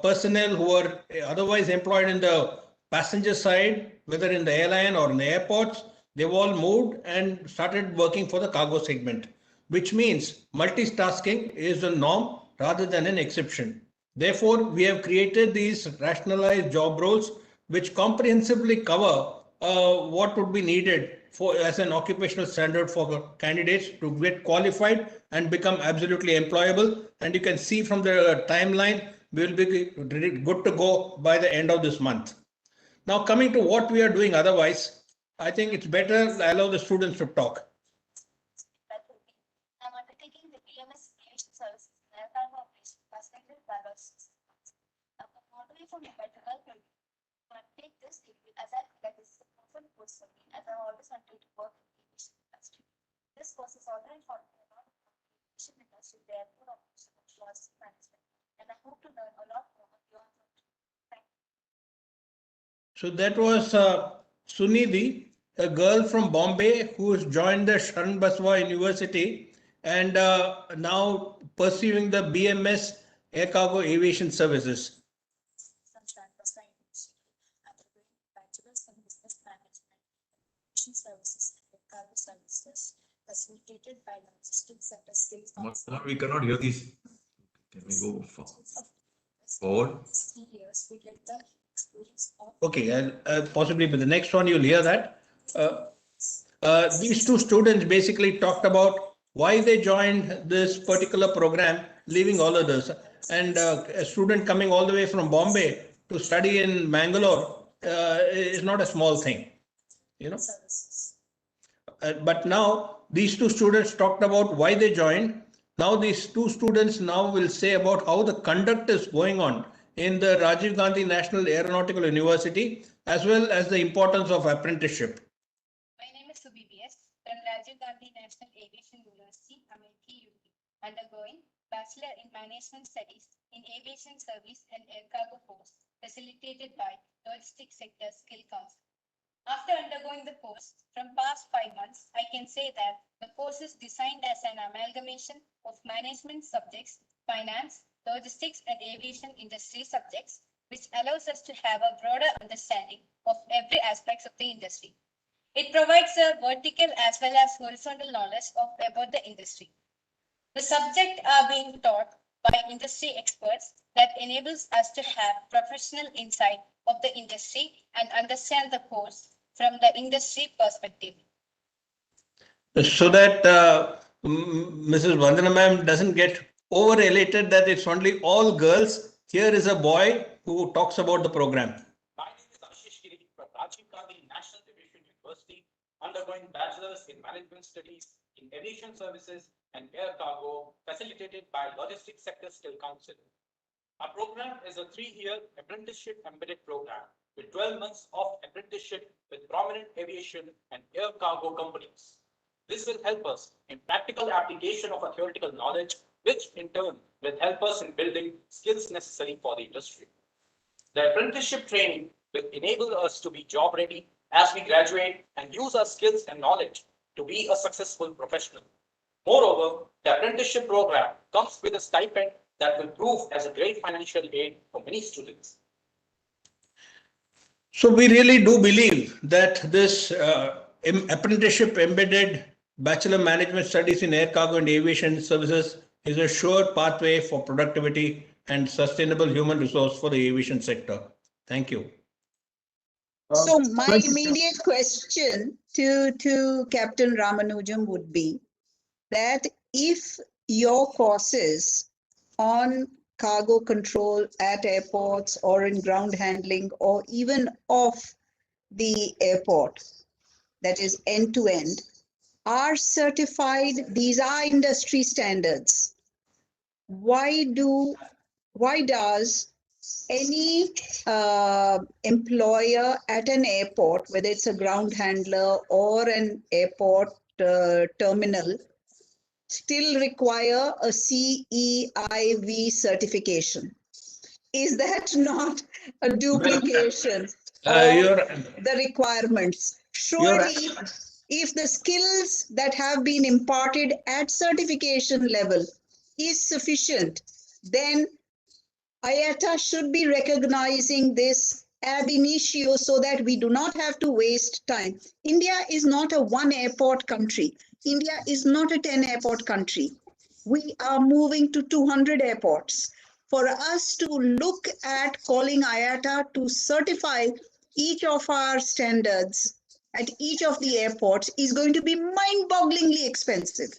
personnel who were otherwise employed in the passenger side, whether in the airline or in the airports, they've all moved and started working for the cargo segment, which means multitasking is the norm rather than an exception. Therefore, we have created these rationalized job roles which comprehensively cover what would be needed as an occupational standard for candidates to get qualified and become absolutely employable. And you can see from the timeline, we will be good to go by the end of this month. Now, coming to what we are doing otherwise, I think it's better allow the students to talk. I'm undertaking the BMS aviation services in air cargo operation passenger cargo systems. I'm motivated from the development to take this degree as I feel like this is a perfect course for me, as I always wanted to work in the aviation industry. This course is already for me a lot of the aviation industry, the airport operation and logistics management, and I hope to learn a lot more beyond that. Thank you. So that was Sunidhi, a girl from Bombay who has joined the Sharan Baswa University and now pursuing the BMS Air Cargo Aviation Services. Services and cargo services facilitated by logistics sector skills. We cannot hear these. Can we go forward? 3 years, we get the experience of. Okay, possibly with the next one you'll hear that. These two students basically talked about why they joined this particular program, leaving all others. And a student coming all the way from Bombay to study in Bangalore is not a small thing, you know. but now these two students talked about why they joined. Now these two students now will say about how the conduct is going on in the Rajiv Gandhi National Aeronautical University, as well as the importance of apprenticeship. My name is Subhi B.S. from Rajiv Gandhi National Aviation University, Amethi, UP, undergoing Bachelor in Management Studies in Aviation Service and Air Cargo course, facilitated by Logistics Sector Skill Council. After undergoing the course, from past 5 months, I can say that the course is designed as an amalgamation of management subjects, finance, logistics, and aviation industry subjects, which allows us to have a broader understanding of every aspect of the industry. It provides a vertical as well as horizontal knowledge about the industry. The subjects are being taught by industry experts that enables us to have professional insight of the industry and understand the course from the industry perspective. So that Mrs. Vandana ma'am doesn't get over-elated that it's only all girls. Here is a boy who talks about the program. My name is Ashish Giri from Rajiv Gandhi National Aviation University, undergoing Bachelor's in Management Studies in Aviation Services and Air Cargo, facilitated by Logistics Sector Skill Council. Our program is a 3-year apprenticeship embedded program with 12 months of apprenticeship with prominent aviation and air cargo companies. This will help us in practical application of a theoretical knowledge, which in turn will help us in building skills necessary for the industry. The apprenticeship training will enable us to be job ready as we graduate and use our skills and knowledge to be a successful professional. Moreover, the apprenticeship program comes with a stipend that will prove as a great financial aid for many students. So we really do believe that this apprenticeship embedded Bachelor Management Studies in Air Cargo and Aviation Services is a sure pathway for productivity and sustainable human resource for the aviation sector. Thank you. So my immediate question to Captain Ramanujam would be that if your courses on cargo control at airports or in ground handling or even off the airport, that is end to end, are certified, these are industry standards. Why does any employer at an airport, whether it's a ground handler or an airport terminal, still require a CEIV certification? Is that not a duplication of the requirements? Surely, if the skills that have been imparted at certification level is sufficient, then IATA should be recognizing this ab initio so that we do not have to waste time. India is not a 1 airport country. India is not a 10 airport country. We are moving to 200 airports. For us to look at calling IATA to certify each of our standards at each of the airports is going to be mind-bogglingly expensive.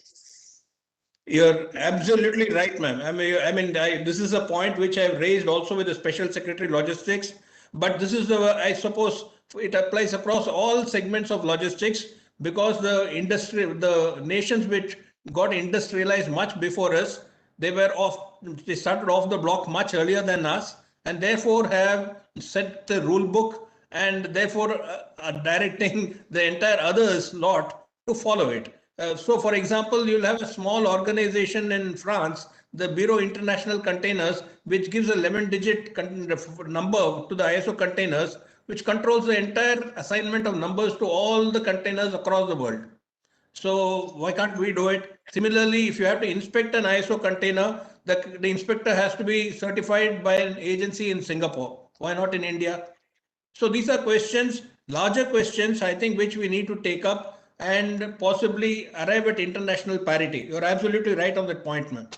You're absolutely right, ma'am. This is a point which I've raised also with the Special Secretary Logistics, but this is I suppose it applies across all segments of logistics, because the nations which got industrialized much before us, they started off the block much earlier than us, and therefore have set the rule book and therefore are directing the entire others lot to follow it. So, for example, you'll have a small organization in France, the Bureau International Containers, which gives a 11-digit number to the ISO containers, which controls the entire assignment of numbers to all the containers across the world. So why can't we do it? Similarly, if you have to inspect an ISO container, the inspector has to be certified by an agency in Singapore. Why not in India? So these are questions, larger questions, I think, which we need to take up and possibly arrive at international parity. You're absolutely right on that point, ma'am.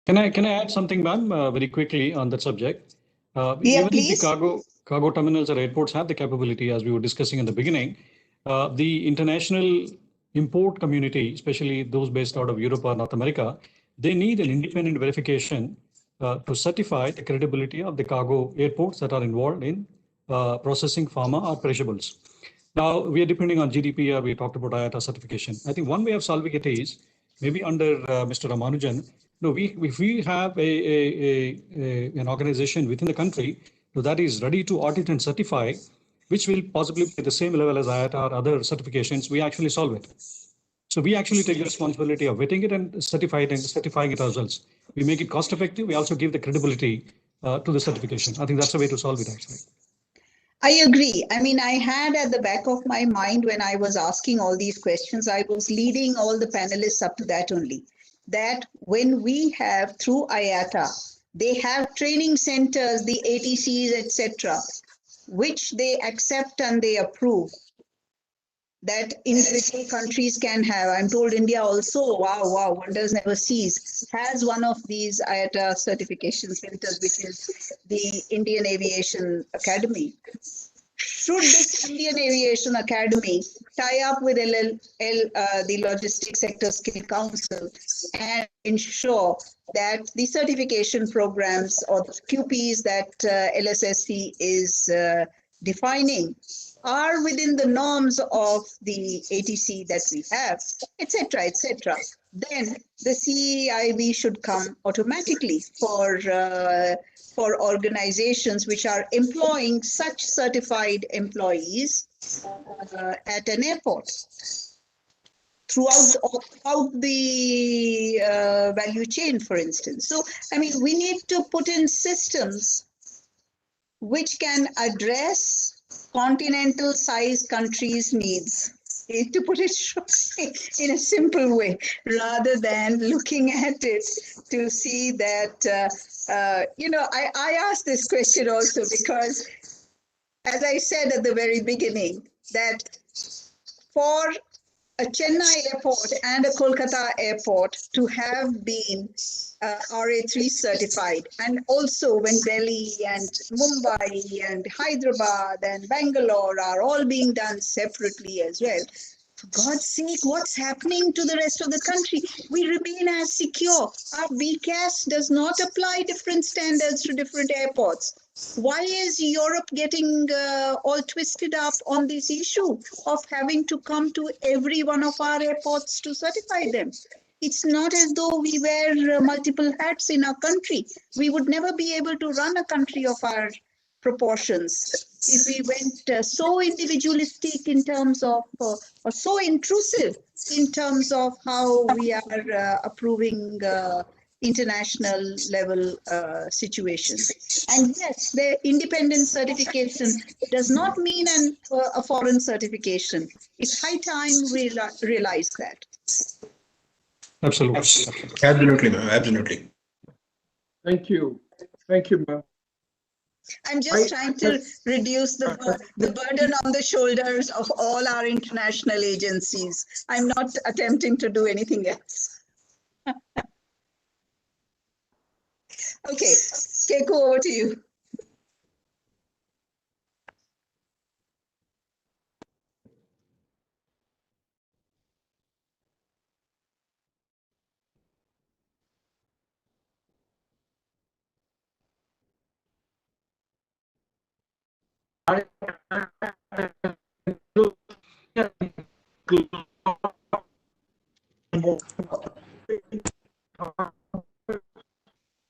Can I add something, ma'am, very quickly on that subject? Even if the cargo terminals or airports have the capability, as we were discussing in the beginning, the international import community, especially those based out of Europe or North America, they need an independent verification to certify the credibility of the cargo airports that are involved in processing pharma or perishables. Now, we are depending on GDPR. We talked about IATA certification. I think one way of solving it is maybe under Mr. Ramanujan. No, if we have an organization within the country that is ready to audit and certify, which will possibly be at the same level as IATA or other certifications, we actually solve it. So we actually take the responsibility of vetting it and certifying it ourselves. We make it cost effective. We also give the credibility to the certification. I think that's the way to solve it, actually. I agree. I mean, I had at the back of my mind when I was asking all these questions, I was leading all the panelists up to that only. That when we have through IATA, they have training centers, the ATCs, etc., which they accept and they approve, that individual countries can have. I'm told India also, wow, wonders never cease, has one of these IATA certification centers, which is the Indian Aviation Academy. Should this Indian Aviation Academy tie up with the Logistics Sector Skill Council and ensure that the certification programs or the QPs that LSSC is defining are within the norms of the ATC that we have, etc., then the CEIB should come automatically for organizations which are employing such certified employees at an airport throughout the value chain, for instance. So, I mean, we need to put in systems which can address continental size countries' needs, to put it in a simple way, rather than looking at it to see that, I asked this question also because, as I said at the very beginning, that for a Chennai airport and a Kolkata airport to have been RA3 certified, and also when Delhi and Mumbai and Hyderabad and Bangalore are all being done separately as well. For God's sake, what's happening to the rest of the country? We remain as secure. Our BCAS does not apply different standards to different airports. Why is Europe getting all twisted up on this issue of having to come to every one of our airports to certify them? It's not as though we wear multiple hats in our country. We would never be able to run a country of our proportions if we went so individualistic in terms of, or so intrusive in terms of how we are approving international level situations. And yes, the independent certification does not mean a foreign certification. It's high time we realize that. Absolutely. Absolutely, ma'am. Absolutely. Thank you. Thank you, ma'am. I'm just trying to reduce the burden on the shoulders of all our international agencies. I'm not attempting to do anything else. Okay, Keiko, over to you.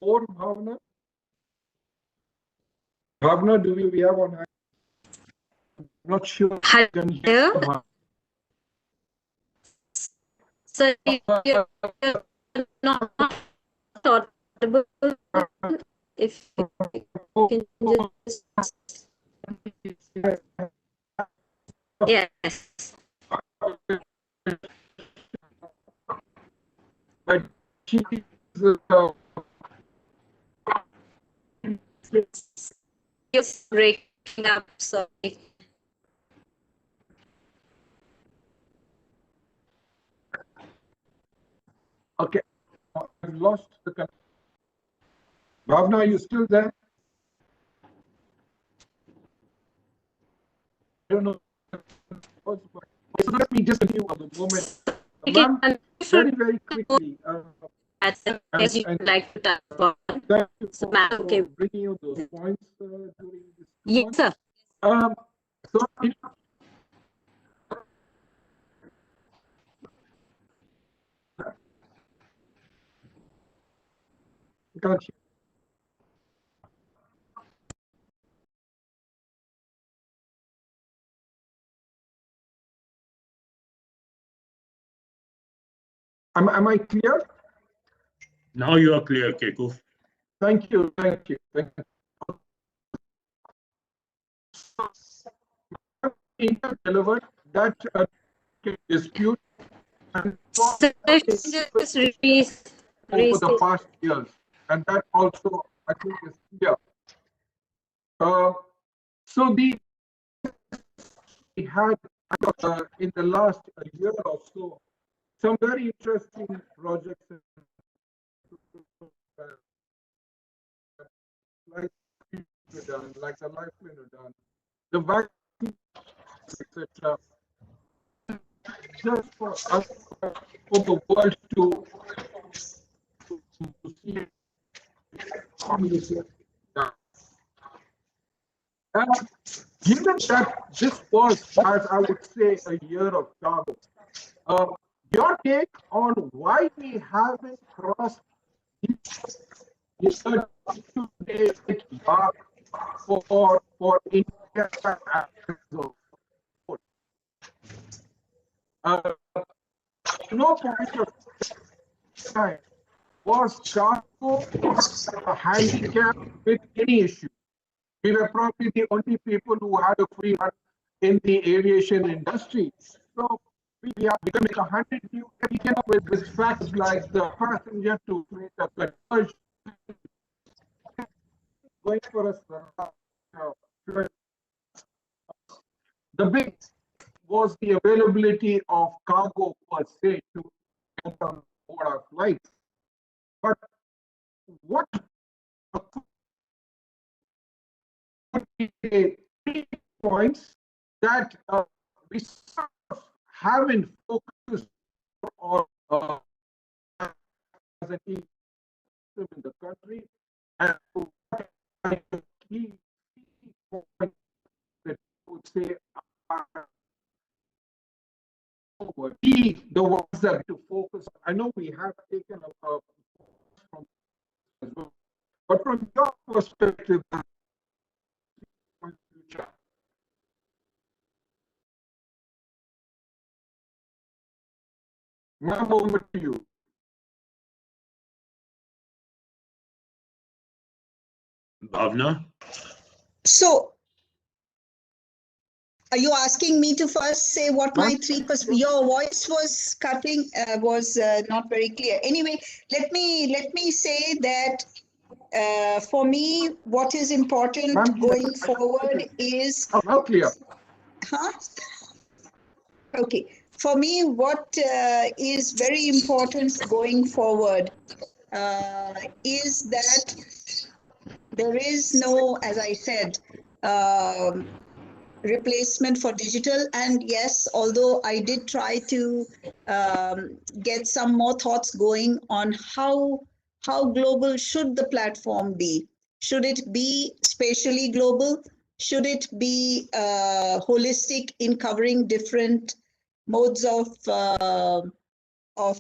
Or Bhavna? Bhavna, do we have on? I'm not sure. Hello? Sorry, you're not audible. If you can just... Yes. But she's You're breaking up, sorry. okay. I've lost the connection. Bhavna, are you still there? I don't know. So let me just continue at the moment. Ma'am, very quickly. As you like to talk about. Thank you So, for okay. bringing out those points during this. Yes, sir. So Can't hear. Am I clear? Now you are clear, Keku. Thank you. Thank you. Thank you. Delivered that dispute and over the past years, and that also I think is clear. So we had in the last year or so some very interesting projects like the Lifeline done, the vaccine, etc. Just for us, for the world to see given that this was, as I would say, a year of cargo, your take on why we haven't crossed the 32-day mark for India as a whole? No point of time was cargo a handicap with any issue. We were probably the only people who had a free run in the aviation industry. So we are becoming 100 new. We came up with facts like the passenger to freighter conversion, going for a the big was the availability of cargo per se to get on board our flights. But what would be the 3 points that we sort of haven't focused on as an ecosystem in the country, and what are the key points that I would say are the ones that to focus on? I know we have taken a from as well, but from your perspective, ma'am, over to you. Bhavna? So, are you asking me to first say what my 3%? Your voice was cutting, was not very clear. Anyway, let me say that for me, what is important going forward is. Not clear. Huh? Okay. For me, what is very important going forward is that there is no, as I said, replacement for digital. And yes, although I did try to get some more thoughts going on how global should the platform be. Should it be spatially global? Should it be holistic in covering different modes of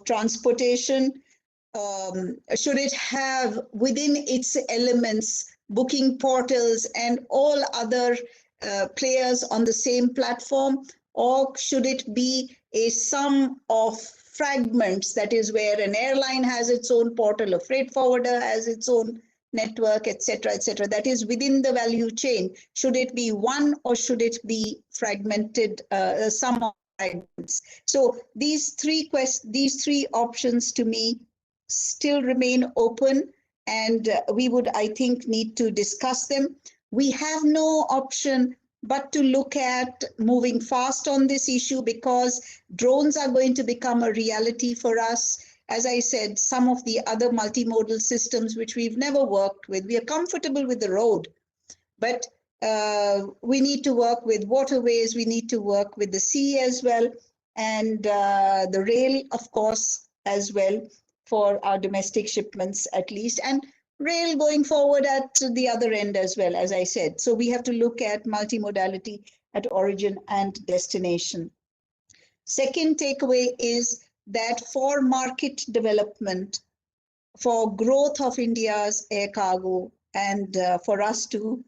transportation? Should it have within its elements booking portals and all other players on the same platform, or should it be a sum of fragments, that is where an airline has its own portal, a freight forwarder has its own network, etc., etc. That is within the value chain. Should it be one, or should it be fragmented, sum of fragments? So these three options to me still remain open, and we would, I think, need to discuss them. We have no option but to look at moving fast on this issue, because drones are going to become a reality for us. As I said, some of the other multimodal systems which we've never worked with, we are comfortable with the road, but we need to work with waterways, we need to work with the sea as well, and the rail, of course, as well, for our domestic shipments at least, and rail going forward at the other end as well, as I said. So we have to look at multimodality at origin and destination. Second takeaway is that for market development, for growth of India's air cargo and for us to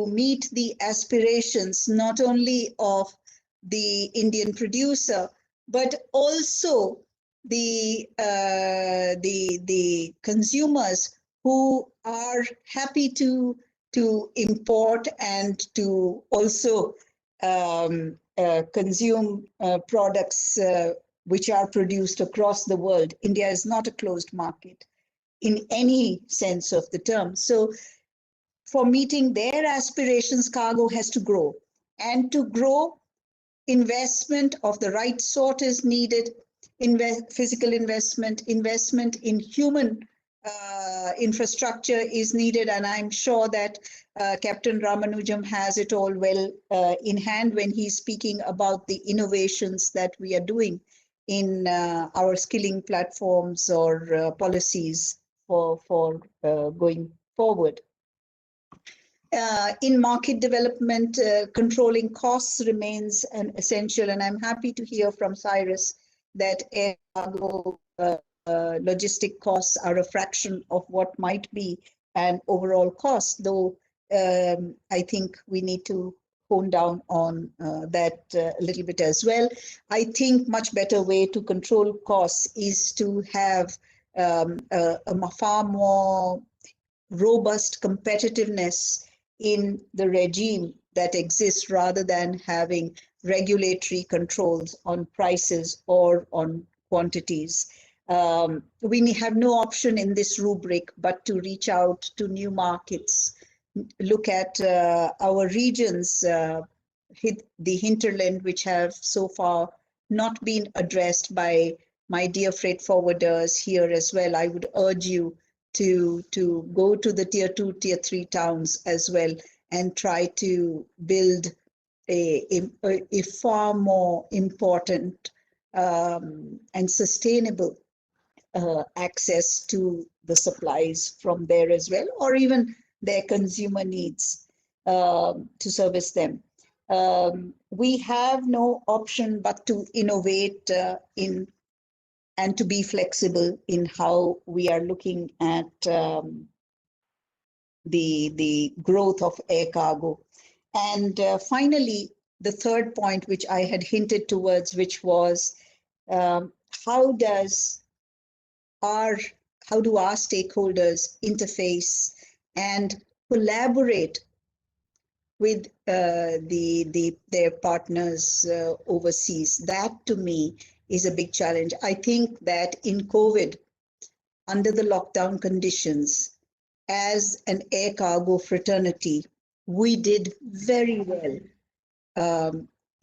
meet the aspirations not only of the Indian producer, but also the consumers who are happy to import and to also consume products which are produced across the world. India is not a closed market in any sense of the term. So for meeting their aspirations, cargo has to grow. And to grow, investment of the right sort is needed. Physical investment in human infrastructure is needed. And I'm sure that Captain Ramanujam has it all well in hand when he's speaking about the innovations that we are doing in our skilling platforms or policies for going forward. In market development, controlling costs remains an essential, and I'm happy to hear from Cyrus that air cargo logistic costs are a fraction of what might be an overall cost, though I think we need to hone down on that a little bit as well. I think much better way to control costs is to have a far more robust competitiveness in the regime that exists rather than having regulatory controls on prices or on quantities. We have no option in this rubric but to reach out to new markets, look at our regions, the hinterland, which have so far not been addressed by my dear freight forwarders here as well. I would urge you to go to the tier 2, tier 3 towns as well and try to build a far more important and sustainable access to the supplies from there as well, or even their consumer needs to service them. We have no option but to innovate and to be flexible in how we are looking at the growth of air cargo. And finally, the third point, which I had hinted towards, which was how do our stakeholders interface and collaborate with their partners overseas. That to me is a big challenge. I think that in COVID, under the lockdown conditions, as an air cargo fraternity, we did very well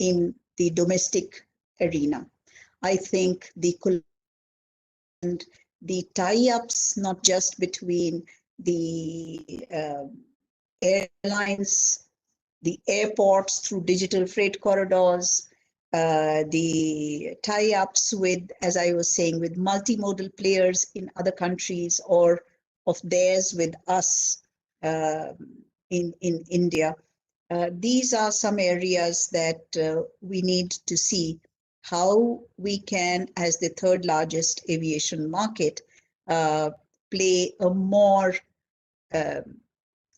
in the domestic arena. I think the tie-ups, not just between the airlines, the airports through digital freight corridors, the tie-ups with, as I was saying, with multimodal players in other countries or of theirs with us in India. These are some areas that we need to see how we can, as the third largest aviation market, play a more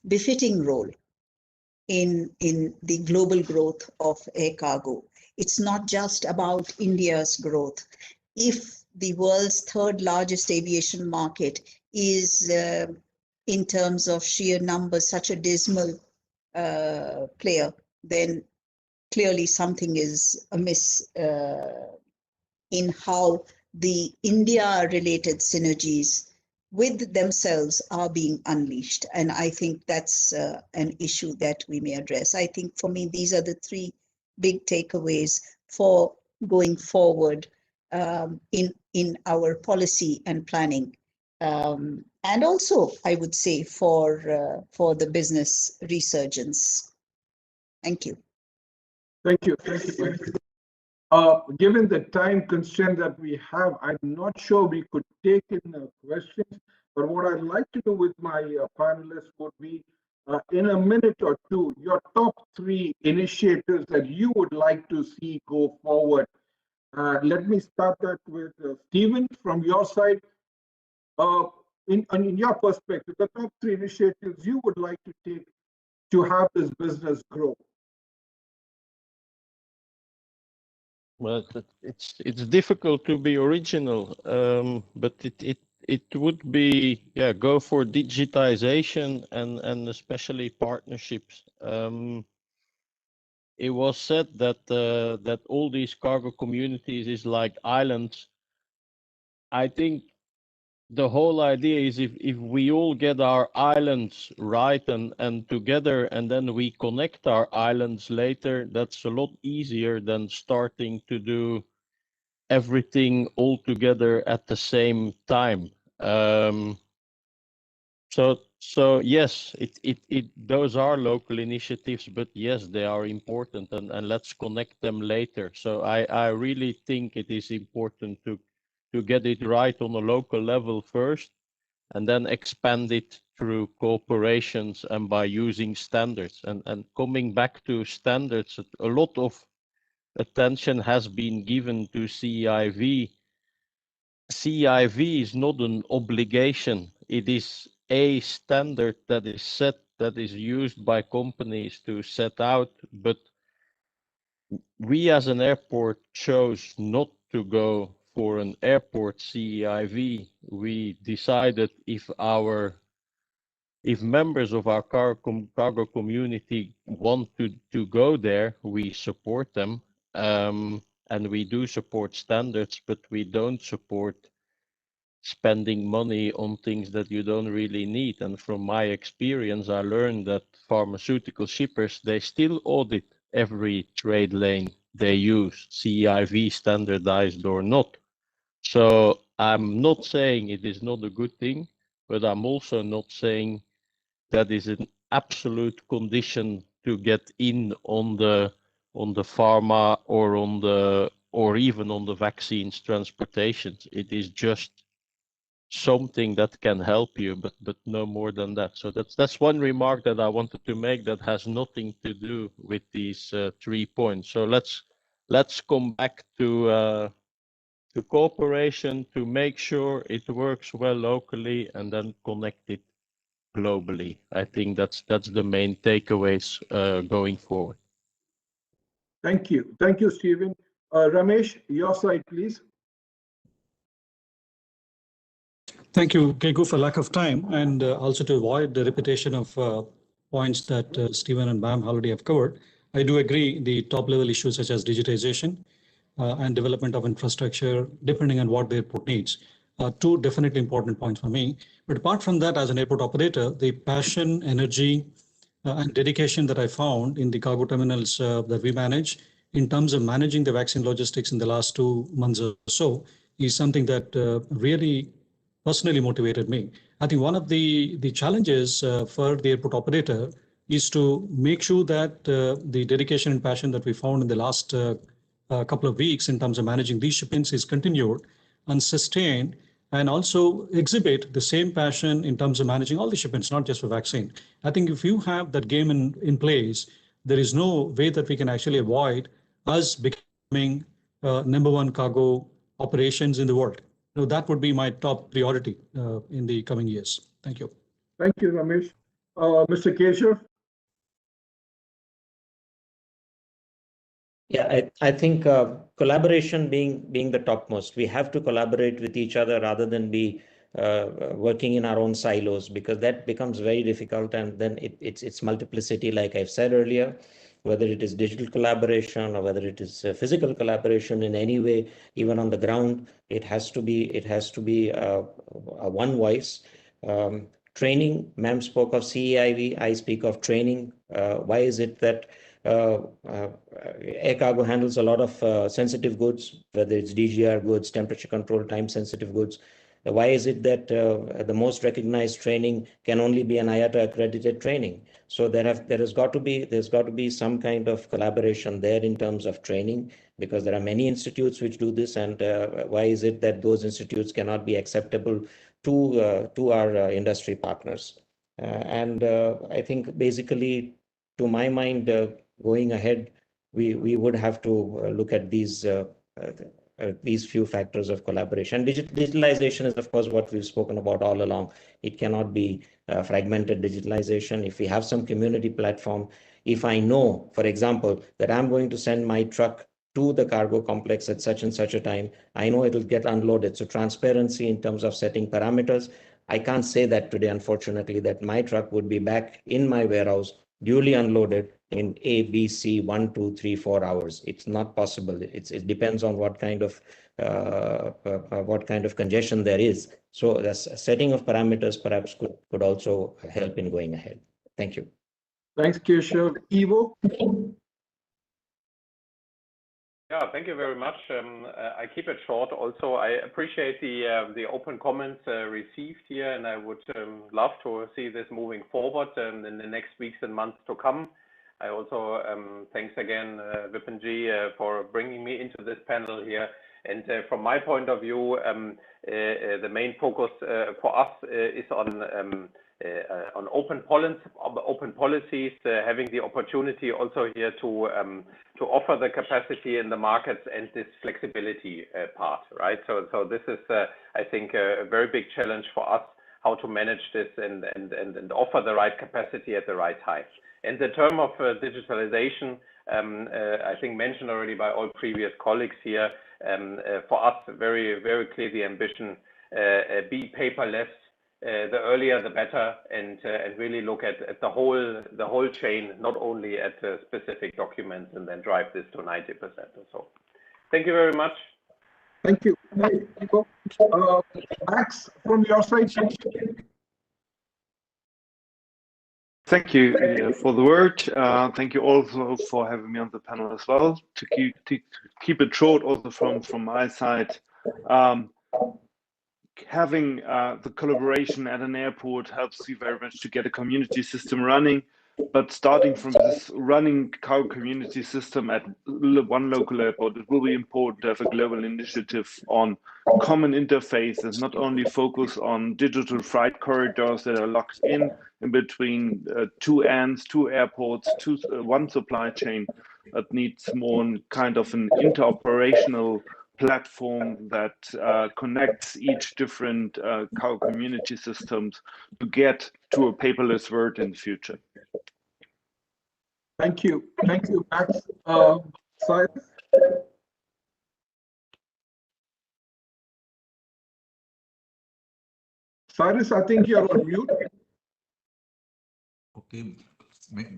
befitting role in the global growth of air cargo. It's not just about India's growth. If the world's third largest aviation market is, in terms of sheer numbers, such a dismal player, then clearly something is amiss in how the India-related synergies with themselves are being unleashed. And I think that's an issue that we may address. I think for me, these are the three big takeaways for going forward in our policy and planning. And also, I would say, for the business resurgence. Thank you. Thank you. Thank you. Given the time constraint that we have, I'm not sure we could take in questions, but what I'd like to do with my panelists would be, in a minute or two, your top 3 initiatives that you would like to see go forward. Let me start that with Stephen from your side. in your perspective, the top 3 initiatives you would like to take to have this business grow? Well, it's difficult to be original, but it would be, yeah, go for digitization and especially partnerships. It was said that that all these cargo communities is like islands. I think the whole idea is if we all get our islands right and together, and then we connect our islands later, that's a lot easier than starting to do everything all together at the same time. So yes, those are local initiatives, but yes, they are important, and let's connect them later. So I really think it is important to get it right on a local level first, and then expand it through cooperations and by using standards. And coming back to standards, a lot of attention has been given to CIV. CIV is not an obligation. It is a standard that is set, that is used by companies to set out, but we as an airport chose not to go for an airport CIV. We decided if members of our cargo community want to go there, we support them. And we do support standards, but we don't support spending money on things that you don't really need. And from my experience, I learned that pharmaceutical shippers, they still audit every trade lane they use, CIV standardized or not. So I'm not saying it is not a good thing, but I'm also not saying that is an absolute condition to get in on the pharma or even on the vaccines transportations. It is just something that can help you, but no more than that. So that's one remark that I wanted to make that has nothing to do with these 3 points. So let's come back to cooperation to make sure it works well locally, and then connect it globally. I think that's the main takeaways going forward. Thank you. Thank you, Stephen. Ramesh, your side, please. Thank you, Keku, for lack of time, and also to avoid the repetition of points that Stephen and Bam already have covered. I do agree the top level issues such as digitization and development of infrastructure, depending on what the airport needs, are 2 definitely important points for me. But apart from that, as an airport operator, the passion, energy, and dedication that I found in the cargo terminals that we manage in terms of managing the vaccine logistics in the last 2 months or so is something that really personally motivated me. I think one of the challenges for the airport operator is to make sure that the dedication and passion that we found in the last couple of weeks in terms of managing these shipments is continued and sustained, and also exhibit the same passion in terms of managing all the shipments, not just for vaccine. I think if you have that game in place, there is no way that we can actually avoid us becoming #1 cargo operations in the world. So that would be my top priority in the coming years. Thank you. Thank you, Ramesh. Mr. Keshav? Yeah, I think collaboration being the topmost. We have to collaborate with each other rather than be working in our own silos, because that becomes very difficult, and then it's multiplicity, like I've said earlier, whether it is digital collaboration or whether it is physical collaboration in any way, even on the ground, it has to be a one voice. Training, ma'am spoke of CEIV, I speak of training. Why is it that air cargo handles a lot of sensitive goods, whether it's DGR goods, temperature control, time sensitive goods? Why is it that the most recognized training can only be an IATA accredited training? So there's got to be some kind of collaboration there in terms of training, because there are many institutes which do this, and why is it that those institutes cannot be acceptable to our industry partners? And I think basically, to my mind, going ahead, we would have to look at these these few factors of collaboration. Digitalization is, of course, what we've spoken about all along. It cannot be fragmented digitalization. If we have some community platform, if I know, for example, that I'm going to send my truck to the cargo complex at such and such a time, I know it'll get unloaded. So transparency in terms of setting parameters. I can't say that today, unfortunately, that my truck would be back in my warehouse, duly unloaded in A, B, C, 1, 2, 3, 4 hours. It's not possible. It depends on what kind of congestion there is. So the setting of parameters perhaps could also help in going ahead. Thank you. Thanks, Keshav. Ivo? Yeah, thank you very much. I keep it short. Also, I appreciate the open comments received here, and I would love to see this moving forward in the next weeks and months to come. I also thanks again, Vipinji, for bringing me into this panel here. And from my point of view, the main focus for us is on open policies, having the opportunity also here to offer the capacity in the markets and this flexibility part, right? So this is, I think, a very big challenge for us, how to manage this and offer the right capacity at the right time. And the term of digitalization, I think mentioned already by all previous colleagues here, for us, very, very clear the ambition, be paperless, the earlier the better, and really look at the whole chain, not only at specific documents, and then drive this to 90% or so. Thank you very much. Thank you. Max, from your side. Thank you for the word. Thank you also for having me on the panel as well. To keep it short, also from my side, having the collaboration at an airport helps you very much to get a community system running. But starting from this running cargo community system at one local airport, it will be important to have a global initiative on common interfaces, not only focus on digital freight corridors that are locked in between two ends, two airports, one supply chain, but needs more kind of an interoperational platform that connects each different cargo community systems to get to a paperless world in the future. Thank you, Max. Cyrus? Cyrus, I think you're on mute. Okay,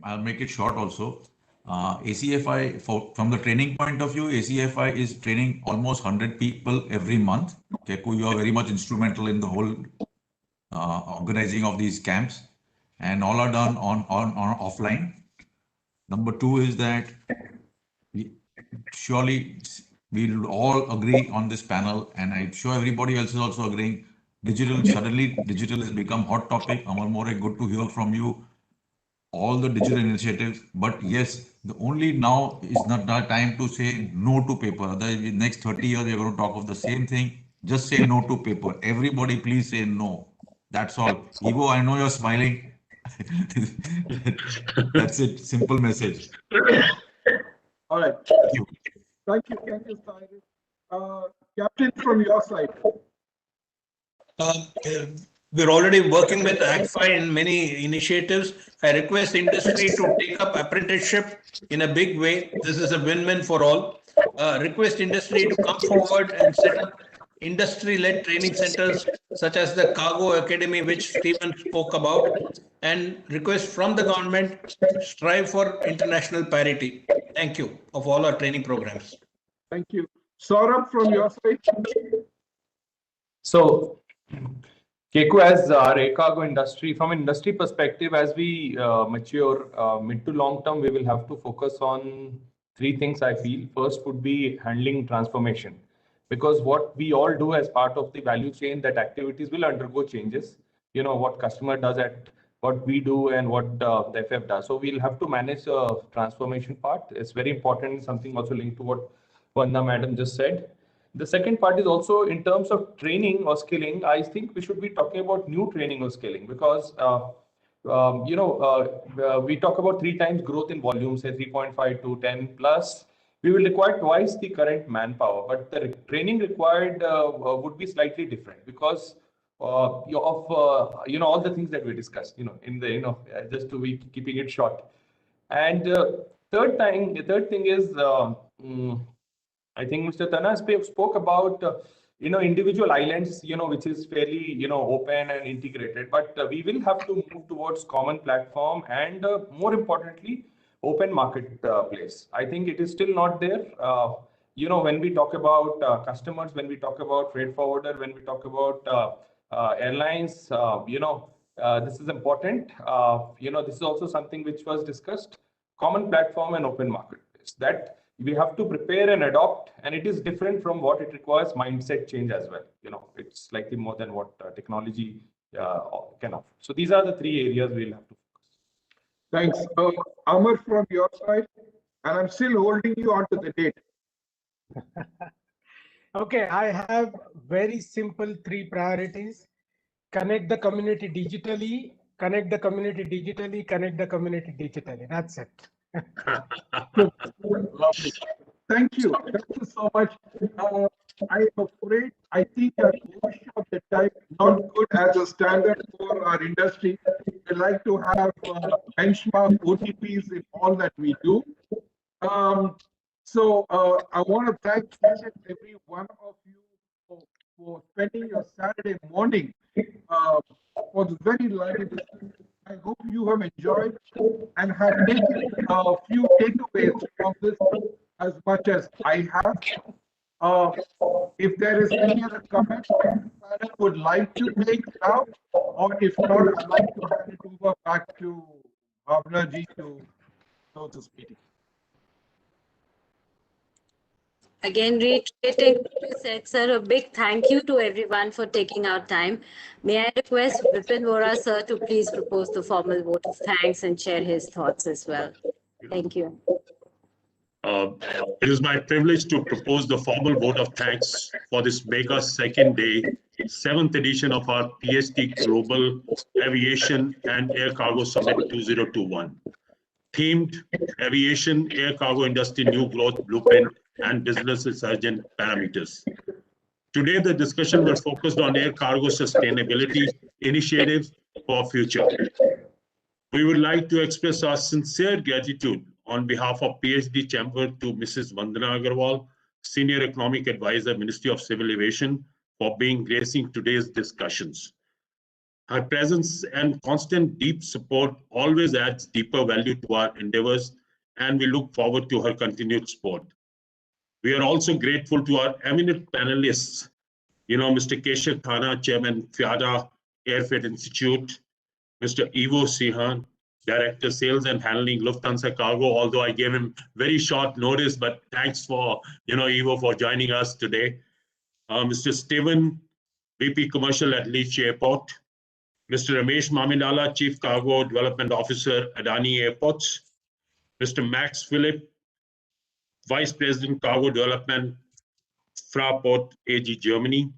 I'll make it short also. ACFI, from the training point of view, ACFI is training almost 100 people every month. Keku, you are very much instrumental in the whole organizing of these camps, and all are done on offline. Number two is that surely we'll all agree on this panel, and I'm sure everybody else is also agreeing. Suddenly digital has become hot topic. Amar More, good to hear from you. All the digital initiatives, but yes, the only now is not the time to say no to paper. Otherwise, the next 30 years, we're going to talk of the same thing. Just say no to paper. Everybody, please say no. That's all. Ivo, I know you're smiling. That's it. Simple message. All right. Thank you, Cyrus. Captain, from your side. We're already working with ACFI in many initiatives. I request industry to take up apprenticeship in a big way. This is a win-win for all. Request industry to come forward and set up industry-led training centers such as the Cargo Academy, which Stephen spoke about, and request from the government strive for international parity. Thank you of all our training programs. Thank you. Saurabh, from your side. So, Keku, as our air cargo industry, from an industry perspective, as we mature mid to long term, we will have to focus on three things, I feel. First would be handling transformation, because what we all do as part of the value chain, that activities will undergo changes. You know, what customer does at what we do and what the FF does. So we'll have to manage the transformation part. It's very important, something also linked to what Vanda madam just said. The second part is also in terms of training or skilling. I think we should be talking about new training or skilling, because we talk about 3 times growth in volume, say 3.5 to 10 plus. we will require twice the current manpower, but the training required would be slightly different because of all the things that we discussed, in the just to be keeping it short. And the third thing is, I think Mr. Tana spoke about individual islands, which is fairly open and integrated, but we will have to move towards common platform and more importantly open marketplace. I think it is still not there. When we talk about customers, when we talk about freight forwarder, when we talk about airlines, this is important. This is also something which was discussed: common platform and open marketplace. That we have to prepare and adopt, and it is different from what it requires mindset change as well. It's slightly more than what technology can offer. So these are the three areas we'll have to focus. Thanks. Amar, from your side, and I'm still holding you onto the date. Okay, I have very simple three priorities: connect the community digitally, connect the community digitally, connect the community digitally. That's it. Lovely. Thank you. Thank you so much. I'm afraid I think I've overshot the time. Not good as a standard for our industry. We like to have benchmark OTPs in all that we do. So I want to thank each and every one of you for spending your Saturday morning for the very lively discussion. I hope you have enjoyed and have taken a few takeaways from this as much as I have. If there is any other comment I would like to make now, or if not, I'd like to hand it over back to Bhavna ji to close this meeting. Again, reiterating what you said, sir, a big thank you to everyone for taking our time. May I request Vipin Vora, sir, to please propose the formal vote of thanks and share his thoughts as well. Thank you. It is my privilege to propose the formal vote of thanks for this mega second day, 7th edition of our PhD Global Aviation and Air Cargo Summit 2021. Themed Aviation, Air Cargo Industry New Growth Blueprint and Business Resurgent Parameters. Today, the discussion was focused on air cargo sustainability initiatives for future. We would like to express our sincere gratitude on behalf of PhD Chamber to Mrs. Vandana Agarwal, Senior Economic Advisor, Ministry of Civil Aviation, for being gracing today's discussions. Her presence and constant deep support always adds deeper value to our endeavors, and we look forward to her continued support. We are also grateful to our eminent panelists, Mr. Keshav Thana, Chairman, FIADA Airfreight Institute, Mr. Ivo Sihan, Director, Sales and Handling, Lufthansa Cargo, although I gave him very short notice, but thanks for, Ivo, for joining us today. Mr. Steven, VP Commercial at Leach Airport. Mr. Ramesh Mamidala, Chief Cargo Development Officer, Adani Airports. Mr. Max Philipp, Vice President Cargo Development, Fraport AG Germany.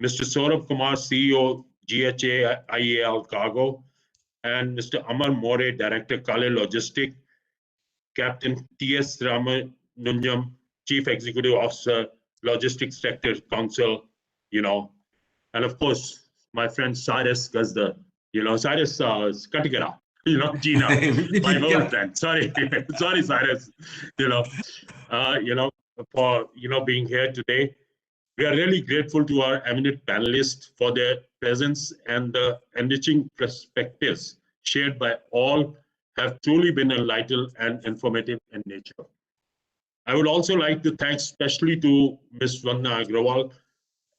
Mr. Saurabh Kumar, CEO, GHA IAL Cargo. And Mr. Amar More, Director, Kale Logistics. Captain T.S. Ramanunjam, Chief Executive Officer, Logistics Sector Council, and of course, my friend Cyrus Gazdar, Cyrus Katikara, Gina, my old friend. Sorry, sorry, Cyrus, for, being here today. We are really grateful to our eminent panelists for their presence, and the enriching perspectives shared by all have truly been enlightening and informative in nature. I would also like to thank especially to Ms. Vandana Agarwal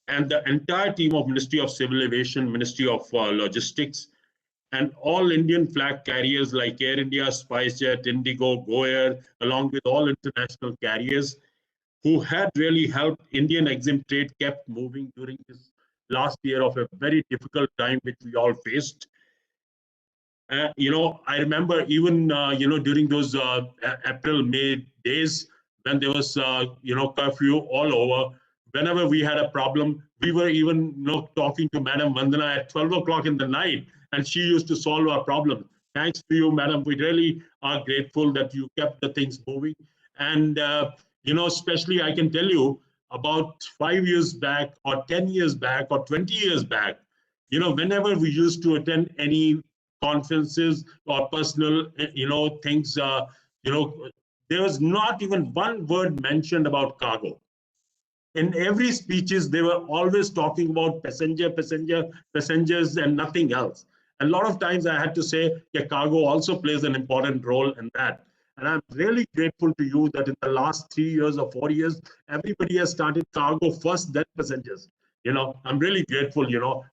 and the entire team of Ministry of Civil Aviation, Ministry of Logistics, and all Indian flag carriers like Air India, SpiceJet, Indigo, Go Air, along with all international carriers who had really helped Indian exim trade kept moving during this last year of a very difficult time which we all faced. I remember even, during those April, May days when there was, curfew all over, whenever we had a problem, we were even talking to Madam Vandana at 12 o'clock in the night, and she used to solve our problem. Thanks to you, Madam. We really are grateful that you kept the things moving. And, especially I can tell you about 5 years back or 10 years back or 20 years back, whenever we used to attend any conferences or personal, things, there was not even one word mentioned about cargo. In every speeches, they were always talking about passengers and nothing else. And a lot of times I had to say, yeah, cargo also plays an important role in that. And I'm really grateful to you that in the last 3 years or 4 years, everybody has started cargo first, then passengers. I'm really grateful,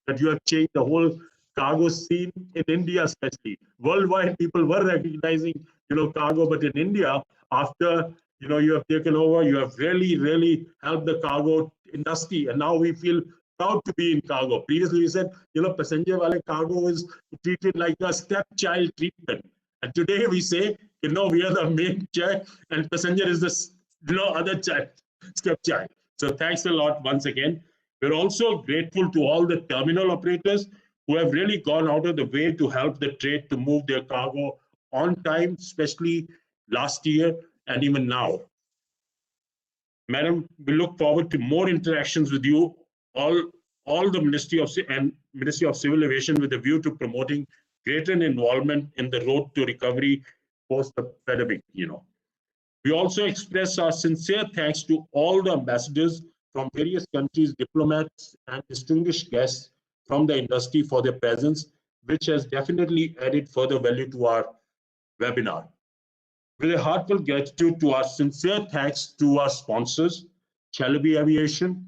that you have changed the whole cargo scene in India, especially. Worldwide, people were recognizing, cargo, but in India, after you have taken over, you have really, really helped the cargo industry. And now we feel proud to be in cargo. Previously, we said, passenger wale cargo is treated like a stepchild treatment. And today we say, we are the main child and passenger is the other child, stepchild. So thanks a lot once again. We're also grateful to all the terminal operators who have really gone out of the way to help the trade to move their cargo on time, especially last year and even now. Madam, we look forward to more interactions with you, all the Ministry of Civil Aviation, with a view to promoting greater involvement in the road to recovery post the pandemic. We also express our sincere thanks to all the ambassadors from various countries, diplomats, and distinguished guests from the industry for their presence, which has definitely added further value to our webinar. With a heartfelt gratitude to our sincere thanks to our sponsors, Chalabi Aviation,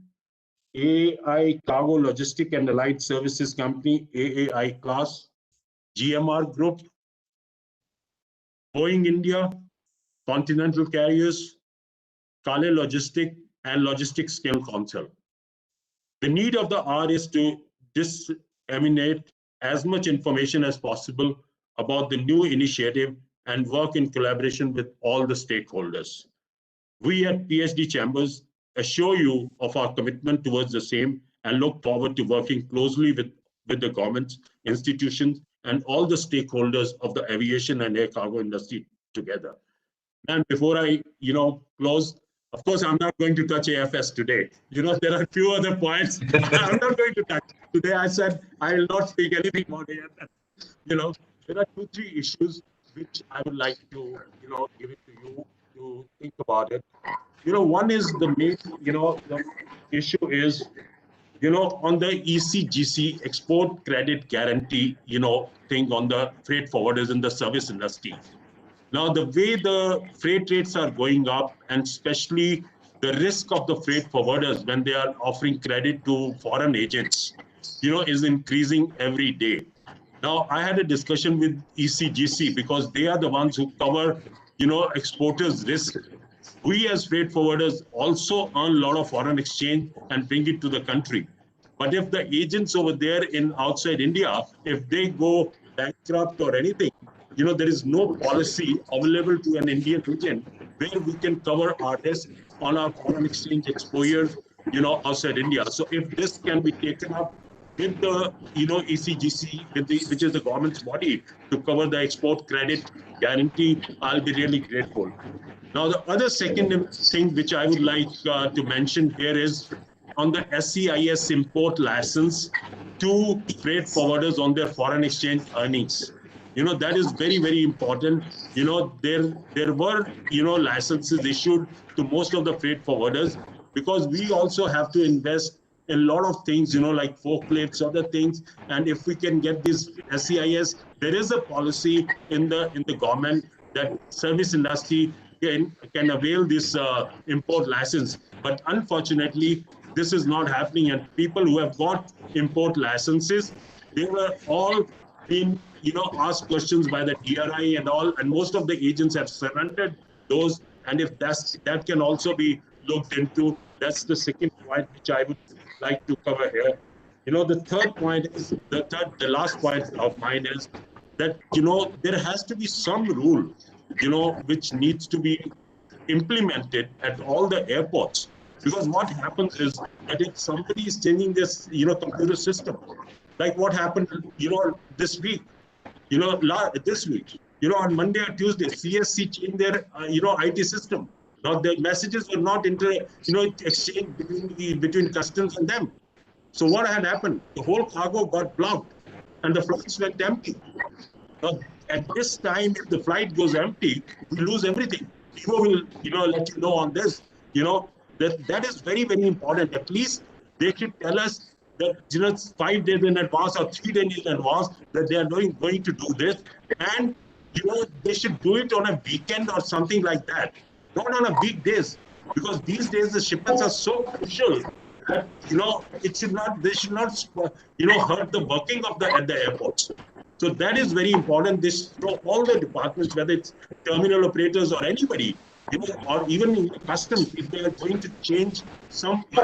AAI Cargo Logistic and Allied Services Company, AAI Class, GMR Group, Boeing India, Continental Carriers, Kale Logistic, and Logistics Skill Council. The need of the hour is to disseminate as much information as possible about the new initiative and work in collaboration with all the stakeholders. We at PhD Chambers assure you of our commitment towards the same and look forward to working closely with the governments, institutions, and all the stakeholders of the aviation and air cargo industry together. And before I, close, of course, I'm not going to touch AFS today. There are a few other points I'm not going to touch. Today I said I will not speak anything about AFS. There are 2-3 issues which I would like to, give it to you to think about it. One is the main, the issue is, on the ECGC export credit guarantee, thing on the freight forwarders in the service industry. Now, the way the freight rates are going up, and especially the risk of the freight forwarders when they are offering credit to foreign agents, is increasing every day. Now, I had a discussion with ECGC because they are the ones who cover, exporters' risk. We as freight forwarders also earn a lot of foreign exchange and bring it to the country. But if the agents over there in outside India, if they go bankrupt or anything, there is no policy available to an Indian agent where we can cover our risk on our foreign exchange exposures, outside India. So if this can be taken up with the, ECGC, which is the government's body to cover the export credit guarantee, I'll be really grateful. Now, the other second thing which I would like to mention here is on the SCIS import license to freight forwarders on their foreign exchange earnings. That is very, very important. There were, licenses issued to most of the freight forwarders because we also have to invest in a lot of things, like forklifts, other things. And if we can get this SCIS, there is a policy in the government that service industry can avail this import license. But unfortunately, this is not happening. And people who have got import licenses, they were all being asked questions by the DRI and all, and most of the agents have surrendered those. And if that can also be looked into, that's the second point which I would like to cover here. The third point is the last point of mine is that there has to be some rule which needs to be implemented at all the airports, because what happens is that if somebody is changing this computer system, like what happened this week, this week, on Monday or Tuesday, CSC changed their IT system. Now the messages were not exchanged between customs and them. So what had happened? The whole cargo got blocked, and the flights went empty. Now, at this time, if the flight goes empty, we lose everything. Ivo will, let you know on this. That is very, very important. At least they should tell us that 5 days in advance or 3 days in advance that they are going to do this, and they should do it on a weekend or something like that, not on a weekdays, because these days the shipments are so crucial that they should not hurt the working of at the airports. So that is very important. This all the departments, whether it's terminal operators or anybody, or even customs, if they are going to change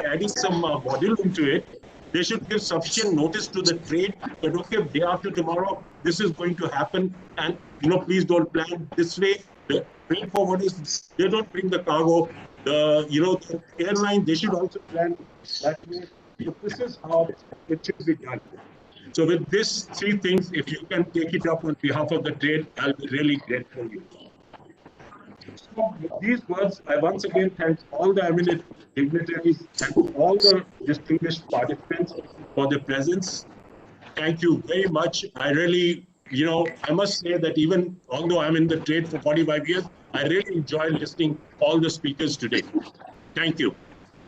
adding some module into it, they should give sufficient notice to the trade that okay, day after tomorrow, this is going to happen, and please don't plan this way. The freight forwarders, they don't bring the cargo. The airline, they should also plan that way. So this is how it should be done. So with these 3 things, if you can take it up on behalf of the trade, I'll be really grateful to you. So with these words, I once again thank all the eminent dignitaries and all the distinguished participants for their presence. Thank you very much. I really, I must say that even although I'm in the trade for 45 years, I really enjoy listening all the speakers today. Thank you.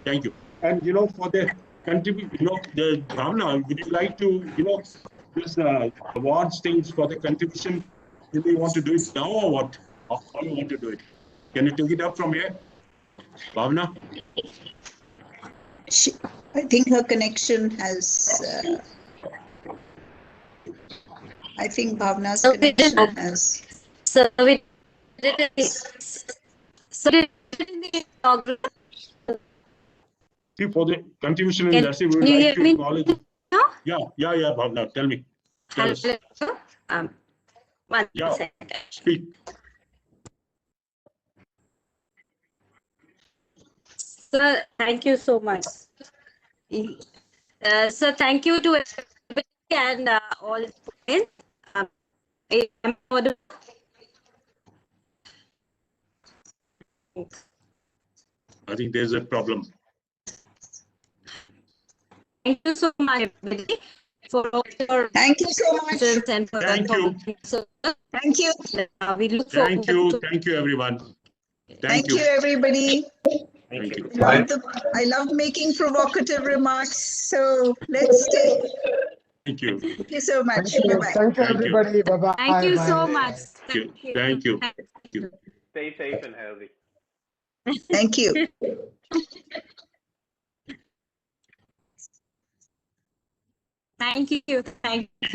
Thank you. And, for the contribution, the Bhavna, would you like to, this awards things for the contribution, do you want to do it now or what? How do you want to do it? Can you take it up from here? Bhavna? I think her connection has... I think Bhavna's connection has... So we did it in the inaugural. See, for the contribution in Darcy, we would like to acknowledge. Yeah, Bhavna, tell me. Tell us. One second. Speak. Sir, thank you so much. So thank you to everybody and all. I think there's a problem. Thank you so much, everybody, for all your Thank you so much. And for Thank you. Thank you. We look forward Thank you, everyone. Thank you, everybody. Thank you. I love making provocative remarks. So let's stay. Thank you. Thank you so much. Thank you. Bye-bye. Thank you, everybody. Bye-bye. Thank you so Bye. much. Thank you. Thank you. Stay safe and healthy. Thank you. Thank you. Thank you.